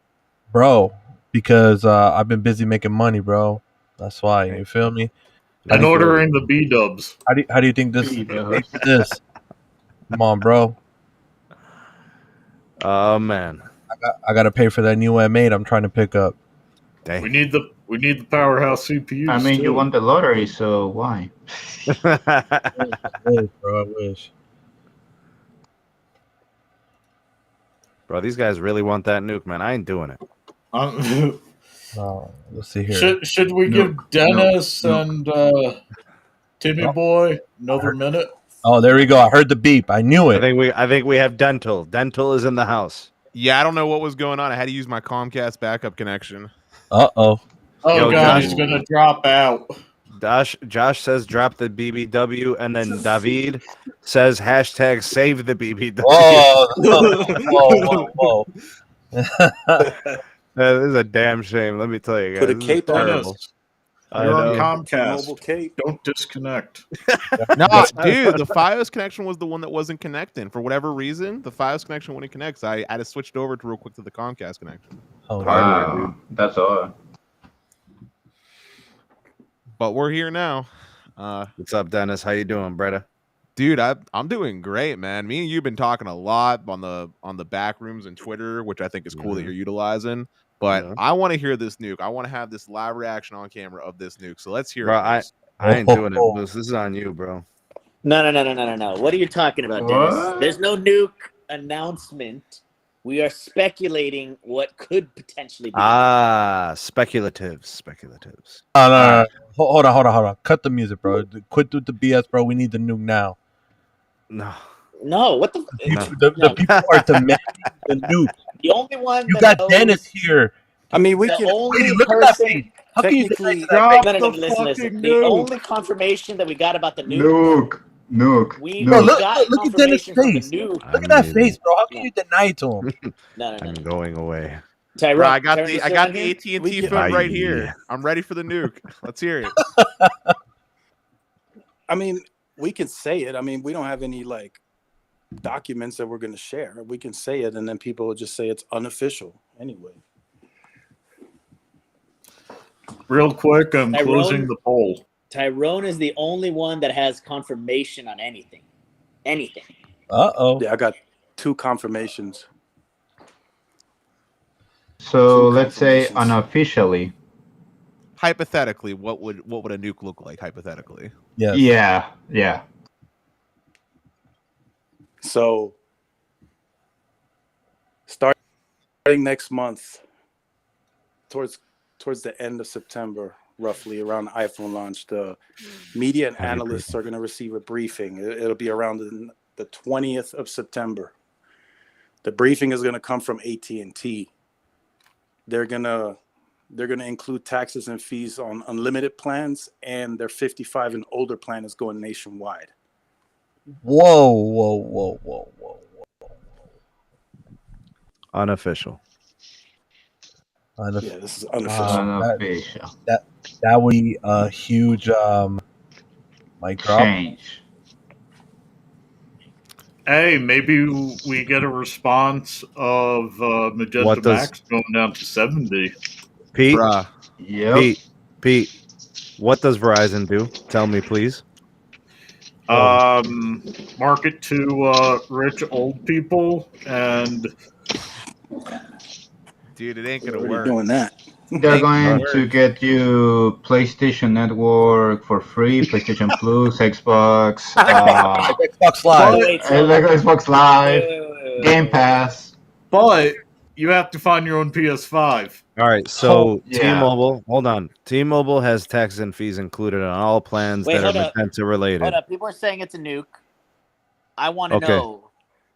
bro. Because I've been busy making money, bro. That's why. You feel me? And ordering the B-dubs. How do you think this is? Come on, bro. Oh man, I got to pay for that new M8 I'm trying to pick up. Dang. We need the powerhouse CPUs. I mean, too. you won the lottery, so why? I wish, bro. I wish. Bro, these guys really want that nuke, man. I ain't doing it. Let's see here. Should we give Dennis and Timmy Boy another minute? Oh, there we go. I heard the beep. I knew it. I think we have Dental. Dental is in the house. Yeah, I don't know what was going on. I had to use my Comcast backup connection. Uh-oh. Oh, Yo, God, Josh, he's going to drop out. Josh says drop the BBW, and then David says hashtag save the BBW. Whoa. That is a damn shame. Let me tell you guys. Put a cape on Dennis, you're on Comcast. Cape. Don't disconnect. No, dude, the Fios connection was the one that wasn't connecting. For whatever reason, the Fios connection wouldn't connect. So I had to switch it over to real quick to the Comcast connection. Oh, Wow, that's all. But we're here now. What's up, Dennis? How you doing, brother? Dude, I'm doing great, man. Me and you've been talking a lot on the back rooms and Twitter, which I think is cool that you're utilizing. But I want to hear this nuke. I want to have this live reaction on camera of this nuke. So let's hear bro, it. I ain't doing it. This is on you, bro. No. What are you talking about, Dennis? There's no nuke announcement. We are speculating what could potentially be. Speculatives. No. Hold on. Cut the music, bro. Quit with the BS, bro. We need the nuke now. No, what the? The people are demanding the nuke. The only one you got Dennis here. I mean, we the can. only Look at that face. How can you technically drop No, the listen. fucking The nuke? only confirmation that we got about the nuke. Nuke. We Bro, look got at Dennis' confirmation from the face. nuke. Look at that face, bro. How can you deny it to him? No. I'm going away. Bro, Tyrone, I got the here? AT&T phone right here. I'm ready for the nuke. Let's hear it. I mean, we can say it. I mean, we don't have any documents that we're going to share. We can say it, and then people will just say it's unofficial anyway. Real quick, I'm closing the poll. Tyrone is the only one that has confirmation on anything. Uh-oh. Yeah, I got 2 confirmations. So Two let's say confirmations. unofficially. Hypothetically, what would a nuke look like? Hypothetically, Yes. Yeah. So starting next month, towards the end of September, roughly around the iPhone launch, the media and analysts are going to receive a briefing. It'll be around the 20th of September. The briefing is going to come from AT&T. They're gonna include taxes and fees on unlimited plans, and their 55 and older plan is going nationwide. Whoa. Unofficial. Yeah, this is unofficial. Unofficial. That would be a huge mic drop. Change. Hey, maybe we get a response of Magenta Max going down to 70. Pete, bruh. Yep. Pete, what does Verizon do? Tell me, please. Market to rich old people, and Dude, it ain't gonna We're already work. doing that. They're going to get you PlayStation Network for free, PlayStation Plus, Xbox, Xbox Live, Xbox Live, Game Pass. but you have to find your own PS5. All right, so yeah. T-Mobile, hold on. T-Mobile has taxes and fees included on all plans that are Magenta related. Hold up. People are saying it's a nuke. I want to know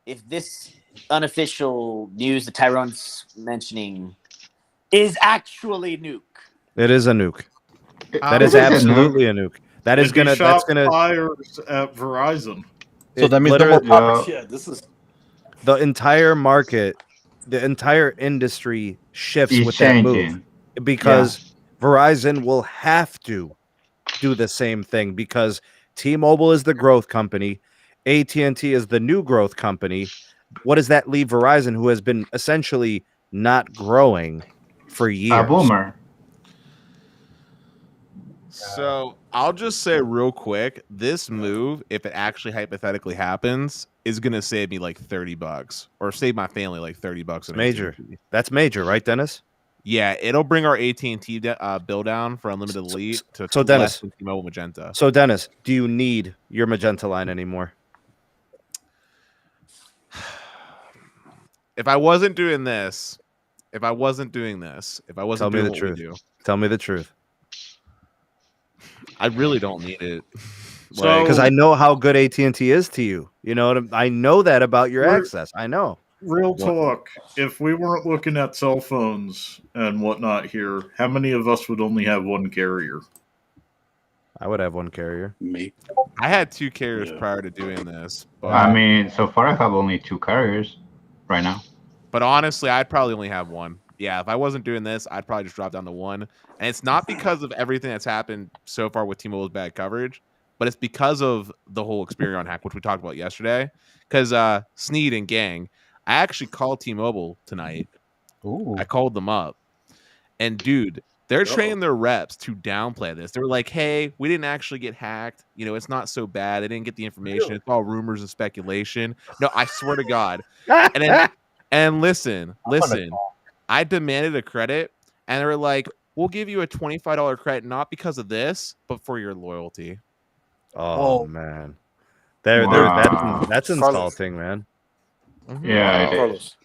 if this unofficial news that Tyrone's mentioning is actually nuke. It is a nuke. That It is is a absolutely a nuke. That is gonna. That's gonna. Fires at Verizon. So that means This is the entire market, the entire industry shifts It's with changing. that move because Verizon will have to do the same thing because T-Mobile is the growth company, AT&T is the new growth company. What does that leave Verizon, who has been essentially not growing for years? A boomer. So I'll just say real quick, this move, if it actually hypothetically happens, is gonna save me like $30 or save my family like $30. Major. AT&T. That's major, right, Dennis? Yeah, it'll bring our AT&T bill down for unlimited elite to so Dennis, less than T-Mobile Magenta. So Dennis, do you need your Magenta line anymore? If I wasn't doing this, Tell me the truth. Tell me the truth. I really don't need it. Because I know how good AT&T is to you. You know, I know that about your access. I know. Real talk. If we weren't looking at cell phones and whatnot here, how many of us would only have one carrier? I would have one carrier. Me. I had two carriers prior to doing this. But, I mean, so far I have only 2 carriers right now. But honestly, I'd probably only have one. Yeah, if I wasn't doing this, I'd probably just drop down to one. And it's not because of everything that's happened so far with T-Mobile's bad coverage, but it's because of the whole Experion hack, which we talked about yesterday. Because Sneed and gang, I actually called T-Mobile tonight. Ooh. I called them up. And dude, they're training their reps to downplay this. They were like, hey, we didn't actually get hacked. You know, it's not so bad. They didn't get the information. It's all rumors and speculation. No, I swear to God. And listen, I demanded a credit, and they were like, we'll give you a $25 credit, not because of this, but for your loyalty. Oh, man. That's insulting, man. Mm-hmm. Yeah, it Carlos.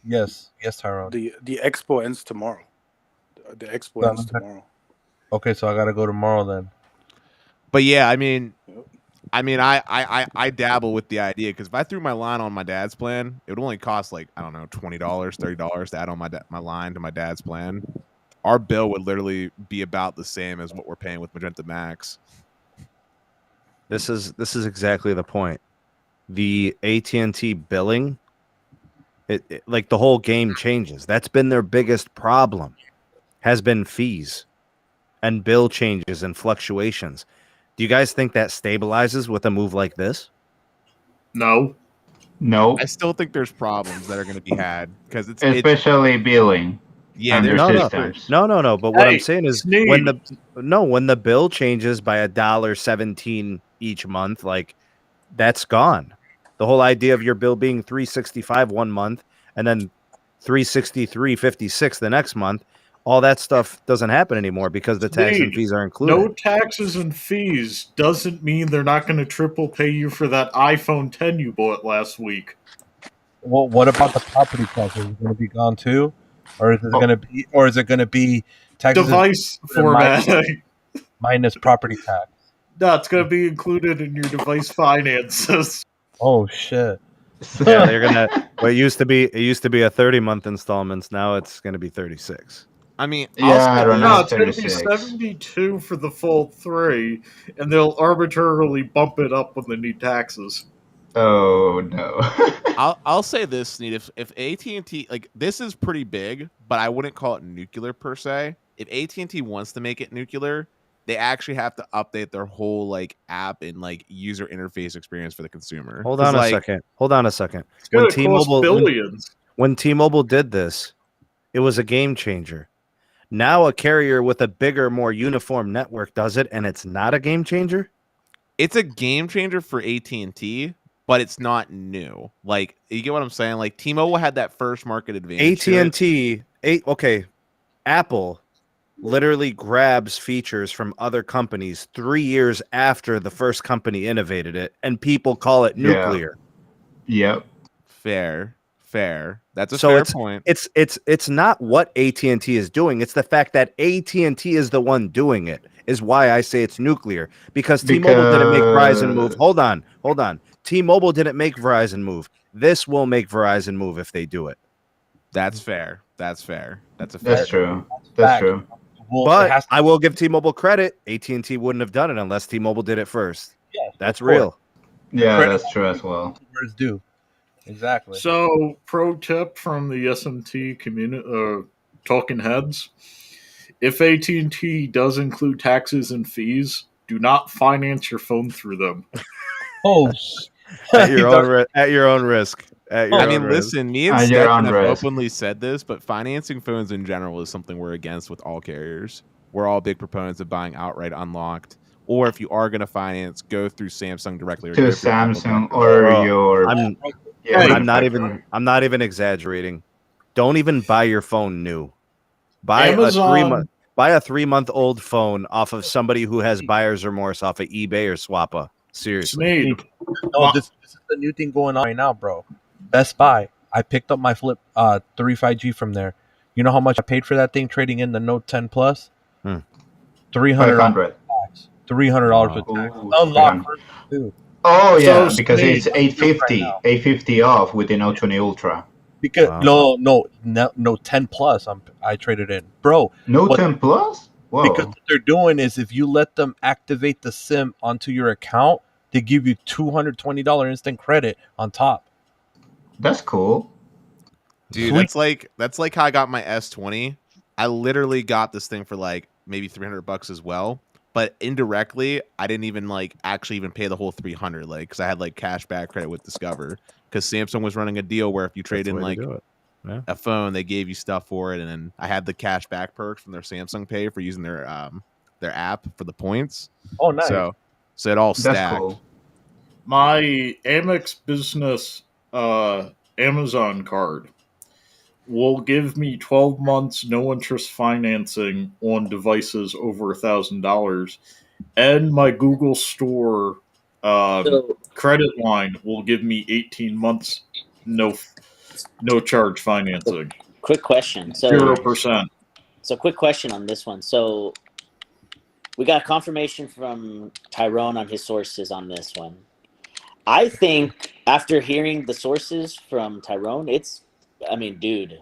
Yes, Tyrone. The expo ends tomorrow. The expo ends tomorrow. Okay, so I gotta go tomorrow then. But yeah, I mean, I dabble with the idea because if I threw my line on my dad's plan, it would only cost like, I don't know, $20, $30 to add on my line to my dad's plan. Our bill would literally be about the same as what we're paying with Magenta Max. This is exactly the point. The AT&T billing, it like the whole game changes. That's been their biggest problem, has been fees and bill changes and fluctuations. Do you guys think that stabilizes with a move like this? No. I still think there's problems that are going to be had because it's especially billing. Yeah, no. But what I'm saying is when the bill changes by $1.17 each month, like that's gone. The whole idea of your bill being $365 one month and then $363.56 the next month. All that stuff doesn't happen anymore because the tax and fees are included. No taxes and fees doesn't mean they're not going to triple pay you for that iPhone 10 you bought last week. Well, what about the property tax? Is it going to be gone too, or is it going to be taxes device formatting minus property tax? No, it's going to be included in your device finances. Oh shit! Yeah, they're gonna. Well, it used to be a 30-month installments. Now it's going to be 36. I mean, I don't know. No, it's going to be 72 for the full 3, and they'll arbitrarily bump it up when they need taxes. Oh no! I'll say this, Sneed. If AT&T, like, this is pretty big, but I wouldn't call it nuclear per se. If AT&T wants to make it nuclear, they actually have to update their whole like app and like user interface experience for the consumer. Hold on a second. It's going to cost billions. When T-Mobile did this, it was a game changer. Now a carrier with a bigger, more uniform network does it, and it's not a game changer? It's a game changer for AT&T, but it's not new. Like, you get what I'm saying? Like, T-Mobile had that first market advantage. AT&T, Apple literally grabs features from other companies 3 years after the first company innovated it, and people call it nuclear. Yep. Fair. That's a fair point. It's not what AT&T is doing. It's the fact that AT&T is the one doing it is why I say it's nuclear. Because T-Mobile didn't make Verizon move. Hold on. T-Mobile didn't make Verizon move. This will make Verizon move if they do it. That's fair. That's a fair. That's true. That's true. Well, but I will give T-Mobile credit. AT&T wouldn't have done it unless T-Mobile did it first. Yeah, that's real. Yeah, that's true as well. Do exactly. So, pro tip from the SMT community, talking heads: if AT&T does include taxes and fees, do not finance your phone through them. Oh, at your own risk. Listen, me and Stephen have openly said this, but financing phones in general is something we're against with all carriers. We're all big proponents of buying outright unlocked, or if you are going to finance, go through Samsung directly. To Samsung or your. I'm not even exaggerating. Don't even buy your phone new. Buy Amazon. a 3-month-old phone off of somebody who has buyer's remorse off of eBay or Swappa. Seriously. No, this is the new thing going on right now, bro. Best Buy. I picked up my Flip 35G from there. You know how much I paid for that thing trading in the Note 10 Plus? $300. $300 with tax. Unlocked too. Oh yeah, because it's $850 off with the Note 20 Ultra. Because no 10 Plus. I traded in, bro. No 10 Plus. Whoa. Because what they're doing is if you let them activate the SIM onto your account, they give you $220 instant credit on top. That's cool, dude. That's like how I got my S20. I literally got this thing for like maybe $300 as well, but indirectly I didn't even actually pay the whole $300 because I had cash back credit with Discover because Samsung was running a deal where if you trade in a phone, they gave you stuff for it, and then I had the cash back perks from their Samsung Pay for using their app for the points. Oh, nice. So it all stacked. Cool. My Amex Business Amazon card will give me 12 months no interest financing on devices over $1,000, and my Google Store credit line will give me 18 months no charge financing. Quick question. 0%. So quick question on this one. So we got confirmation from Tyrone on his sources on this one. I think after hearing the sources from Tyrone, dude.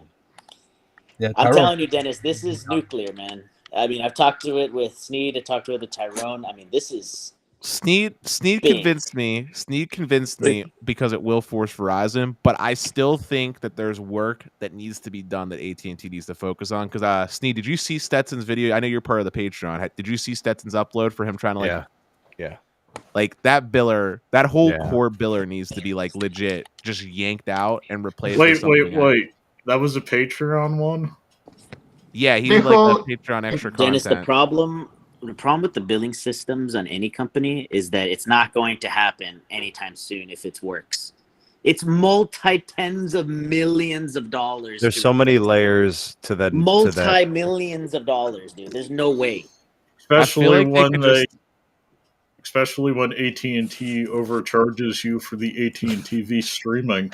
Yeah, I'm telling you, Dennis, this is nuclear, man. I mean, I've talked to it with Sneed. I talked to it with Tyrone. I mean, this is Sneed convinced me. Sneed convinced me because it will force Verizon, but I still think that there's work that needs to be done that AT&T needs to focus on. Because Sneed, did you see Stetson's video? I know you're part of the Patreon. Did you see Stetson's upload for him trying to Yeah. Like that biller, that whole core biller needs to be legit, just yanked out and replaced. Wait. That was a Patreon one? Yeah, he did the Patreon extra Dennis, content. the problem with the billing systems on any company is that it's not going to happen anytime soon if it works. It's multi-tens of millions of dollars. There's so many layers to that. Multi-millions of dollars, dude. There's no way. Especially like when especially when AT&T overcharges you for the AT&T TV streaming.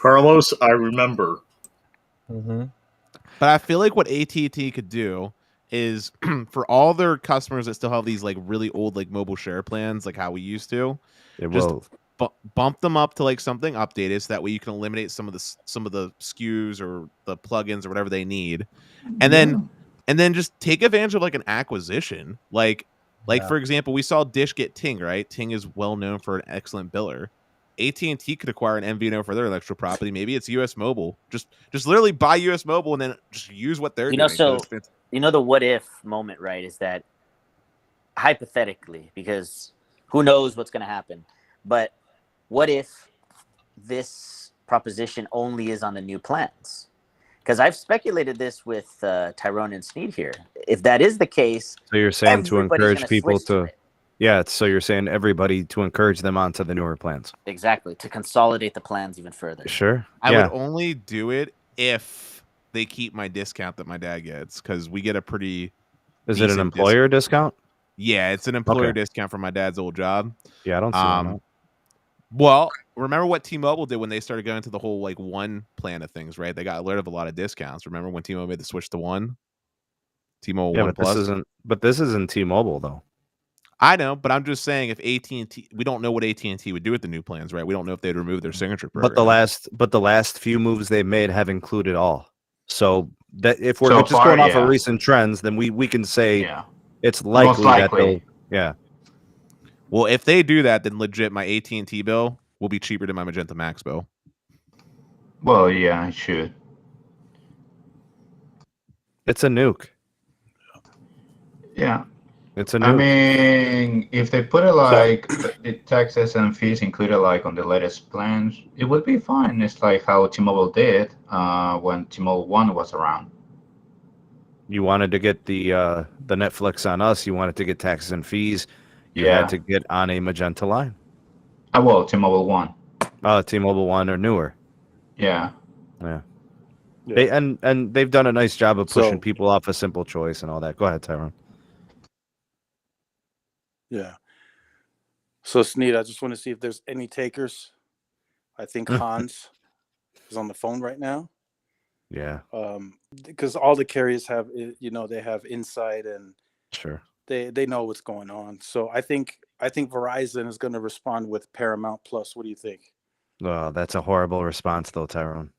Carlos, I remember. Mm-hmm. But I feel like what AT&T could do is for all their customers that still have these like really old like mobile share plans, like how we used to, bump them up to like something updated, so that way you can eliminate some of the SKUs or the plugins or whatever they need, and then just take advantage of like an acquisition, like for example, we saw Dish get Ting, right? Ting is well known for an excellent biller. AT&T could acquire an MVNO for their intellectual property. Maybe it's US Mobile. Just literally buy US Mobile and then just use what they're doing. So the what if moment, right, is that hypothetically, because who knows what's going to happen, but what if this proposition only is on the new plans? Because I've speculated this with Tyrone and Sneed here. If that is the case, so you're saying to encourage people to so you're saying everybody to encourage them onto the newer plans. Exactly, to consolidate the plans even further. Sure. I would only do it if they keep my discount that my dad gets, because we get a pretty. Is it an employer discount? Yeah, it's an employer discount from my dad's old job. Yeah, I don't see that. Well, remember what T-Mobile did when they started going to the whole like one plan of things, right? They got rid of a lot of discounts. Remember when T-Mobile made the switch to one? T-Mobile One Plus. But this isn't T-Mobile though. I know, but I'm just saying, if AT&T, we don't know what AT&T would do with the new plans, right? We don't know if they'd remove their signature program. But the last few moves they've made have included all. So that if we're just going off of recent trends, then we can say it's likely that they'll Well, if they do that, then legit my AT&T bill will be cheaper than my Magenta Max bill. Well, yeah, it should. It's a nuke. Yeah. It's a nuke. I mean, if they put it like the taxes and fees included like on the latest plans, it would be fine. It's like how T-Mobile did when T-Mobile One was around. You wanted to get the Netflix on us. You wanted to get taxes and fees. You had to get on a Magenta line. Well, T-Mobile One. T-Mobile One or newer. Yeah. They and they've done a nice job of pushing people off a simple choice and all that. Go ahead, Tyrone. Yeah. So Sneed, I just want to see if there's any takers. I think Hans is on the phone right now. Yeah. Because all the carriers have, they have insight and sure they know what's going on. So I think Verizon is going to respond with Paramount Plus. What do you think? Oh, that's a horrible response, though, Tyrone.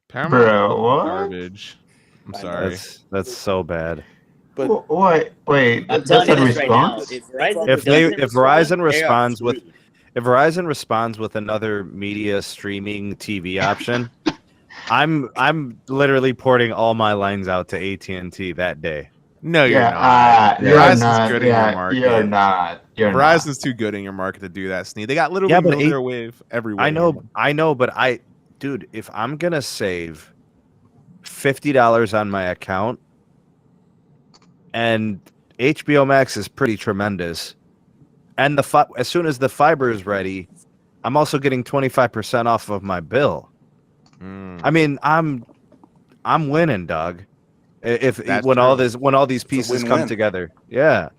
Paramount garbage. I'm sorry. That's so bad. But wait, that's a response. If Verizon responds with another media streaming TV option, I'm literally porting all my lines out to AT&T that day. No, you're not. Verizon's good in your market. You're not. Verizon's too good in your market to do that, Sneed. They got literally millimeter wave everywhere. I know, but dude, if I'm gonna save $50 on my account, and HBO Max is pretty tremendous, and as soon as the fiber is ready, I'm also getting 25% off of my bill. I mean, I'm winning, dog. When all these pieces come together, I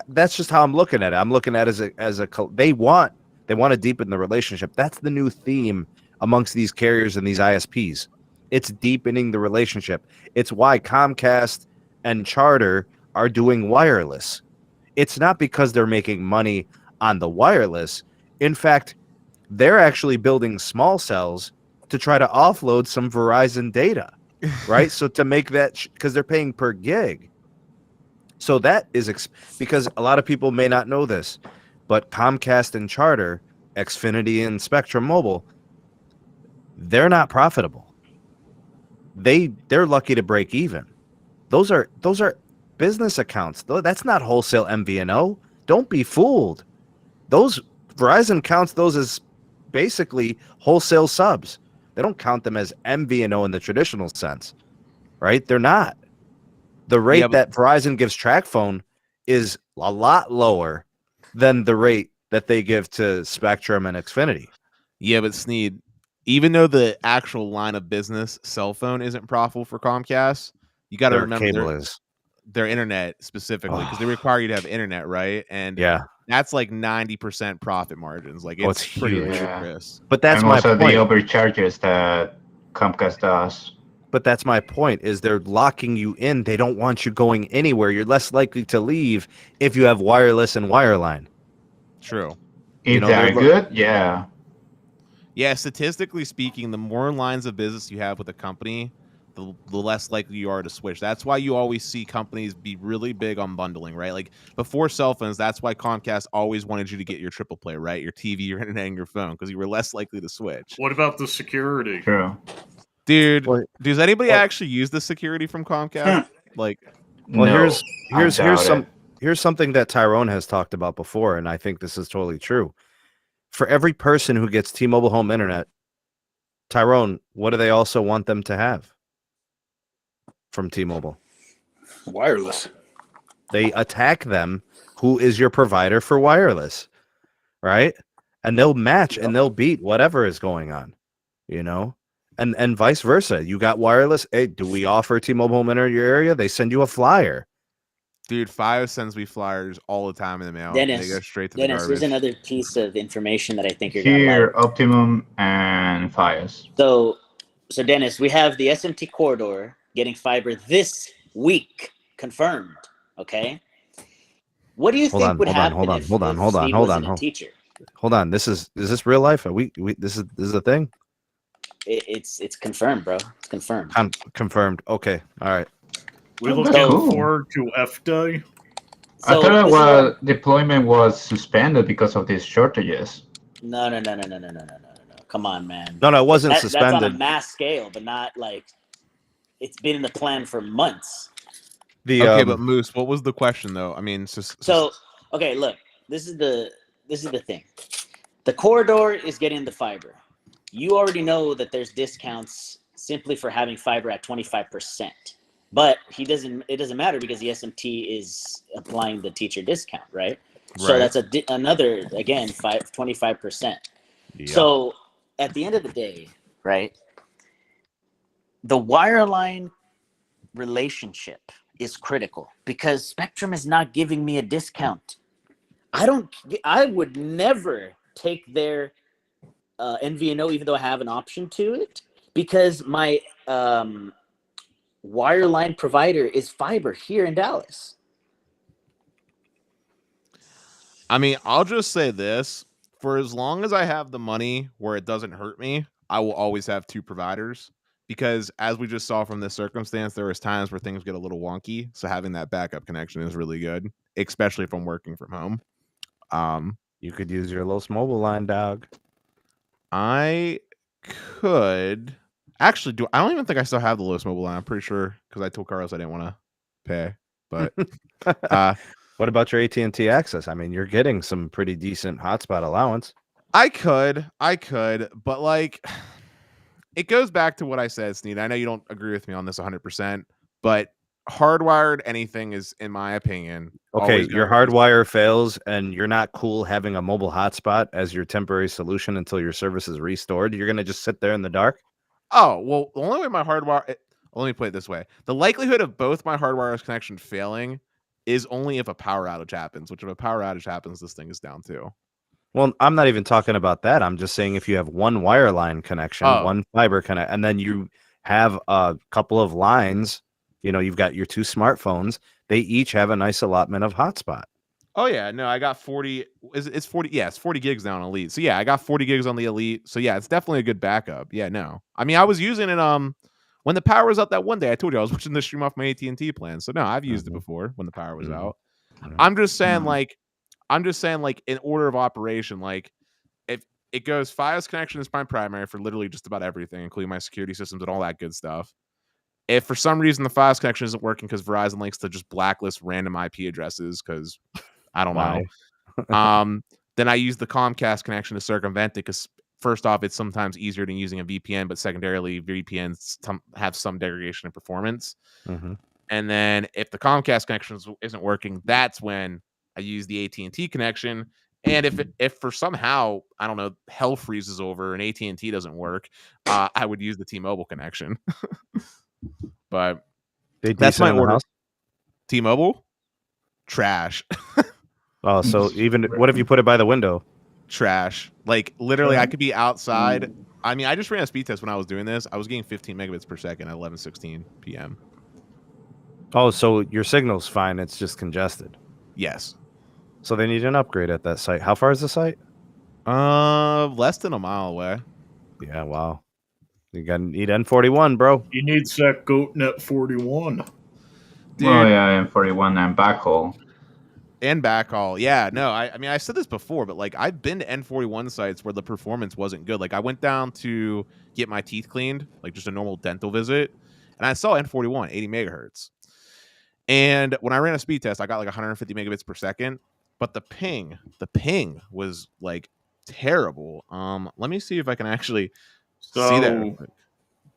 that's just how I'm looking at it. I'm looking at it as a they want to deepen the relationship. That's the new theme amongst these carriers and these ISPs. It's deepening the relationship. It's why Comcast and Charter are doing wireless. It's not because they're making money on the wireless. In fact, they're actually building small cells to try to offload some Verizon data, right? So to make that, because they're paying per gig. So that is because a lot of people may not know this, but Comcast and Charter, Xfinity and Spectrum Mobile, they're not profitable. They're lucky to break even. Those are business accounts. That's not wholesale MVNO. Don't be fooled. Those Verizon counts those as basically wholesale subs. They don't count them as MVNO in the traditional sense, right? They're not. The rate that Verizon gives TracFone is a lot lower than the rate that they give to Spectrum and Xfinity. Yeah, but Sneed, even though the actual line of business cell phone isn't profitable for Comcast, you got to Their remember cable is. their internet specifically, because they require you to have internet, right? And Yeah, that's like 90% profit margins. Like it's pretty huge. ludicrous. But that's and my also point. the overcharges that Comcast does. But that's my point, is they're locking you in. They don't want you going anywhere. You're less likely to leave if you have wireless and wireline. True. If they're good, yeah. Yeah, statistically speaking, the more lines of business you have with a company, the less likely you are to switch. That's why you always see companies be really big on bundling, right? Like before cell phones, that's why Comcast always wanted you to get your triple play, right? Your TV, your internet, and your phone, because you were less likely to switch. What about the security? True. Dude, does anybody actually use the security from Comcast? Like, well, No, here's something that Tyrone has talked about before, and I think this is totally true. For every person who gets T-Mobile home internet, Tyrone, what do they also want them to have from T-Mobile? Wireless. They attack them. Who is your provider for wireless, right? And they'll match and they'll beat whatever is going on, you know, and vice versa. You got wireless. Hey, do we offer T-Mobile home internet in your area? They send you a flyer. Dude, Feye sends me flyers all the time in the mail. Dennis, they go straight to the garbage. Here's another piece of information that I think you're Here, Optimum and Fios. So Dennis, we have the SMT corridor getting fiber this week, confirmed. Okay. What do you think would happen? Hold on. Teacher? Hold on. Is this real life? Are we this is a thing? It's confirmed, bro. It's confirmed. Confirmed. Okay. All right. We looking forward to F Day. I thought deployment was suspended because of these shortages. No. Come on, man. No, it wasn't suspended. That's on a mass scale, but not like it's been in the plan for months. Okay, but Moose, what was the question though? I mean, okay, look, this is the thing. The corridor is getting the fiber. You already know that there's discounts simply for having fiber at 25%. But it doesn't matter because the SMT is applying the teacher discount, right? So that's another, again, 25%. Yeah. So at the end of the day, right, the wireline relationship is critical because Spectrum is not giving me a discount. I would never take their MVNO, even though I have an option to it, because my wireline provider is fiber here in Dallas. I mean, I'll just say this. For as long as I have the money where it doesn't hurt me, I will always have two providers. Because as we just saw from this circumstance, there was times where things get a little wonky. So having that backup connection is really good, especially if I'm working from home. You could use your Los Mobile line, dog. I could actually do. I don't even think I still have the Los Mobile line. I'm pretty sure because I told Carlos I didn't want to pay. But what about your AT&T access? I mean, you're getting some pretty decent hotspot allowance. I could, but like, it goes back to what I said, Sneed. I know you don't agree with me on this 100%, but hardwired anything is, in my opinion, okay. Your hardwire fails, and you're not cool having a mobile hotspot as your temporary solution until your service is restored. You're gonna just sit there in the dark. Oh well, the only way my hardwire. Let me put it this way: the likelihood of both my hardwire connection failing is only if a power outage happens. Which, if a power outage happens, this thing is down too. Well, I'm not even talking about that. I'm just saying if you have one wireline connection, one fiber connect, and then you have a couple of lines, you know, you've got your two smartphones, they each have a nice allotment of hotspot. Oh yeah, no, I got 40. It's 40. Yeah, it's 40 gigs now on Elite. So yeah, I got 40 gigs on the Elite. So yeah, it's definitely a good backup. Yeah, no, I mean, I was using it when the power was out that one day. I told you I was watching the stream off my AT&T plan. So no, I've used it before when the power was out. I'm just saying, like, in order of operation, like, if it goes Fios connection is my primary for literally just about everything, including my security systems and all that good stuff. If for some reason the Fios connection isn't working because Verizon likes to just blacklist random IP addresses because I don't know, then I use the Comcast connection to circumvent it because first off, it's sometimes easier than using a VPN, but secondarily, VPNs have some degradation in performance. And then if the Comcast connection isn't working, that's when I use the AT&T connection. And if for somehow, I don't know, hell freezes over and AT&T doesn't work, I would use the T-Mobile connection. But that's my order. T-Mobile, trash. Oh, so even what if you put it by the window? Trash. Like literally, I could be outside. I mean, I just ran a speed test when I was doing this. I was getting 15 megabits per second at 11:16 p.m. Oh, so your signal's fine. It's just congested. Yes. So they need an upgrade at that site. How far is the site? Less than a mile away. Yeah, wow. You need N41, bro. He needs that GoatNet 41. Dude. Oh yeah, N41 and backhaul. And backhaul. Yeah, no, I mean, I said this before, but like I've been to N41 sites where the performance wasn't good. Like I went down to get my teeth cleaned, like just a normal dental visit, and I saw N41, 80 megahertz. And when I ran a speed test, I got like 150 megabits per second, but the ping was like terrible. Let me see if I can actually see that real quick.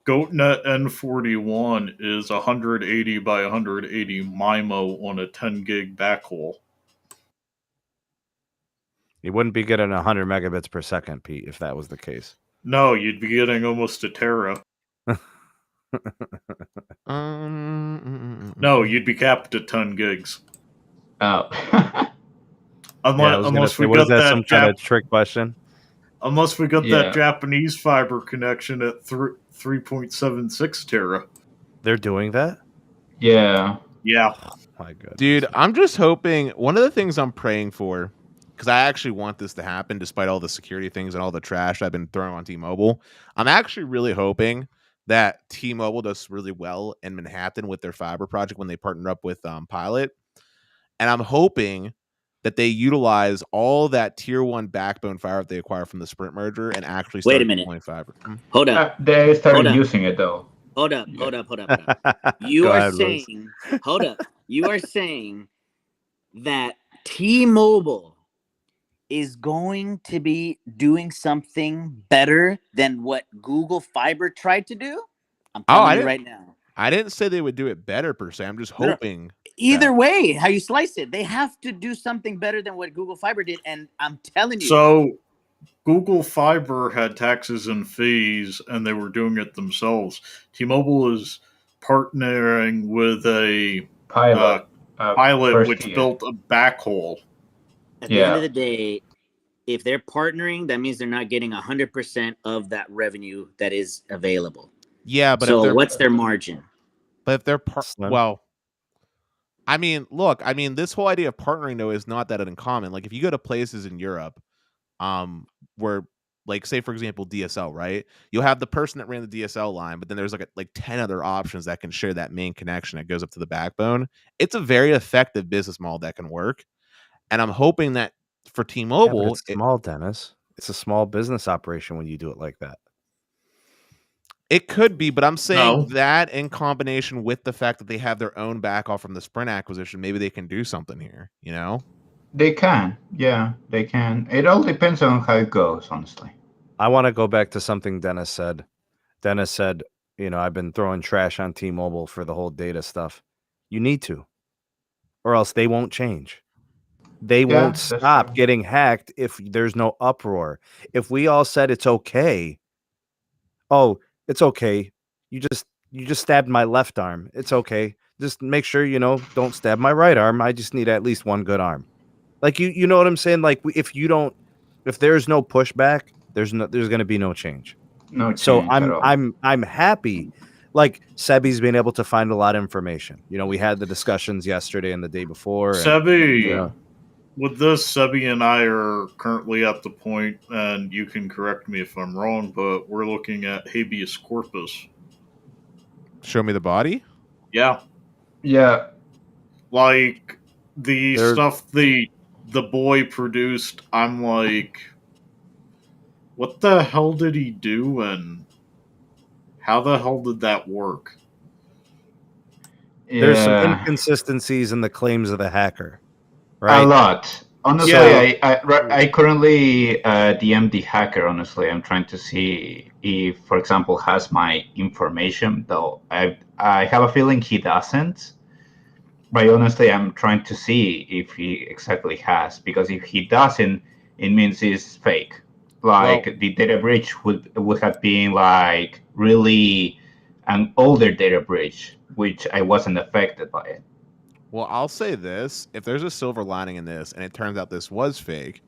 GoatNet N41 is 180 by 180 MIMO on a 10 gig backhaul. You wouldn't be getting 100 megabits per second, Pete, if that was the case. No, you'd be getting almost a tera. No, you'd be capped at 10 gigs. Oh. Unless we got that some kind of trick question. Unless we got that Japanese fiber connection at 3.76 tera. They're doing that? Yeah. Yeah. Oh, my goodness. Dude, I'm just hoping, one of the things I'm praying for, because I actually want this to happen despite all the security things and all the trash I've been throwing on T-Mobile, I'm actually really hoping that T-Mobile does really well in Manhattan with their fiber project when they partner up with Pilot. And I'm hoping that they utilize all that tier 1 backbone fiber they acquire from the Sprint merger and actually start deploying fiber. Hold up. They started using it though. Hold up. You are saying, hold up. You are saying that T-Mobile is going to be doing something better than what Google Fiber tried to do? I'm telling you right now. I didn't say they would do it better per se. I'm just hoping. Either way, how you slice it, they have to do something better than what Google Fiber did, and I'm telling you. So, Google Fiber had taxes and fees, and they were doing it themselves. T-Mobile is partnering with a pilot which built a backhaul. At the end of the day, if they're partnering, that means they're not getting 100% of that revenue that is available. Yeah, but so what's their margin? But if they're well, I mean, look, I mean, this whole idea of partnering though is not that uncommon. Like if you go to places in Europe, where like say for example DSL, right? You'll have the person that ran the DSL line, but then there's like 10 other options that can share that main connection that goes up to the backbone. It's a very effective business model that can work, and I'm hoping that for T-Mobile, it's small, Dennis. It's a small business operation when you do it like that. It could be, but I'm saying that in combination with the fact that they have their own backhaul from the Sprint acquisition, maybe they can do something here, you know? They can. Yeah, they can. It all depends on how it goes, honestly. I want to go back to something Dennis said. Dennis said, you know, I've been throwing trash on T-Mobile for the whole data stuff. You need to, or else they won't change. They won't stop getting hacked if there's no uproar. If we all said it's okay, it's okay. You just stabbed my left arm. It's okay. Just make sure, you know, don't stab my right arm. I just need at least one good arm. Like you know what I'm saying? Like if there's no pushback, there's going to be no change. No change. So I'm happy. Like Sebby's been able to find a lot of information. You know, we had the discussions yesterday and the day before. Sebby, with this, Sebby and I are currently at the point, and you can correct me if I'm wrong, but we're looking at habeas corpus. Show me the body? Yeah. Yeah. Like, the stuff the boy produced, I'm like, what the hell did he do, and how the hell did that work? There's some inconsistencies in the claims of the hacker. Right? A lot. Honestly, I currently DM the hacker, honestly. I'm trying to see if, for example, has my information, though I have a feeling he doesn't. But honestly, I'm trying to see if he exactly has, because if he doesn't, it means it's fake. Like the data breach would have been like really an older data breach, which I wasn't affected by it. Well, I'll say this: if there's a silver lining in this, and it turns out this was fake,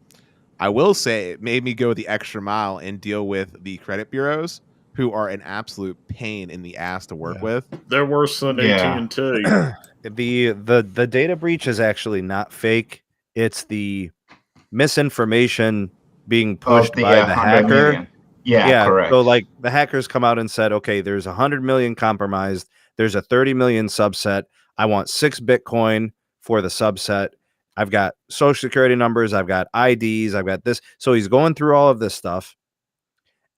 I will say it made me go the extra mile and deal with the credit bureaus, who are an absolute pain in the ass to work with. They're worse than AT&T. The data breach is actually not fake. It's the misinformation being pushed by the hacker. Million. Yeah, correct. So like the hackers come out and said, okay, there's 100 million compromised. There's a 30 million subset. I want 6 Bitcoin for the subset. I've got social security numbers. I've got IDs. I've got this. So he's going through all of this stuff.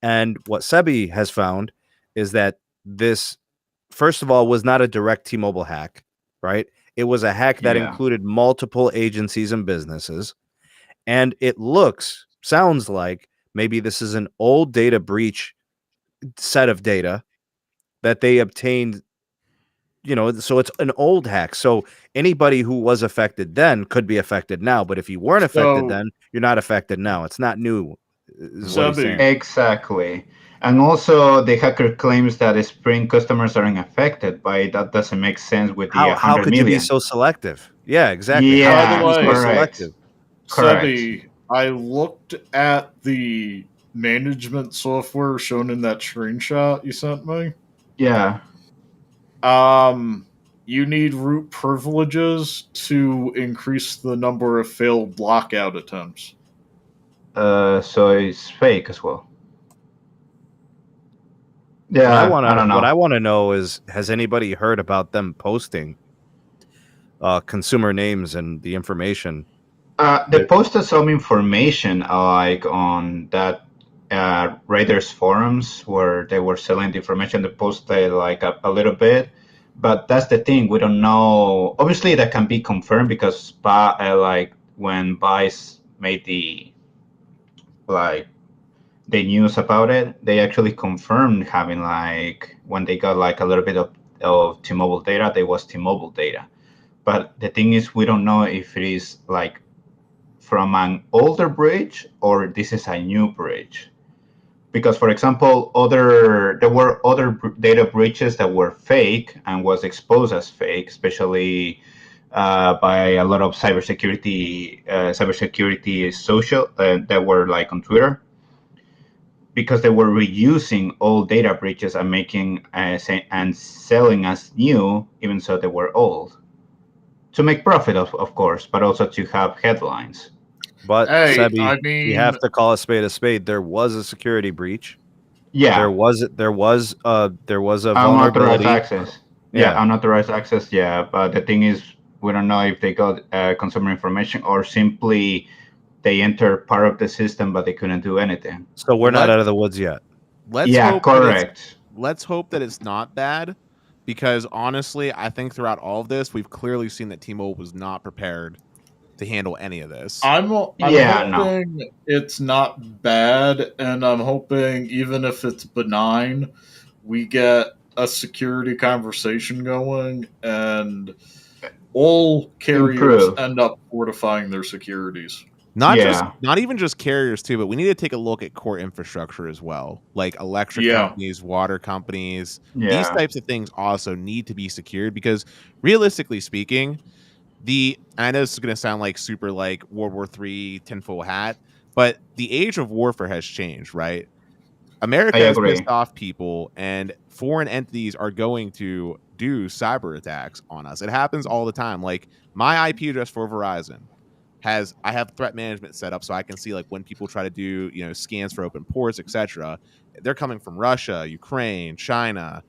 And what Sebby has found is that this, first of all, was not a direct T-Mobile hack, right? It was a hack that included multiple agencies and businesses. And it sounds like maybe this is an old data breach set of data that they obtained, so it's an old hack. So anybody who was affected then could be affected now. But if you weren't affected then, you're not affected now. It's not new. Exactly. And also the hacker claims that Sprint customers aren't affected by it. That doesn't make sense with the 100 how could million. you be so selective? Yeah, exactly. Yeah, by the way, selective. Sebby, I looked at the management software shown in that screenshot you sent me. Yeah. You need root privileges to increase the number of failed lockout attempts. So it's fake as well. Yeah, I don't know. What I want to know is, has anybody heard about them posting consumer names and the information? They posted some information like on that Raiders forums where they were selling the information. They posted like a little bit, but that's the thing. We don't know. Obviously, that can be confirmed because like when Beatz made the news about it, they actually confirmed having like when they got like a little bit of T-Mobile data, there was T-Mobile data. But the thing is, we don't know if it is like from an older breach or this is a new breach. Because, for example, there were other data breaches that were fake and was exposed as fake, especially by a lot of cybersecurity social that were like on Twitter, because they were reusing old data breaches and making and selling as new, even though they were old, to make profit, of course, but also to have headlines. But Sebby, you have to call a spade. There was a security breach. Yeah, there was a vulnerability. Unauthorized access. Yeah, unauthorized access. Yeah, but the thing is, we don't know if they got consumer information or simply they entered part of the system, but they couldn't do anything. So we're not out of the woods yet. Correct. Let's hope that it's not bad, because honestly, I think throughout all of this, we've clearly seen that T-Mobile was not prepared to handle any of this. I'm hoping it's not bad, and I'm hoping even if it's benign, we get a security conversation going, and all carriers end up fortifying their securities. Not even just carriers too, but we need to take a look at core infrastructure as well, like electric companies, water companies. These types of things also need to be secured, because realistically speaking, I know this is going to sound like super like World War III tinfoil hat, but the age of warfare has changed, right? America has pissed off people, and foreign entities are going to do cyber attacks on us. It happens all the time. Like my IP address for Verizon I have threat management set up so I can see like when people try to do, scans for open ports, etc. They're coming from Russia, Ukraine, China,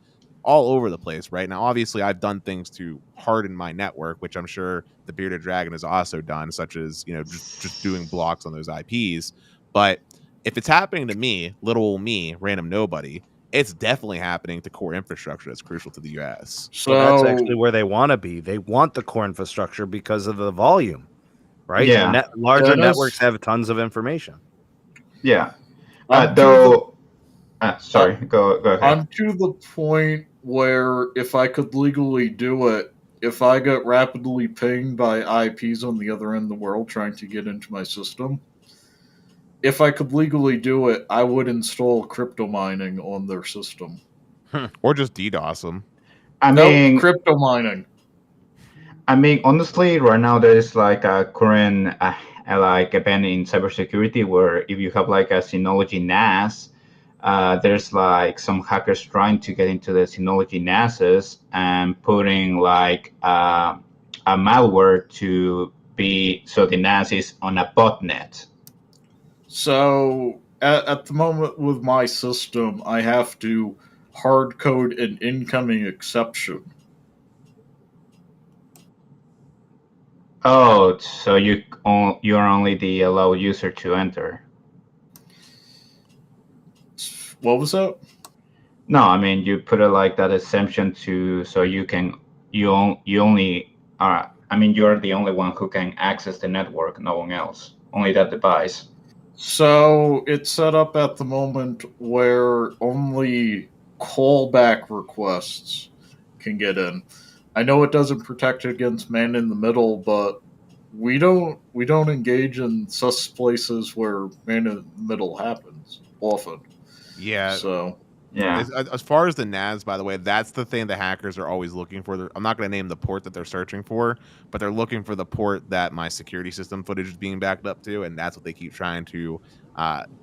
all over the place right now. Obviously, I've done things to harden my network, which I'm sure the Bearded Dragon has also done, such as just doing blocks on those IPs. But if it's happening to me, little old me, random nobody, it's definitely happening to core infrastructure that's crucial to the U.S. So that's actually where they want to be. They want the core infrastructure because of the volume, right? Yeah, larger networks have tons of information. Yeah, sorry, go ahead. I'm to the point where if I could legally do it, if I get rapidly pinged by IPs on the other end of the world trying to get into my system, if I could legally do it, I would install crypto mining on their system. Or just DDoS them. I mean, crypto mining. I mean, honestly, right now there is like a current like event in cybersecurity where if you have like a Synology NAS, there's like some hackers trying to get into the Synology NASs and putting like a malware to be so the NAS is on a botnet. So at the moment with my system, I have to hard code an incoming exception. Oh, so you're only the allowed user to enter. What was that? No, I mean you put it like that exemption to so you only are. I mean you're the only one who can access the network. No one else. Only that device. So it's set up at the moment where only callback requests can get in. I know it doesn't protect against man in the middle, but we don't engage in sus places where man in the middle happens often. Yeah. So yeah. As far as the NAS, by the way, that's the thing the hackers are always looking for. I'm not going to name the port that they're searching for, but they're looking for the port that my security system footage is being backed up to, and that's what they keep trying to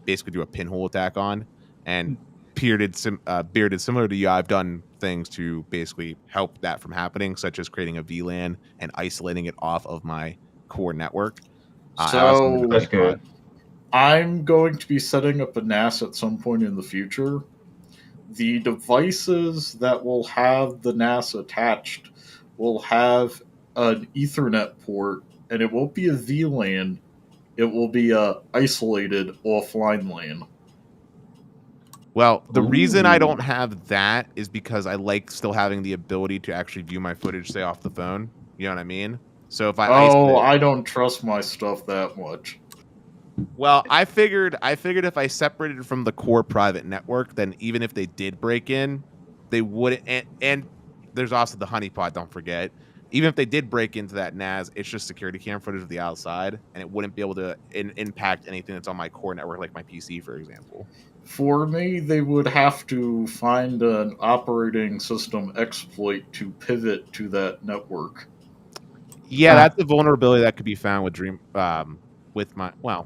basically do a pinhole attack on. And Bearded, similar to you, I've done things to basically help that from happening, such as creating a VLAN and isolating it off of my core network. So that's good. I'm going to be setting up a NAS at some point in the future. The devices that will have the NAS attached will have an Ethernet port, and it won't be a VLAN. It will be a isolated offline LAN. Well, the reason I don't have that is because I like still having the ability to actually view my footage, say, off the phone. You know what I mean? So if I don't trust my stuff that much. Well, I figured if I separated it from the core private network, then even if they did break in, they wouldn't. And there's also the honeypot. Don't forget. Even if they did break into that NAS, it's just security cam footage of the outside, and it wouldn't be able to impact anything that's on my core network, like my PC, for example. For me, they would have to find an operating system exploit to pivot to that network. Yeah, that's a vulnerability that could be found with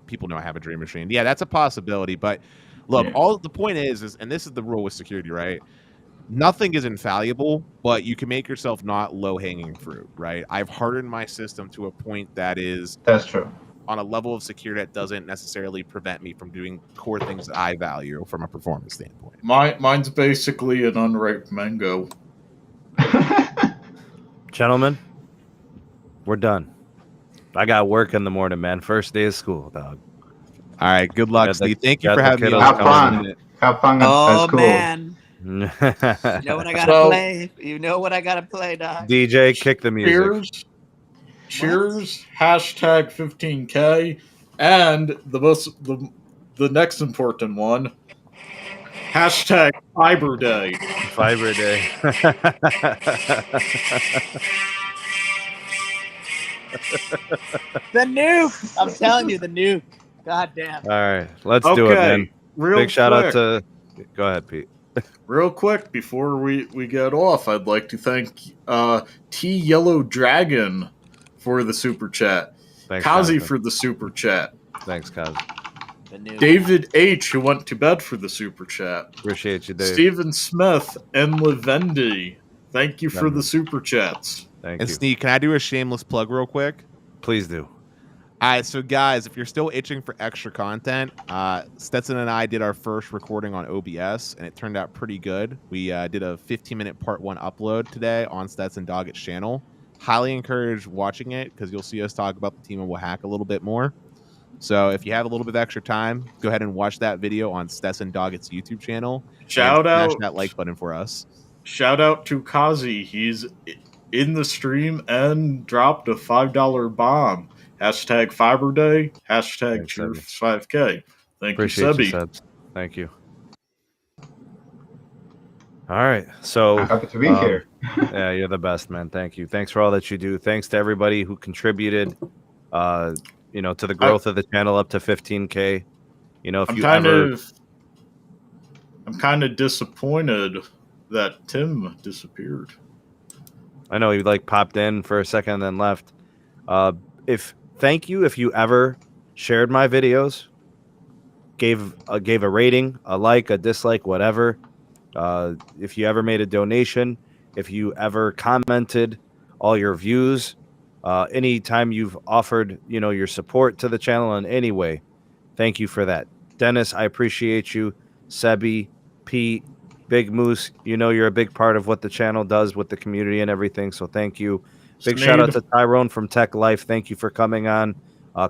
people know I have a Dream Machine. Yeah, that's a possibility. But look, the point is, and this is the rule with security, right? Nothing is infallible, but you can make yourself not low-hanging fruit, right? I've hardened my system to a point that's true. On a level of security that doesn't necessarily prevent me from doing core things that I value from a performance standpoint. Mine's basically an unripe mango. Gentlemen, we're done. I got work in the morning, man. First day of school, dog. All right, good luck, Steve. Thank you for having me. Have fun. Have fun at school. Man. You know what I gotta play? You know what I gotta play, dog? DJ, kick the music. Cheers. Hashtag 15K. And the next important one. Hashtag Fiber Day. Fiber Day. The nuke. I'm telling you, the nuke. God damn. All right, let's do it, man. Big shout out to. Go ahead, Pete. Real quick before we get off, I'd like to thank T Yellow Dragon for the super chat. Thanks, Kazi for the super chat. Thanks, Kazi. David H, who went to bed for the super chat. Appreciate you, Dave. Stephen Smith and Lavendi. Thank you for the super chats. Thank and you. Sneak, can I do a shameless plug real quick? Please do. All right, so guys, if you're still itching for extra content, Stetson and I did our first recording on OBS, and it turned out pretty good. We did a 15-minute part 1 upload today on Stetson Doggett's channel. Highly encourage watching it because you'll see us talk about the T-Mobile hack a little bit more. So if you have a little bit of extra time, go ahead and watch that video on Stetson Doggett's YouTube channel. Shout out. Smash that like button for us. Shout out to Kazi. He's in the stream and dropped a $5 bomb. Hashtag Fiber Day. Hashtag Cheers 5K. Appreciate you, you, Sebby. Sebs. Thank you. All right. So happy to be here. Yeah, you're the best, man. Thank you. Thanks for all that you do. Thanks to everybody who contributed, to the growth of the channel up to 15K. You know, if I'm you kind ever, of disappointed that Tim disappeared. I know he like popped in for a second and then left. Thank you if you ever shared my videos, gave a rating, a like, a dislike, whatever. If you ever made a donation, if you ever commented all your views, anytime you've offered, your support to the channel in any way, thank you for that. Dennis, I appreciate you. Sebby, Pete, Big Moose, you're a big part of what the channel does with the community and everything, so thank you. Big shout out to Tyrone from Tech Life. Thank you for coming on.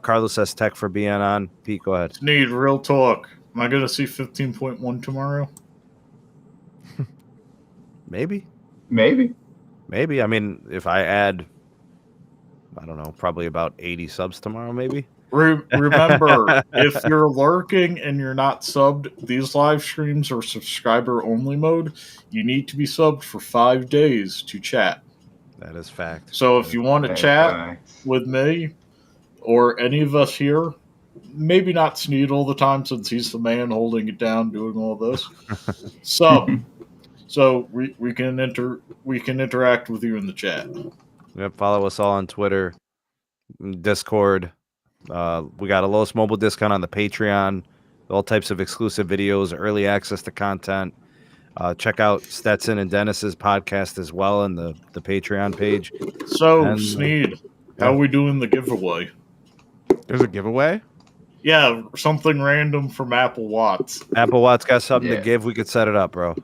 Carlos S. Tech for being on. Pete, go ahead. Sneed, real talk. Am I going to see 15.1 tomorrow? Maybe. Maybe. I mean, if I add, I don't know, probably about 80 subs tomorrow, maybe. Remember, if you're lurking and you're not subbed, these live streams are subscriber only mode. You need to be subbed for 5 days to chat. That is fact. So if you want to chat with me or any of us here, maybe not Sneed all the time since he's the man holding it down, doing all this. Sub. So we can interact with you in the chat. Yep, follow us all on Twitter, Discord. We got a lowest mobile discount on the Patreon, all types of exclusive videos, early access to content. Check out Stetson and Dennis's podcast as well in the Patreon page. So, Sneed, how are we doing the giveaway? There's a giveaway? Yeah, something random from Apple Watts. Apple Watts got something to give. We could set it up, bro.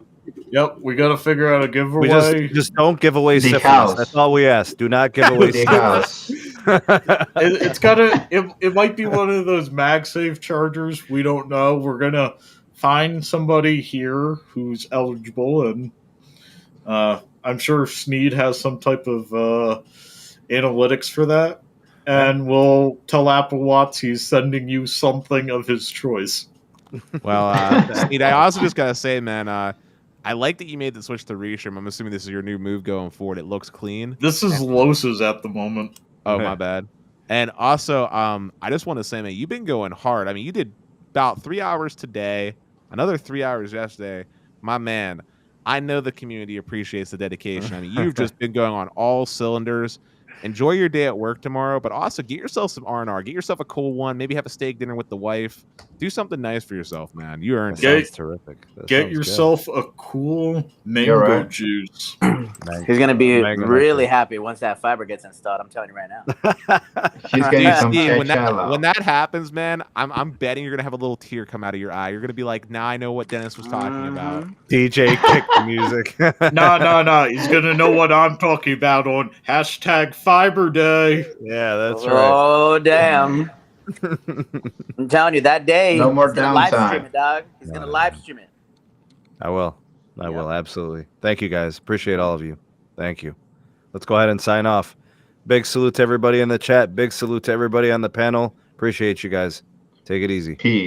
Yep, we got to figure out a giveaway. We just don't give away syphilis. That's all we ask. Do not give away syphilis. It might be one of those MagSafe chargers. We don't know. We're gonna find somebody here who's eligible, and I'm sure Sneed has some type of analytics for that. And we'll tell Apple Watts he's sending you something of his choice. Well, Sneed, I also just gotta say, man, I like that you made the switch to Resham. I'm assuming this is your new move going forward. It looks clean. This is Los's at the moment. Oh, my bad. And also, I just want to say, man, you've been going hard. I mean, you did about 3 hours today, another 3 hours yesterday. My man, I know the community appreciates the dedication. I mean, you've just been going on all cylinders. Enjoy your day at work tomorrow, but also get yourself some R&R. Get yourself a cool one. Maybe have a steak dinner with the wife. Do something nice for yourself, man. You earned it. Sounds terrific. Get yourself a cool mango juice. He's going to be really happy once that fiber gets installed. I'm telling you right now. She's getting some when that happens, man, I'm betting you're going to have a little tear come out of your eye. You're going to be like, now I know what Dennis was talking about. DJ, kick the music. No. He's going to know what I'm talking about on #Fiber Day. Yeah, that's right. Oh, damn. I'm telling you, that day, no more he's gonna live stream downtime. it, dog. He's going to live stream it. I will, absolutely. Thank you, guys. Appreciate all of you. Thank you. Let's go ahead and sign off. Big salute to everybody in the chat. Big salute to everybody on the panel. Appreciate you guys. Take it easy. Peace.